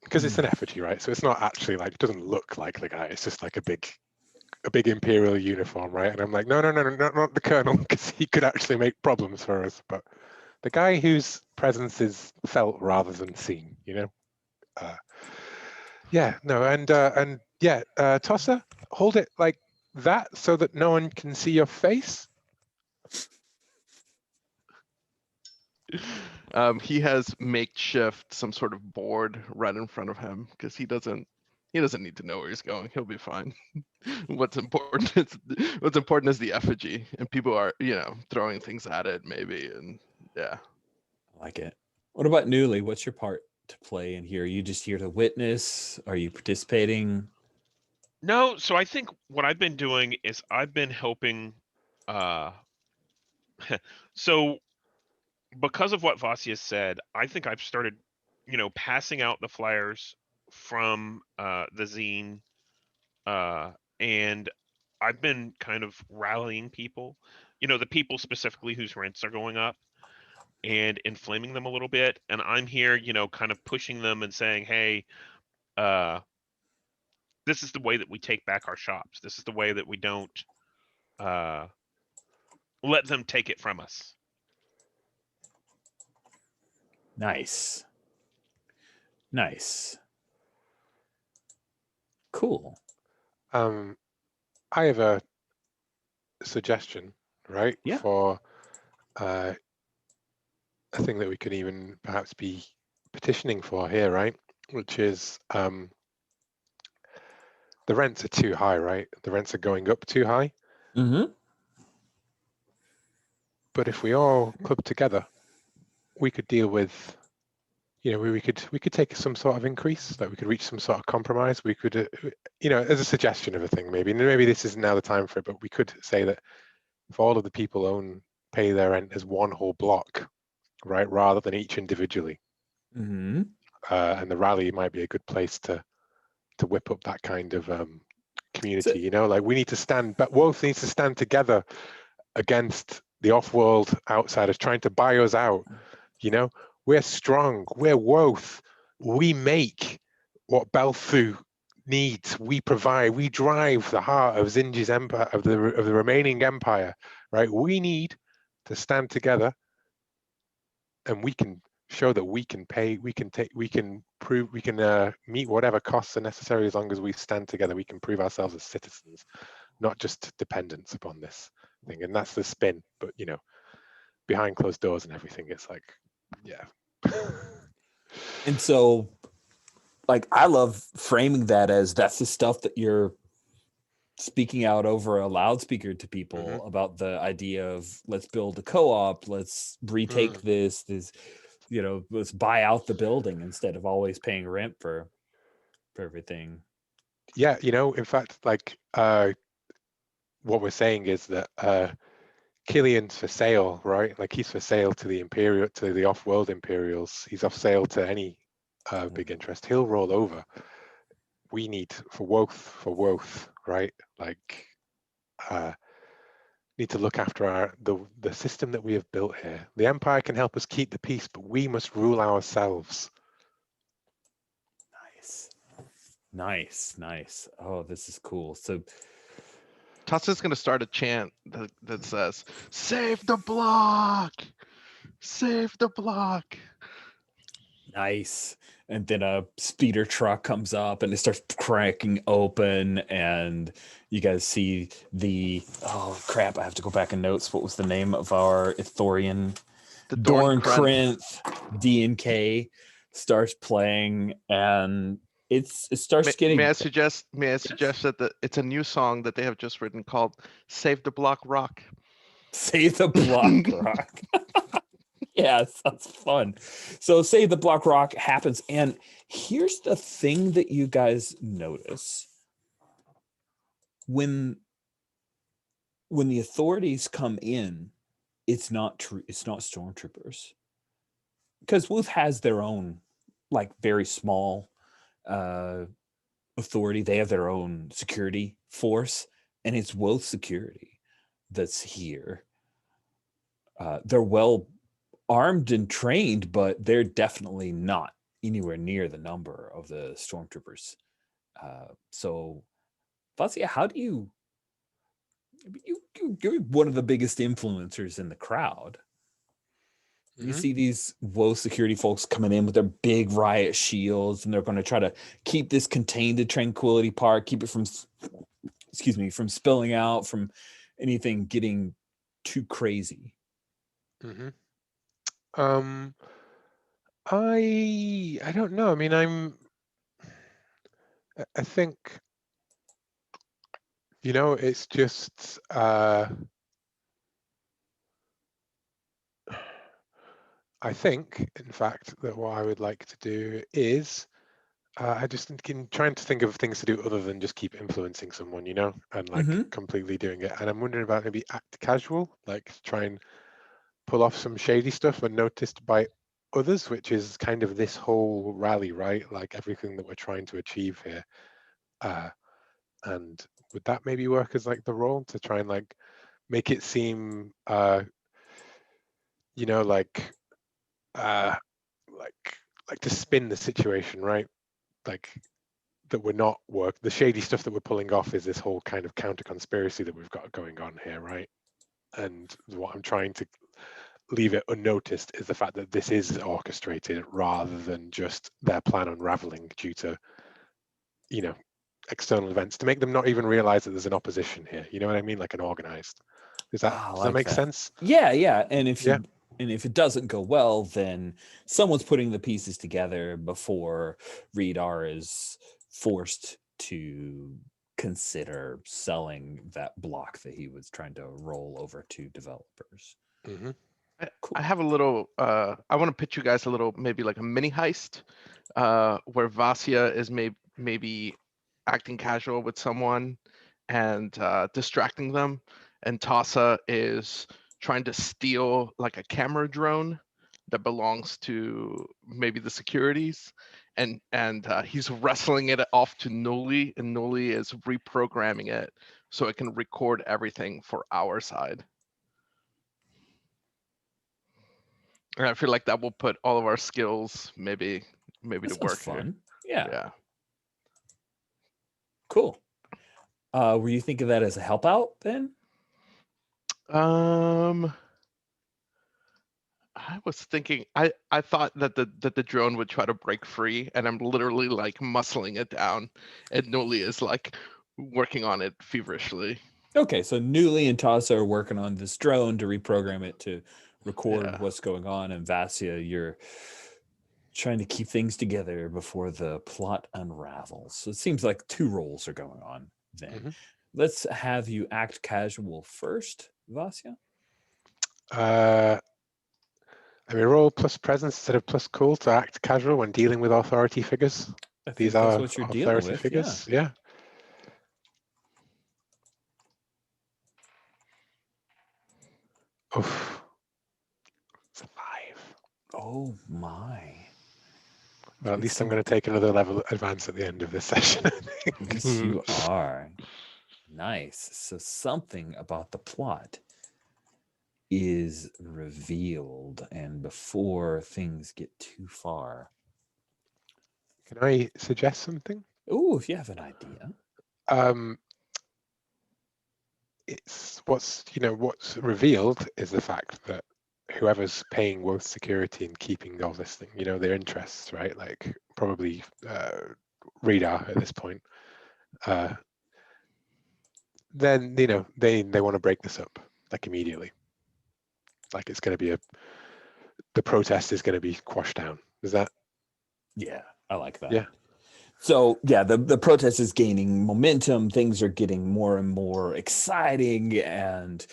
Because it's an effigy, right? So it's not actually like, it doesn't look like the guy. It's just like a big imperial uniform, right? And I'm like, no, not the colonel, because he could actually make problems for us. But the guy whose presence is felt rather than seen, yeah, no, and yeah, Tossa, hold it like that so that no one can see your face. He has makeshift some sort of board right in front of him because he doesn't need to know where he's going. He'll be fine. What's important is the effigy, and people are throwing things at it maybe, and yeah. I like it. What about Newly? What's your part to play in here? Are you just here to witness? Are you participating? No, so I think what I've been doing is I've been helping. Uh, so because of what Vasia said, I think I've started, passing out the flyers from the zine, and I've been kind of rallying people, the people specifically whose rents are going up, and inflaming them a little bit. And I'm here, kind of pushing them and saying, hey, uh, this is the way that we take back our shops. This is the way that we don't uh, let them take it from us. Nice. Nice. Cool. I have a suggestion, right? Yeah. For a thing that we could even perhaps be petitioning for here, right? Which is the rents are too high, right? The rents are going up too high. Mm-hmm. But if we all club together, we could deal with, we could take some sort of increase, like we could reach some sort of compromise. We could, as a suggestion of a thing, maybe this isn't now the time for it, but we could say that if all of the people pay their rent as one whole block, right, rather than each individually. Mm-hmm. And the rally might be a good place to whip up that kind of community. Like we need to stand, but Wolf needs to stand together against the off-world outsiders trying to buy us out. We're strong. We're Woth. We make what Belthu needs. We provide. We drive the heart of Zsinj's empire, of the remaining empire. Right. We need to stand together, and we can show that we can pay. We can prove. We can meet whatever costs are necessary as long as we stand together. We can prove ourselves as citizens, not just dependents upon this thing. And that's the spin. But behind closed doors and everything, it's like, yeah. And so, like, I love framing that as that's the stuff that you're speaking out over a loudspeaker to people about the idea of let's build a co-op, let's retake this, let's buy out the building instead of always paying rent for everything. Yeah, in fact, like what we're saying is that Killian's for sale, right? Like he's for sale to the off-world Imperials. He's off sale to any big interest. He'll roll over. We need for Woth, right? Like need to look after the system that we have built here. The Empire can help us keep the peace, but we must rule ourselves. Nice. Oh, this is cool. So Tassa's gonna start a chant that says, "Save the block! Save the block!" nice. And then a speeder truck comes up and it starts cracking open, and you guys see oh crap, I have to go back and notes. What was the name of our Ithorian? The Dorn Dorn Krinth D&K starts playing, and it starts getting. May I suggest that it's a new song that they have just written called "Save the Block Rock." Save the Block Rock. Yeah, sounds fun. So Save the Block Rock happens, and here's the thing that you guys notice. When the authorities come in, it's not stormtroopers. Because Wolf has their own, like, very small authority. They have their own security force, and it's Wolf security that's here. They're well armed and trained, but they're definitely not anywhere near the number of the stormtroopers. So, Fazia, how do you're one of the biggest influencers in the crowd. You see these woe security folks coming in with their big riot shields, and they're going to try to keep this contained to Tranquility Park, keep it from spilling out, from anything getting too crazy. I don't know. I mean, I think, it's just I think, in fact, that what I would like to do is I just trying to think of things to do other than just keep influencing someone, you know, and like completely doing it. And I'm wondering about maybe act casual, like try and pull off some shady stuff unnoticed by others, which is kind of this whole rally, right? Like everything that we're trying to achieve here. And would that maybe work as like the role to try and like make it seem, you know, uh, like to spin the situation, right? Like that we're not the shady stuff that we're pulling off is this whole kind of counter conspiracy that we've got going on here, right? And what I'm trying to leave it unnoticed is the fact that this is orchestrated rather than just their plan unraveling due to, you know, external events, to make them not even realize that there's an opposition here. You know what I mean? Like an organized. Does that make sense? Yeah. And if Yeah. if it doesn't go well, then someone's putting the pieces together before Readar is forced to consider selling that block that he was trying to roll over to developers. Mm-hmm. Cool. I have a little, I want to pitch you guys a little, maybe like a mini heist, where Vasya is maybe acting casual with someone and distracting them, and Tasa is trying to steal like a camera drone that belongs to maybe the securities, and he's wrestling it off to Nuli, and Nuli is reprogramming it so it can record everything for our side. And I feel like that will put all of our skills maybe to work fun. here. Yeah. Cool. Were you thinking that as a help out then? I was thinking, I thought that the drone would try to break free, and I'm literally like muscling it down, and Nuli is like working on it feverishly. Okay, so Newly and Tasa are working on this drone to reprogram it to record what's going on, and Vasya, you're trying to keep things together before the plot unravels. So it seems like two roles are going on then. Mm-hmm. Let's have you act casual first, Vasya. I mean, roll plus presence instead of plus cool to act casual when dealing with authority figures. These are what you're authority dealing with, figures. Yeah. Oof. It's a 5. Oh my. Well, at least I'm going to take another level advance at the end of this session, I think. Yes, you are. Nice. So something about the plot is revealed, and before things get too far. Can I suggest something? Oh, if you have an idea. It's what's revealed is the fact that whoever's paying Woth security and keeping all this thing, you know, their interests, right? Like probably Radar at this point. Then you know they want to break this up like immediately. Like it's going to be the protest is going to be quashed down. Is that? Yeah, I like that. Yeah. So yeah, the protest is gaining momentum. Things are getting more and more exciting, and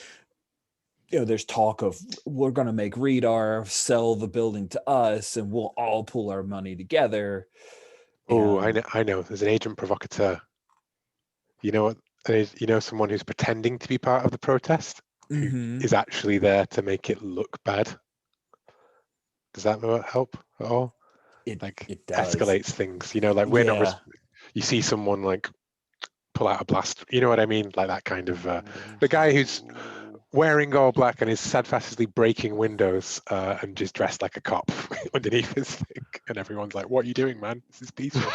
you know, there's talk of we're going to make Radar sell the building to us, and we'll all pull our money together. Oh, I know. There's an agent provocateur. You know what? You know, someone who's pretending to be part of the protest who is actually there to make it look bad. Does that help at all? It does. Escalates things. You know, like we're not. You see someone like pull out a blast. You know what I mean? Like that kind of the guy who's wearing all black and is steadfastly breaking windows and just dressed like a cop underneath his thing, and everyone's like, "What are you doing, man? This is peaceful."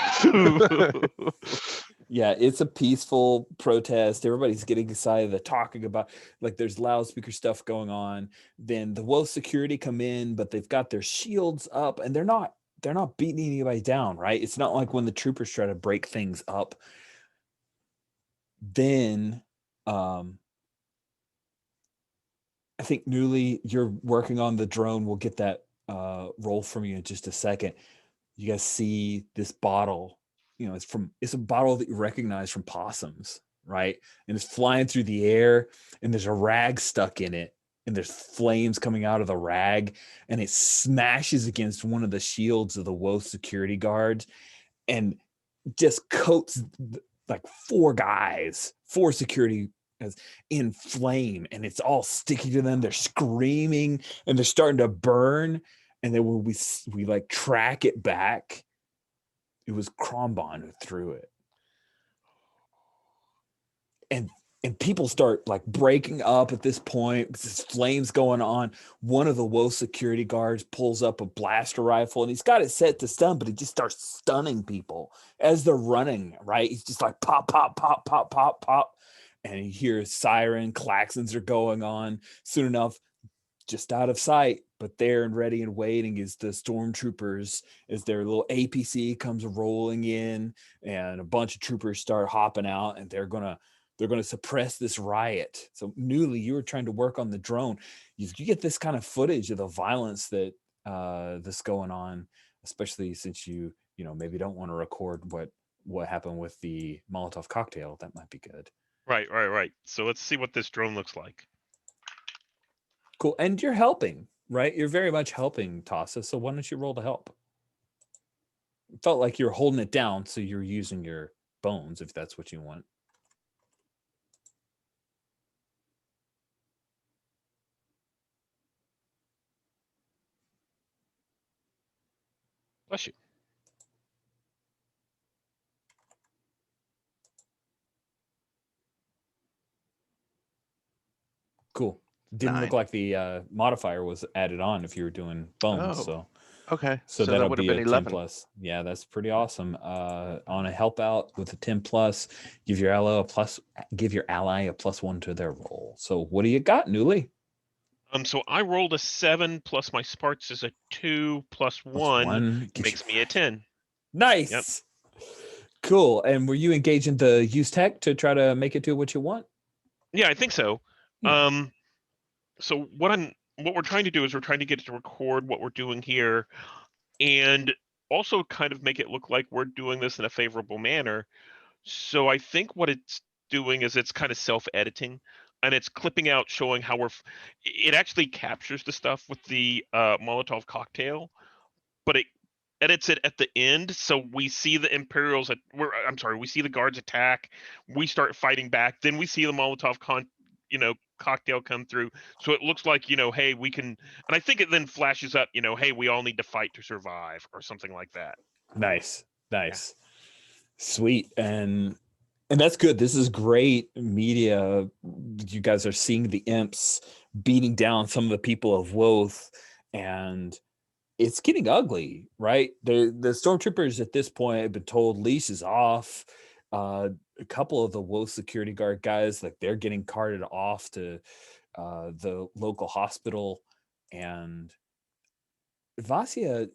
Yeah, it's a peaceful protest. Everybody's getting excited. They're talking about, like, there's loudspeaker stuff going on. Then the Woth security come in, but they've got their shields up, and they're not beating anybody down, right? It's not like when the troopers try to break things up. Then I think Newly, you're working on the drone. We'll get that roll from you in just a second. You guys see this bottle. You know, it's a bottle that you recognize from possums, right? And it's flying through the air, and there's a rag stuck in it, and there's flames coming out of the rag, and it smashes against one of the shields of the Woth security guards, and just coats like 4 security in flame, and it's all sticky to them. They're screaming and they're starting to burn. And then when we like track it back, it was Krombon who threw it. And people start like breaking up at this point. There's flames going on. One of the low security guards pulls up a blaster rifle, and he's got it set to stun, but he just starts stunning people as they're running, right? He's just like pop, pop, pop, pop, pop, pop. And you hear siren, klaxons are going on. Soon enough, just out of sight, but there and ready and waiting is the stormtroopers as their little APC comes rolling in, and a bunch of troopers start hopping out, and they're gonna suppress this riot. So Newly, you were trying to work on the drone. You get this kind of footage of the violence that that's going on, especially since you maybe don't want to record what happened with the Molotov cocktail. That might be good. Right. So let's see what this drone looks like. Cool. And you're helping, right? You're very much helping, Tassa. So why don't you roll to help? It felt like you're holding it down, so you're using your bones if that's what you want. Bless you. Cool. Didn't 9. look like the modifier was added on if you were doing bones. Oh, So Okay. so that that'll would have be been a 10 11. plus. Yeah, that's pretty awesome. On a help out with a 10 plus, give your ally a +1 to their roll. So what do you got, Newly? So I rolled a 7 plus my sparks is a 2 plus Plus 1 1 gives makes you me a 10. Nice. Yep. Cool. And were you engaging the use tech to try to make it do what you want? Yeah, I think so. Yeah. So what we're trying to do is we're trying to get it to record what we're doing here, and also kind of make it look like we're doing this in a favorable manner. So I think what it's doing is it's kind of self-editing, and it's clipping out showing how it actually captures the stuff with the Molotov cocktail, but it edits it at the end, so we see the Imperials we see the guards attack, we start fighting back, then we see the Molotov cocktail come through, so it looks like hey, we can, and I think it then flashes up, hey, we all need to fight to survive or something like that. Nice. Sweet. And that's good. This is great media. You guys are seeing the imps beating down some of the people of Woth, and it's getting ugly, right? The stormtroopers at this point have been told leash is off. A couple of the Woth security guard guys, like, they're getting carted off to the local hospital. And Vasya,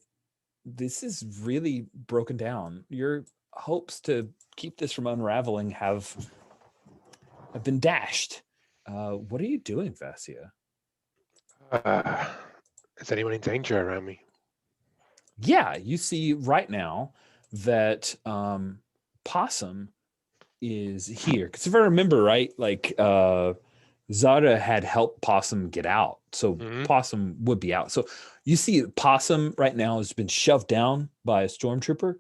this is really broken down. Your hopes to keep this from unraveling have been dashed. What are you doing, Vasya? Is anyone in danger around me? Yeah, you see right now that Possum is here. Because if I remember right, like Zara had helped Possum get out. So Possum would be out. So you see Possum right now has been shoved down by a stormtrooper,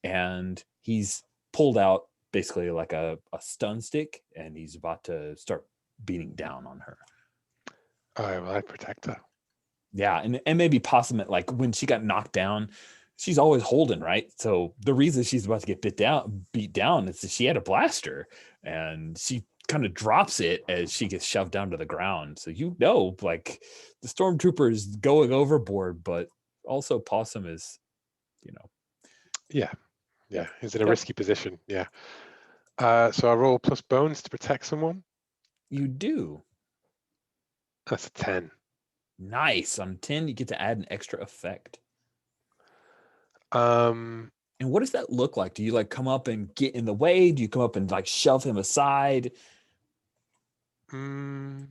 and he's pulled out basically like a stun stick, and he's about to start beating down on her. All right, well, I protect her. Yeah, and maybe Possum, like when she got knocked down, she's always holding, right? So the reason she's about to get beat down is that she had a blaster, and she kind of drops it as she gets shoved down to the ground. So like the stormtrooper is going overboard, but also Possum is, Yeah, he's in a risky position. Yeah. So I roll plus bones to protect someone. You do. That's a 10. Nice. On 10, you get to add an extra effect. Um, And what does that look like? Do you like come up and get in the way? Do you come up and like shove him aside? I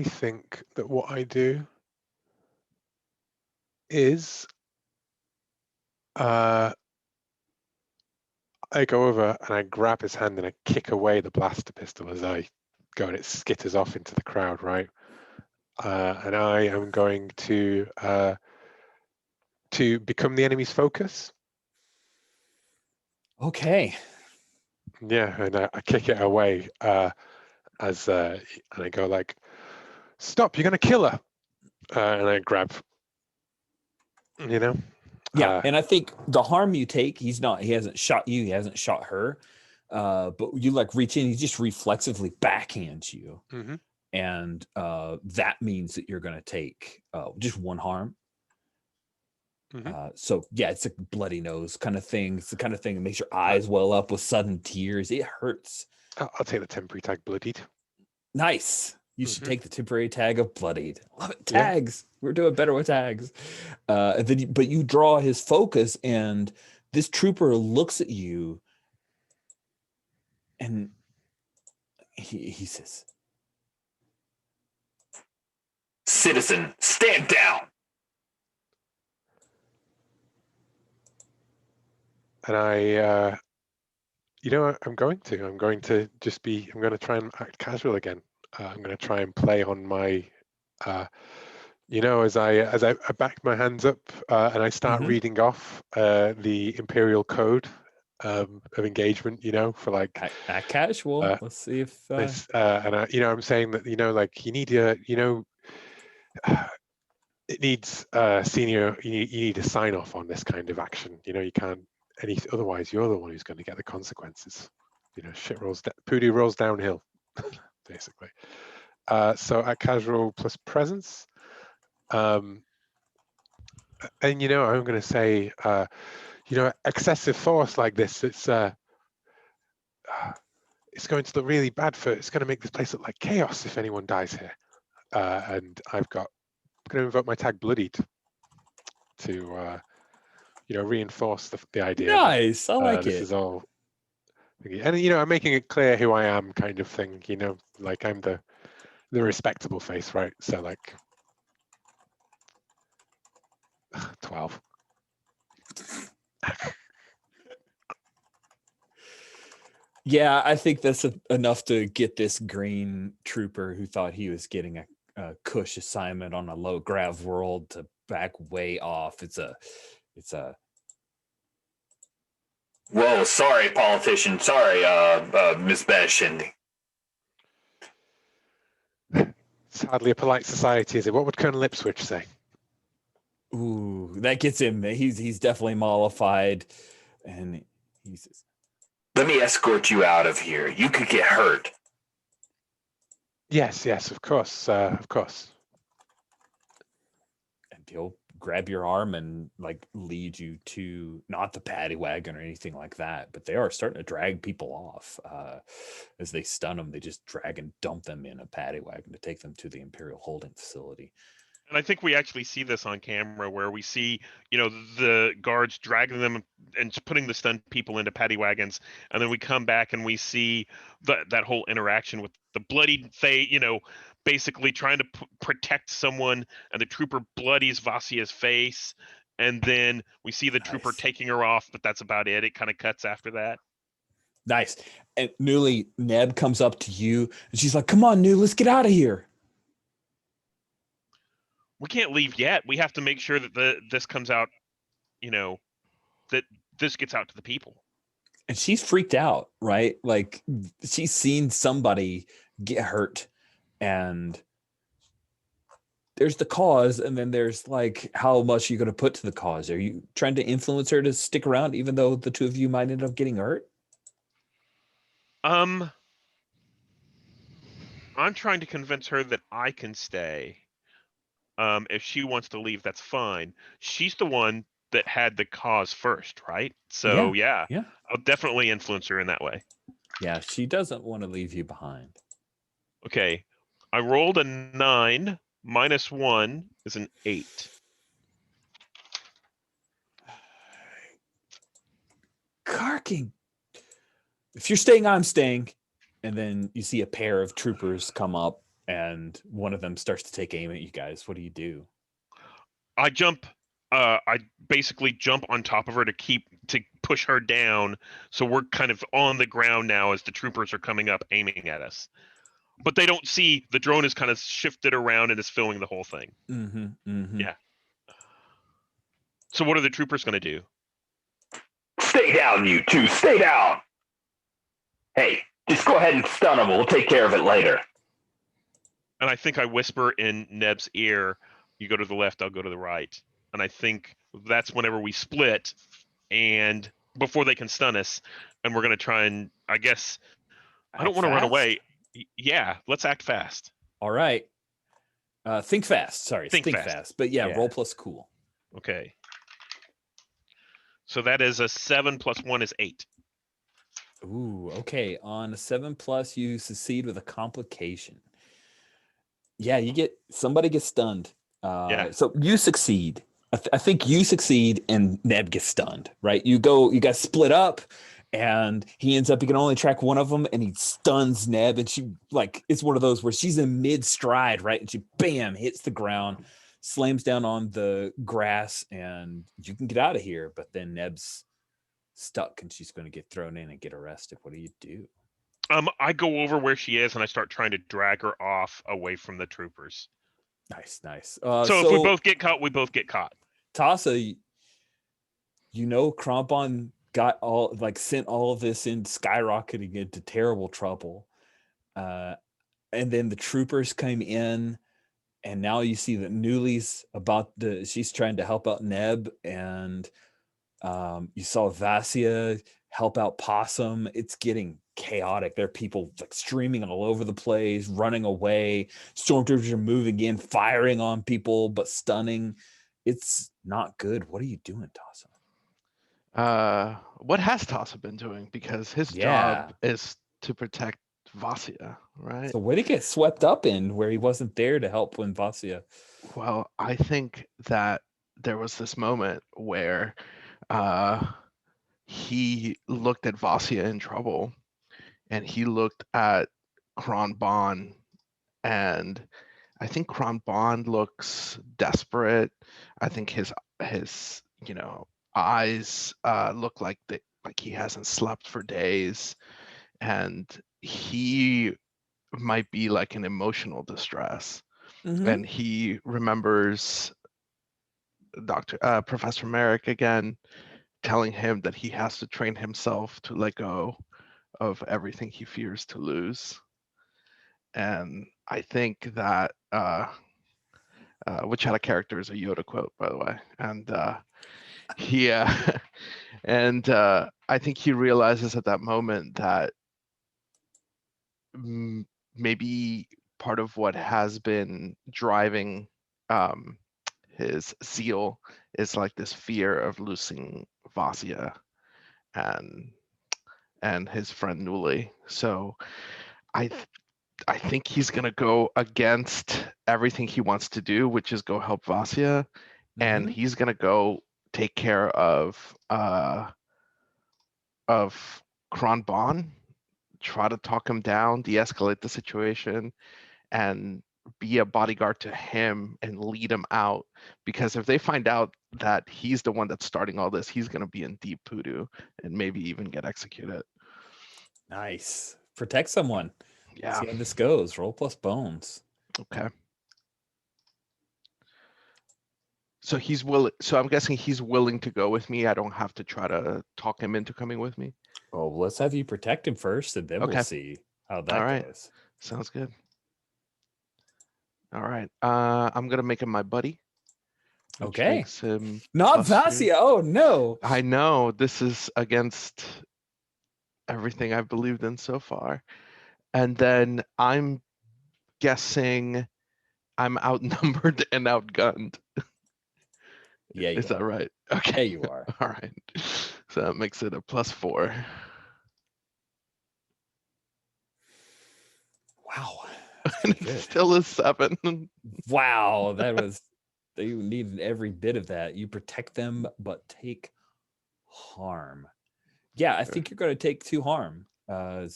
think that what I do is I go over and I grab his hand and I kick away the blaster pistol as I go, and it skitters off into the crowd, right? And I am going to to become the enemy's focus. Okay. Yeah, and I kick it away and I go like, "Stop! You're gonna kill her!" And I grab, you know. Yeah, and I think the harm you take, he hasn't shot you, he hasn't shot her, but you like reach in, he just reflexively backhands you, and that means that you're going to take just one harm. So yeah, it's a bloody nose kind of thing. It's the kind of thing that makes your eyes well up with sudden tears. It hurts. I'll take the temporary tag, bloodied. Nice. You should take the temporary tag of bloodied. Love it. Tags. Yeah. We're doing better with tags. But you draw his focus, and this trooper looks at you, and he says, "Citizen, stand down." And I, you know, I'm going to just be, I'm going to try and act casual again. I'm going to try and play on my, you know, as I back my hands up and I start reading off the Imperial Code of engagement, you know, for like act casual. Let's see if and I, you know, I'm saying that, you know, like you need to, you know, it needs senior. You need a sign off on this kind of action. You know, you can't. Otherwise, you're the one who's going to get the consequences. You know, poodoo rolls downhill, basically. So at casual plus presence, and you know, I'm going to say, you know, excessive force like this, it's going to look really bad it's going to make this place look like chaos if anyone dies here. And I'm going to invoke my tag bloodied to you know, reinforce the idea. Nice, I like this it. is all, and you know, I'm making it clear who I am, kind of thing. You know, like I'm the respectable face, right? So like 12. Yeah, I think that's enough to get this green trooper who thought he was getting a cush assignment on a low grav world to back way off. It's a Whoa, sorry, politician. Sorry, Miss Besh. And It's hardly a polite society, is it? What would Colonel Ipswich say? ooh, that gets him. He's definitely mollified, and he says, "Let me escort you out of here. You could get hurt." Yes, of course, of course. And he'll grab your arm and like lead you to not the paddy wagon or anything like that, but they are starting to drag people off. As they stun them, they just drag and dump them in a paddy wagon to take them to the Imperial holding facility. And I think we actually see this on camera where we see, you know, the guards dragging them and putting the stunned people into paddy wagons. And then we come back and we see that whole interaction with the bloodied face, you know, basically trying to protect someone. And the trooper bloodies Vasia's face. And then we see the trooper taking her off, but that's about it. It kind of cuts after that. Nice. And Newly, Neb comes up to you and she's like, "Come on, New, let's get out of here." We can't leave yet. We have to make sure that this comes out, you know, that this gets out to the people. And she's freaked out, right? Like she's seen somebody get hurt, and there's the cause, and then there's like how much you're going to put to the cause. Are you trying to influence her to stick around even though the two of you might end up getting hurt? I'm trying to convince her that I can stay. If she wants to leave, that's fine. She's the one that had the cause first, right? So yeah, I'll definitely influence her in that way. Yeah, she doesn't want to leave you behind. Okay, I rolled a 9. -1 is an 8. Carking. If you're staying, I'm staying. And then you see a pair of troopers come up, and one of them starts to take aim at you guys. What do you do? I jump. I basically jump on top of her to push her down. So we're kind of on the ground now as the troopers are coming up aiming at us. But they don't see the drone is kind of shifted around and is filming the whole thing. Mm-hmm, mm-hmm. Yeah. So what are the troopers going to do? Stay down, you two. Stay down. Hey, just go ahead and stun him. We'll take care of it later. And I think I whisper in Neb's ear, you go to the left, I'll go to the right. And I think that's whenever we split, and before they can stun us, and we're going to try and, I guess, I don't Act want to run fast? away. Yeah, let's act fast. All right. Think fast. Sorry, Think think fast. fast. But yeah, Yeah. roll plus cool. Okay. So that is a 7 plus 1 is 8. Ooh, okay. On a 7+, you succeed with a complication. Yeah, somebody gets stunned. Yeah. So you succeed. I think you succeed and Neb gets stunned, right? You guys split up and he can only track one of them and he stuns Neb and she it's one of those where she's in mid stride, right? And she bam hits the ground, slams down on the grass and you can get out of here. But then Neb's stuck and she's going to get thrown in and get arrested. What do you do? I go over where she is and I start trying to drag her off away from the troopers. Nice. So if we both get caught, we both get caught. Tassa, Krompon got sent all of this in skyrocketing into terrible trouble. And then the troopers came in and now you see that Newly's she's trying to help out Neb and you saw Vassia help out Possum. It's getting chaotic. There are people streaming all over the place, running away. Stormtroopers are moving in, firing on people, but stunning. It's not good. What are you doing, Tassa? What has Tassa been doing? Because his job is to protect Vassia, right? So what did he get swept up in where he wasn't there to help when Vassia? Well, I think that there was this moment where he looked at Vassia in trouble and he looked at Kron Bond, and I think Kron Bond looks desperate. I think his eyes look like he hasn't slept for days, and he might be in emotional distress. Mm-hmm. And he remembers Professor Merrick again telling him that he has to train himself to let go of everything he fears to lose. And I think that which had a character is a Yoda quote, by the way. And he and I think he realizes at that moment that maybe part of what has been driving his zeal is this fear of losing Vassia and his friend Newly. So I think he's gonna go against everything he wants to do, which is go help Vassia, and he's gonna go take care of Kron Bon, try to talk him down, de-escalate the situation, and be a bodyguard to him and lead him out. Because if they find out that he's the one that's starting all this, he's gonna be in deep poodoo and maybe even get executed. Nice. Protect someone. Yeah. See how this goes. Roll plus bones. Okay. So he's willing. So I'm guessing he's willing to go with me. I don't have to try to talk him into coming with me. Oh, let's have you protect him first, and then we'll see how that goes. Sounds good. All right. I'm gonna make him my buddy. Okay. Makes him not Vassia. Oh no. I know this is against everything I've believed in so far. And then I'm guessing I'm outnumbered and outgunned. Yeah, is that right? Okay, you are. All right. So that makes it a +4. Wow. It's still a 7. Wow, that was you needed every bit of that. You protect them, but take harm. Yeah, I think you're going to take 2 harm.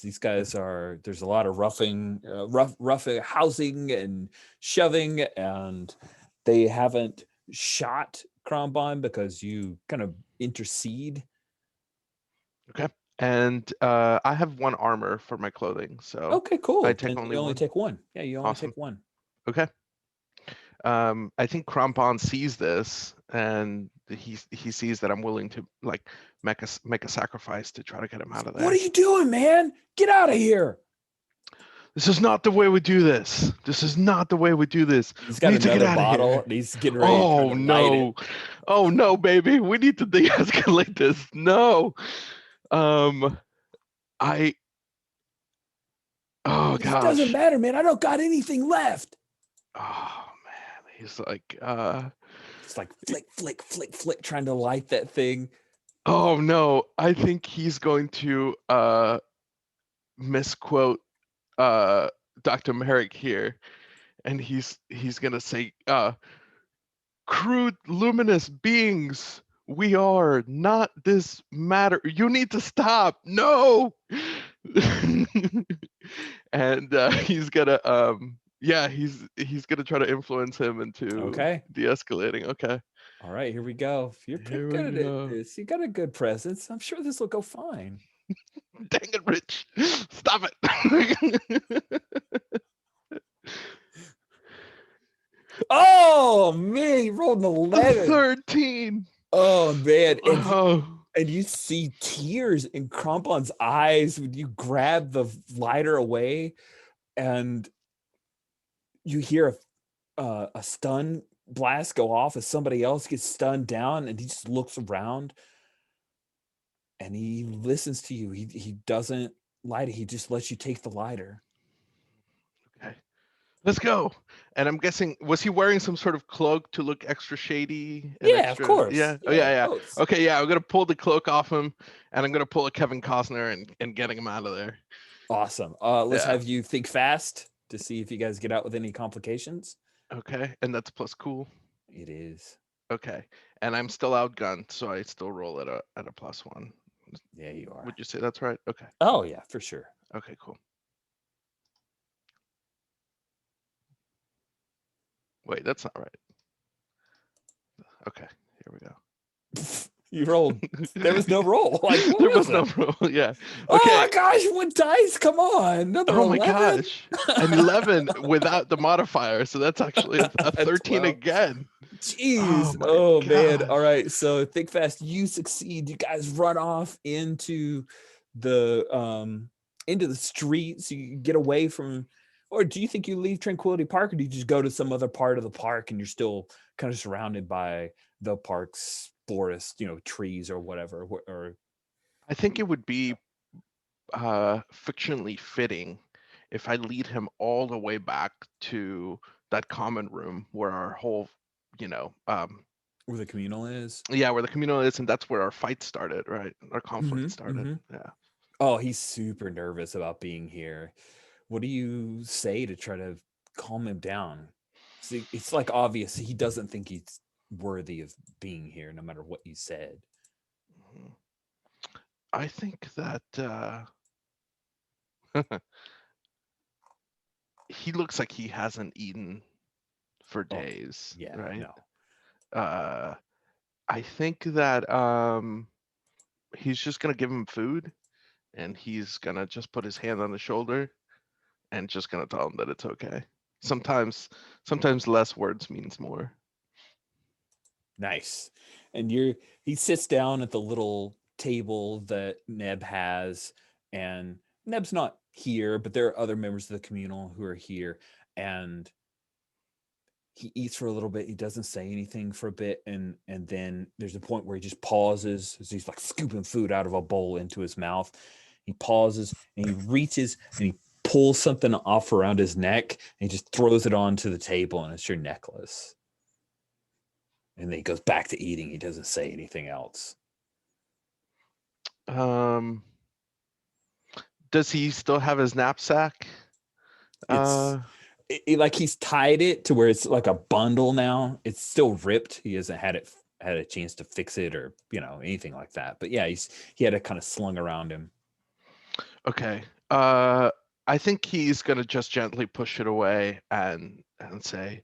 These guys there's a lot of roughing housing and shoving, and they haven't shot Krombon because you kind of intercede. Okay. And I have 1 armor for my clothing, so okay, cool. I take you only take 1. Yeah, you only take 1. Okay. I think Crampon sees this, and he sees that I'm willing to like make a sacrifice to try to get him out of there. What are you doing, man? Get out of here! This is not the way we do this. This is not the way we do this. He's We got need to get another out of bottle, here. and he's getting ready to try Oh to light it. no! Oh no, baby! We need to de-escalate this. No. Oh It gosh. doesn't matter, man. I don't got anything left. Oh man, he's like, It's like flick, flick, flick, flick, trying to light that thing. oh no, I think he's going to misquote Dr. Merrick here, and he's gonna say, crude luminous beings, we are not this matter. You need to stop. No. And he's gonna yeah, he's gonna try to influence him into Okay. de-escalating. Okay. All right, here we go. You're pretty Here good we at go. this. You got a good presence. I'm sure this will go fine. Dang it, Rich. Stop it. Oh man, he rolled an 11. 13. Oh man, Oh. and you see tears in Crumpon's eyes when you grab the lighter away, and you hear a stun blast go off as somebody else gets stunned down, and he just looks around and he listens to you. He doesn't light it. He just lets you take the lighter. Okay. Let's go. And I'm guessing, was he wearing some sort of cloak to look extra shady? And Yeah, of course. Yeah. Oh, Yeah, yeah. coats. Okay, yeah. I'm gonna pull the cloak off him, and I'm gonna pull a Kevin Costner and getting him out of there. Awesome. Let's Yeah. have you think fast to see if you guys get out with any complications. Okay, and that's plus cool. It is. Okay, and I'm still outgunned, so I still roll at a +1. Yeah, you are. Would you say that's right? Okay. Oh yeah, for sure. Okay, cool. Wait, that's not right. Okay, here we go. You rolled. There was no roll. Like, what There was was no it? roll. Yeah. Oh Okay. my gosh, what dice? Come on. Another Oh my 11? gosh. An 11 without the modifier. So that's actually a 13 12. again. Jeez. my Oh man. gosh. All right. So think fast. You succeed. You guys run off into the streets. You get away from, or do you think you leave Tranquility Park, or do you just go to some other part of the park and you're still kind of surrounded by the park's forest, trees or whatever? Or I think it would be fictionally fitting if I lead him all the way back to that common room where our whole, where the communal is? yeah, where the communal is, and that's where our fight started, right? Our conflict started. Yeah. Oh, he's super nervous about being here. What do you say to try to calm him down? See, it's like obvious he doesn't think he's worthy of being here, no matter what you said. I think that he looks like he hasn't eaten for days. Yeah, right. No. I think that he's just gonna give him food, and he's gonna just put his hand on the shoulder and just gonna tell him that it's okay. Sometimes less words means more. Nice. And he sits down at the little table that Neb has, and Neb's not here, but there are other members of the communal who are here, and he eats for a little bit. He doesn't say anything for a bit, and then there's a point where he just pauses as he's like scooping food out of a bowl into his mouth. He pauses and he reaches and he pulls something off around his neck, and he just throws it onto the table, and it's your necklace. And then he goes back to eating. He doesn't say anything else. Does he still have his knapsack? It's like he's tied it to where it's like a bundle now. It's still ripped. He hasn't had a chance to fix it or anything like that. But yeah, he had it kind of slung around him. Okay. I think he's gonna just gently push it away and say,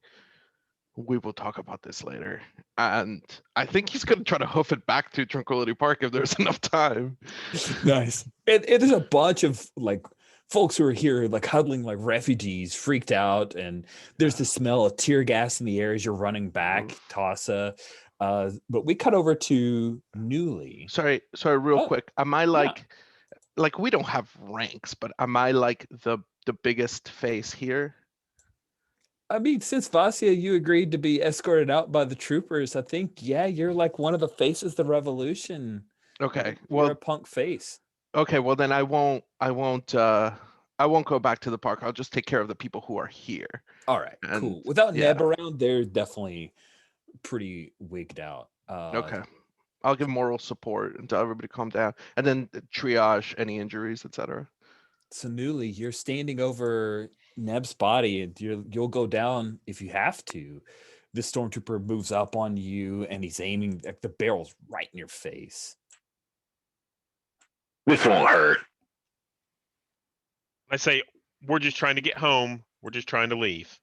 we will talk about this later. And I think he's gonna try to hoof it back to Tranquility Park if there's enough time. Nice. And there's a bunch of like folks who are here like huddling like refugees, freaked out, and there's the smell of tear gas in the air as you're running back, Tassa. But we cut over to Newly. Sorry, real Oh, quick. Am I yeah. like we don't have ranks, but am I like the biggest face here? I mean, since Vasya, you agreed to be escorted out by the troopers, I think, yeah, you're like one of the faces of the revolution. Okay. You're a Well, punk face. okay. Well, then I won't go back to the park. I'll just take care of the people who are here. All right, And cool. Without yeah. Neb around, they're definitely pretty wigged out. Okay. I'll give moral support until everybody calm down, and then triage any injuries, etc. So Newly, you're standing over Neb's body, and you'll go down if you have to. The stormtrooper moves up on you, and he's aiming like the barrel's right in your face. This won't hurt. I say, we're just trying to get home. We're just trying to leave.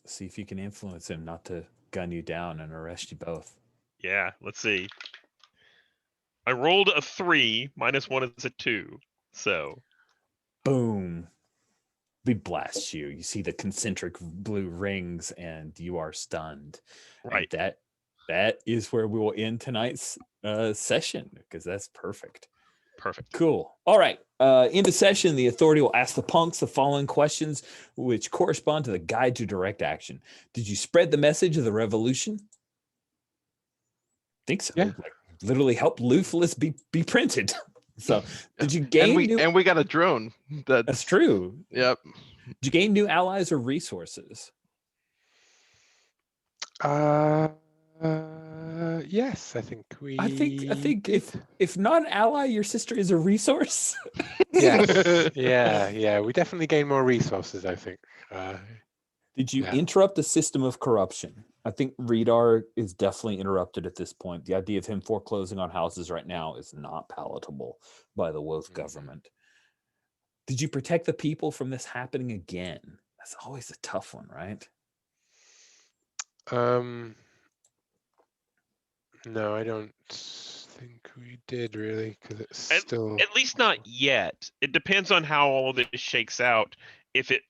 See if you can influence him not to gun you down and arrest you both. Yeah, let's see. I rolled a 3, -1 is a 2. So Boom. We blast you. You see the concentric blue rings, and you are stunned. right. And that is where we will end tonight's session, because that's perfect. Perfect. Cool. All right. In the session, the authority will ask the punks the following questions, which correspond to the guide to direct action. Did you spread the message of the revolution? Think so. Yeah. Like, literally help Luthless be printed. So did you gain And we got a drone. That's true. Yep. Did you gain new allies or resources? Yes, I think we. I think if not an ally, your sister is a resource. Yes. yeah. We definitely gain more resources, I think. Did you Yeah. interrupt the system of corruption? I think Redar is definitely interrupted at this point. The idea of him foreclosing on houses right now is not palatable by the Woth government. Did you protect the people from this happening again? That's always a tough one, right? No, I don't think we did really, because it's At- still. At least not yet. It depends on how all of this shakes out. If it,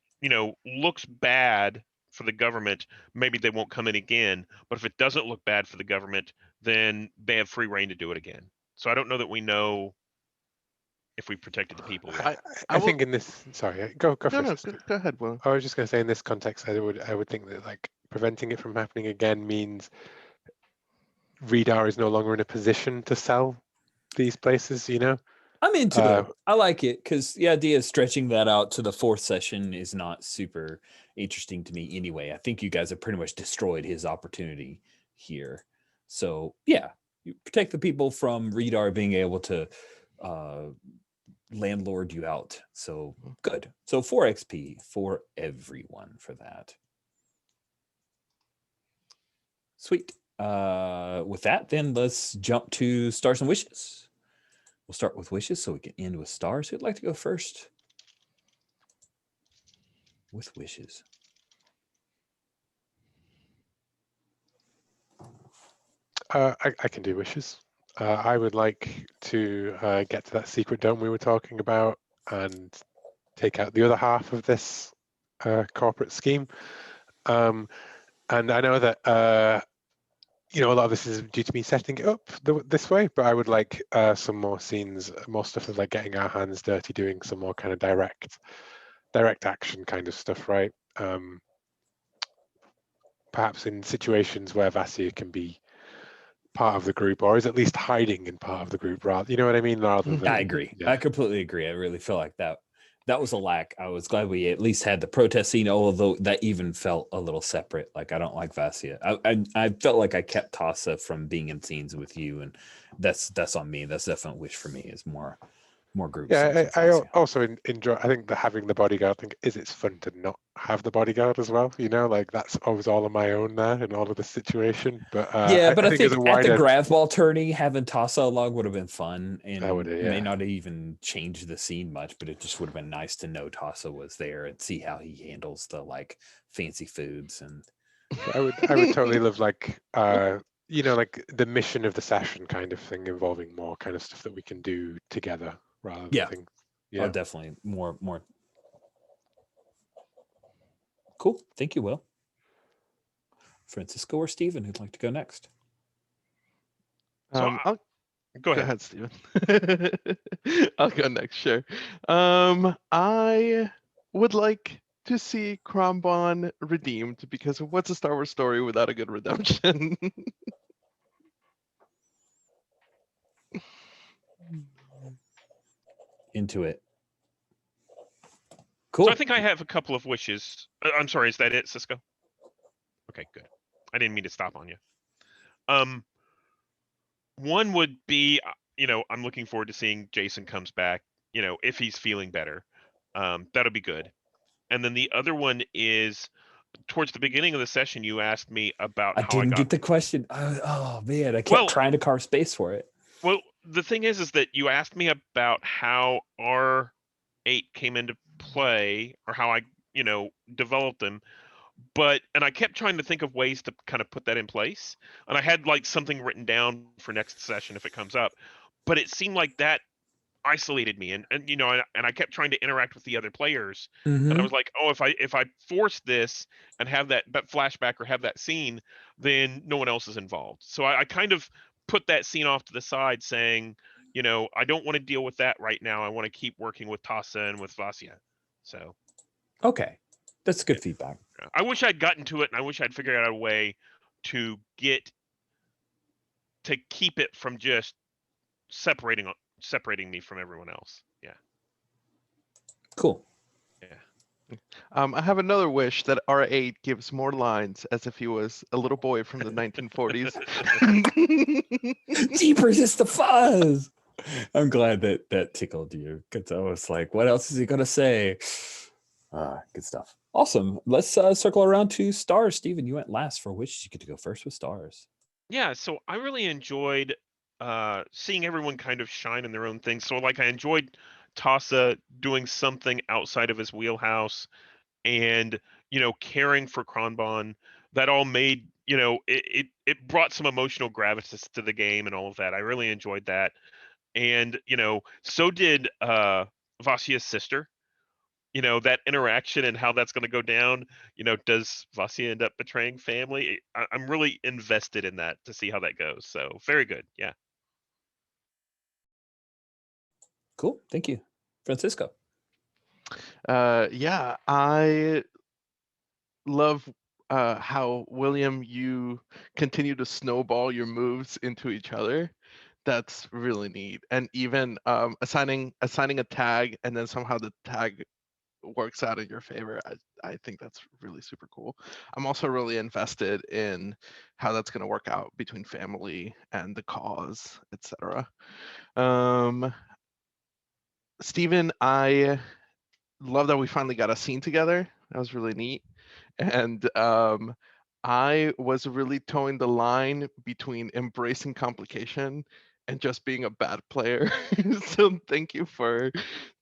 looks bad for the government, maybe they won't come in again. But if it doesn't look bad for the government, then they have free reign to do it again. So I don't know that we know if we protected the people yet. I think in this. Sorry, go first. No, go ahead, Will. I was just going to say, in this context, I would think that like preventing it from happening again means Redar is no longer in a position to sell these places. I'm into it. I like it, because the idea of stretching that out to the fourth session is not super interesting to me anyway. I think you guys have pretty much destroyed his opportunity here. So yeah, you protect the people from Redar being able to landlord you out. So good. So 4 XP for everyone for that. Sweet. With that, then let's jump to stars and wishes. We'll start with wishes so we can end with stars. Who'd like to go first? With wishes. I can do wishes. I would like to get to that secret dome we were talking about and take out the other half of this corporate scheme. And I know that a lot of this is due to me setting it up this way, but I would like some more scenes, more stuff of like getting our hands dirty, doing some more kind of direct action kind of stuff, right? Perhaps in situations where Vasya can be part of the group, or is at least hiding in part of the group, rather, you know what I mean? Rather than, I agree. Yeah. I completely agree. I really feel like that was a lack. I was glad we at least had the protest scene, although that even felt a little separate. Like, I don't like Vasya. I felt like I kept Tassa from being in scenes with you, and that's on me. That's definitely a wish for me, is more groups. Yeah, I also enjoy. I think that having the bodyguard thing it's fun to not have the bodyguard as well. Like that's always all on my own there in all of this situation. But yeah, but I think as a at wider, the grab ball tourney, having Tassa along would have been fun, and may yeah. not even change the scene much, but it just would have been nice to know Tassa was there and see how he handles the like fancy foods. And I would totally love like like the mission of the session kind of thing, involving more kind of stuff that we can do together. rather than Yeah. things. Oh, definitely more. Cool. Thank you, Will. Francisco or Steven, who'd like to go next? So I'll go go ahead. ahead, Steven. I'll go next, sure. I would like to see Kromban redeemed, because what's a Star Wars story without a good redemption? Into it. So Cool. I think I have a couple of wishes. I'm sorry, is that it, Cisco? Okay, good. I didn't mean to stop on you. One would be, I'm looking forward to seeing Jason comes back, if he's feeling better. That'll be good. And then the other one is, towards the beginning of the session, you asked me about I how I didn't got. get the question. Oh man, I kept Well, trying to carve space for it. Well, the thing is that you asked me about how R8 came into play, or how I, developed them. And I kept trying to think of ways to kind of put that in place. And I had like something written down for next session if it comes up. But it seemed like that isolated me, and I kept trying to interact with the other players. And I was like, oh, if I force this and have that flashback or have that scene, then no one else is involved. So I kind of put that scene off to the side, saying, I don't want to deal with that right now. I want to keep working with Tassa and with Vasya. So Okay, that's good feedback. I wish I'd gotten to it, and I wish I'd figured out a way to keep it from just separating me from everyone else. Yeah. Cool. Yeah. I have another wish that R8 gives more lines as if he was a little boy from the 1940s. Jeepers, it's the fuzz. I'm glad that tickled you, because I was like, what else is he gonna say? Good stuff. Awesome. Let's circle around to stars. Steven, you went last for wishes. You get to go first with stars. Yeah, so I really enjoyed seeing everyone kind of shine in their own thing. So like I enjoyed Tassa doing something outside of his wheelhouse, and caring for Kronbon. That all made, it brought some emotional gravitas to the game and all of that. I really enjoyed that. And so did Vasya's sister. That interaction and how that's going to go down. Does Vasya end up betraying family? I'm really invested in that to see how that goes. So very good. Yeah. Cool. Thank you. Francisco. Yeah, I love how, William, you continue to snowball your moves into each other. That's really neat. And even assigning a tag, and then somehow the tag works out in your favor. I think that's really super cool. I'm also really invested in how that's going to work out between family and the cause, etc. Steven, I love that we finally got a scene together. That was really neat. And I was really towing the line between embracing complication and just being a bad player. So thank you for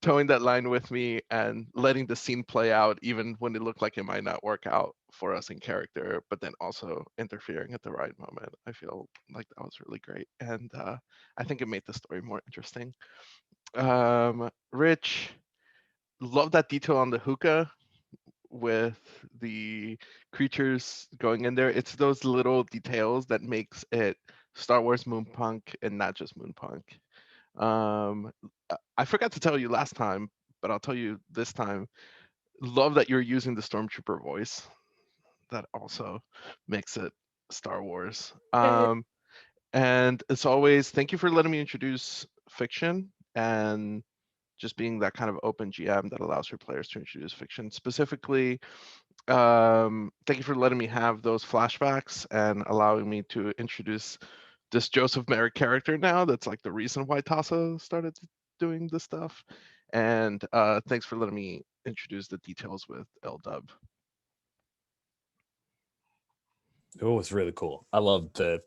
towing that line with me and letting the scene play out, even when it looked like it might not work out for us in character, but then also interfering at the right moment. I feel like that was really great. And I think it made the story more interesting. Rich, love that detail on the hookah with the creatures going in there. It's those little details that makes it Star Wars Moonpunk and not just Moonpunk. I forgot to tell you last time, but I'll tell you this time. Love that you're using the stormtrooper voice. That also makes it Star Wars. And as always, thank you for letting me introduce fiction and just being that kind of open GM that allows your players to introduce fiction. Specifically, thank you for letting me have those flashbacks and allowing me to introduce this Joseph Merrick character now. That's like the reason why Tassa started doing this stuff. And thanks for letting me introduce the details with L-Dub. It was really cool. I loved the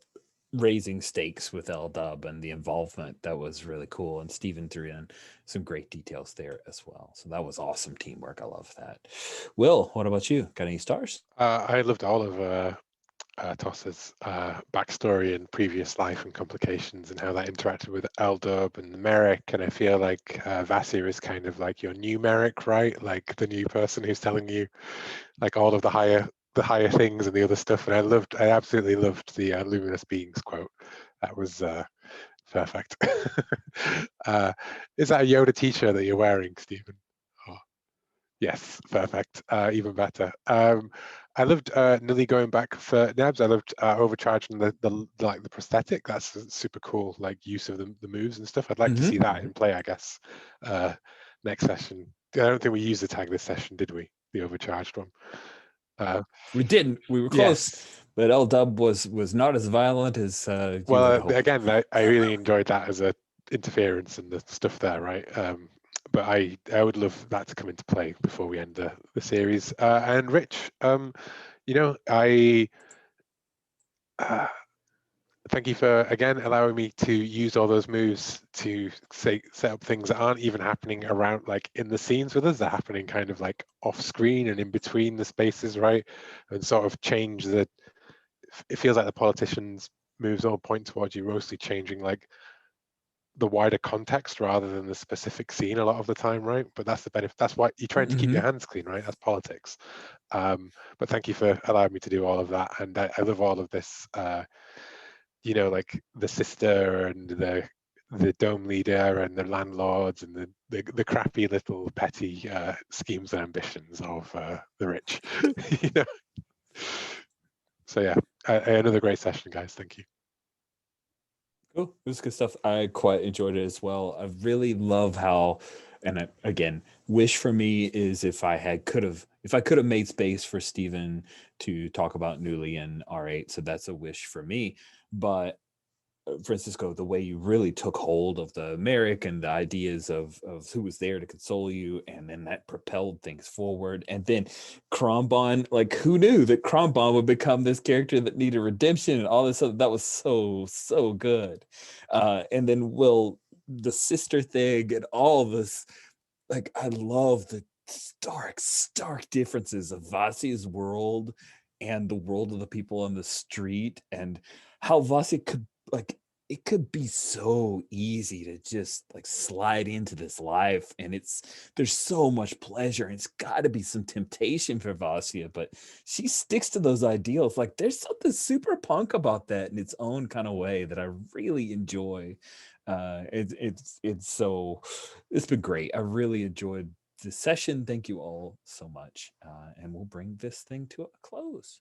raising stakes with L-Dub and the involvement. That was really cool. And Steven threw in some great details there as well. So that was awesome teamwork. I love that. Will, what about you? Got any stars? I loved all of Tossa's backstory and previous life and complications and how that interacted with Eldub and Merrick. And I feel like Vasia is kind of like your new Merrick, right? Like the new person who's telling you like all of the higher things and the other stuff. And I absolutely loved the luminous beings quote. That was perfect. Is that a Yoda t-shirt that you're wearing, Stephen? Oh, yes, perfect. Even better. I loved Nilly going back for Nebs. I loved overcharging the like the prosthetic. That's a super cool like use of the moves and stuff. I'd like to see that in play, I guess. Next session. I don't think we used the tag this session, did we? The overcharged one. We didn't. We were close, Yes. but L-Dub was not as violent as you Well, would hope. again, I really enjoyed that as a interference and the stuff there, right? But I would love that to come into play before we end the series. And Rich, you know, I thank you for again allowing me to use all those moves to set up things that aren't even happening around like in the scenes with us. They're happening kind of like off screen and in between the spaces, right? And sort of change the. It feels like the politicians' moves all point towards you mostly changing like the wider context rather than the specific scene a lot of the time, right? But that's the benefit. That's why you're trying to keep your hands clean, right? That's politics. But thank you for allowing me to do all of that. And I love all of this, you know, like the sister and the dome leader and the landlords and the crappy little petty schemes and ambitions of the rich. You know? So yeah, another great session, guys. Thank you. Cool. It was good stuff. I quite enjoyed it as well. I really love how, and again, wish for me is if I could have made space for Stephen to talk about Newly and R8. So that's a wish for me. But Francisco, the way you really took hold of the Merrick and the ideas of who was there to console you, and then that propelled things forward. And then Krombon, like who knew that Krombon would become this character that needed redemption and all this other, that was so good. And then the sister thing and all this, like I love the stark differences of Vasi's world and the world of the people on the street, and how Vasi could like it could be so easy to just like slide into this life, and there's so much pleasure, and it's got to be some temptation for Vasia, but she sticks to those ideals. Like there's something super punk about that in its own kind of way that I really enjoy. It's been great. I really enjoyed this session. Thank you all so much, and we'll bring this thing to a close.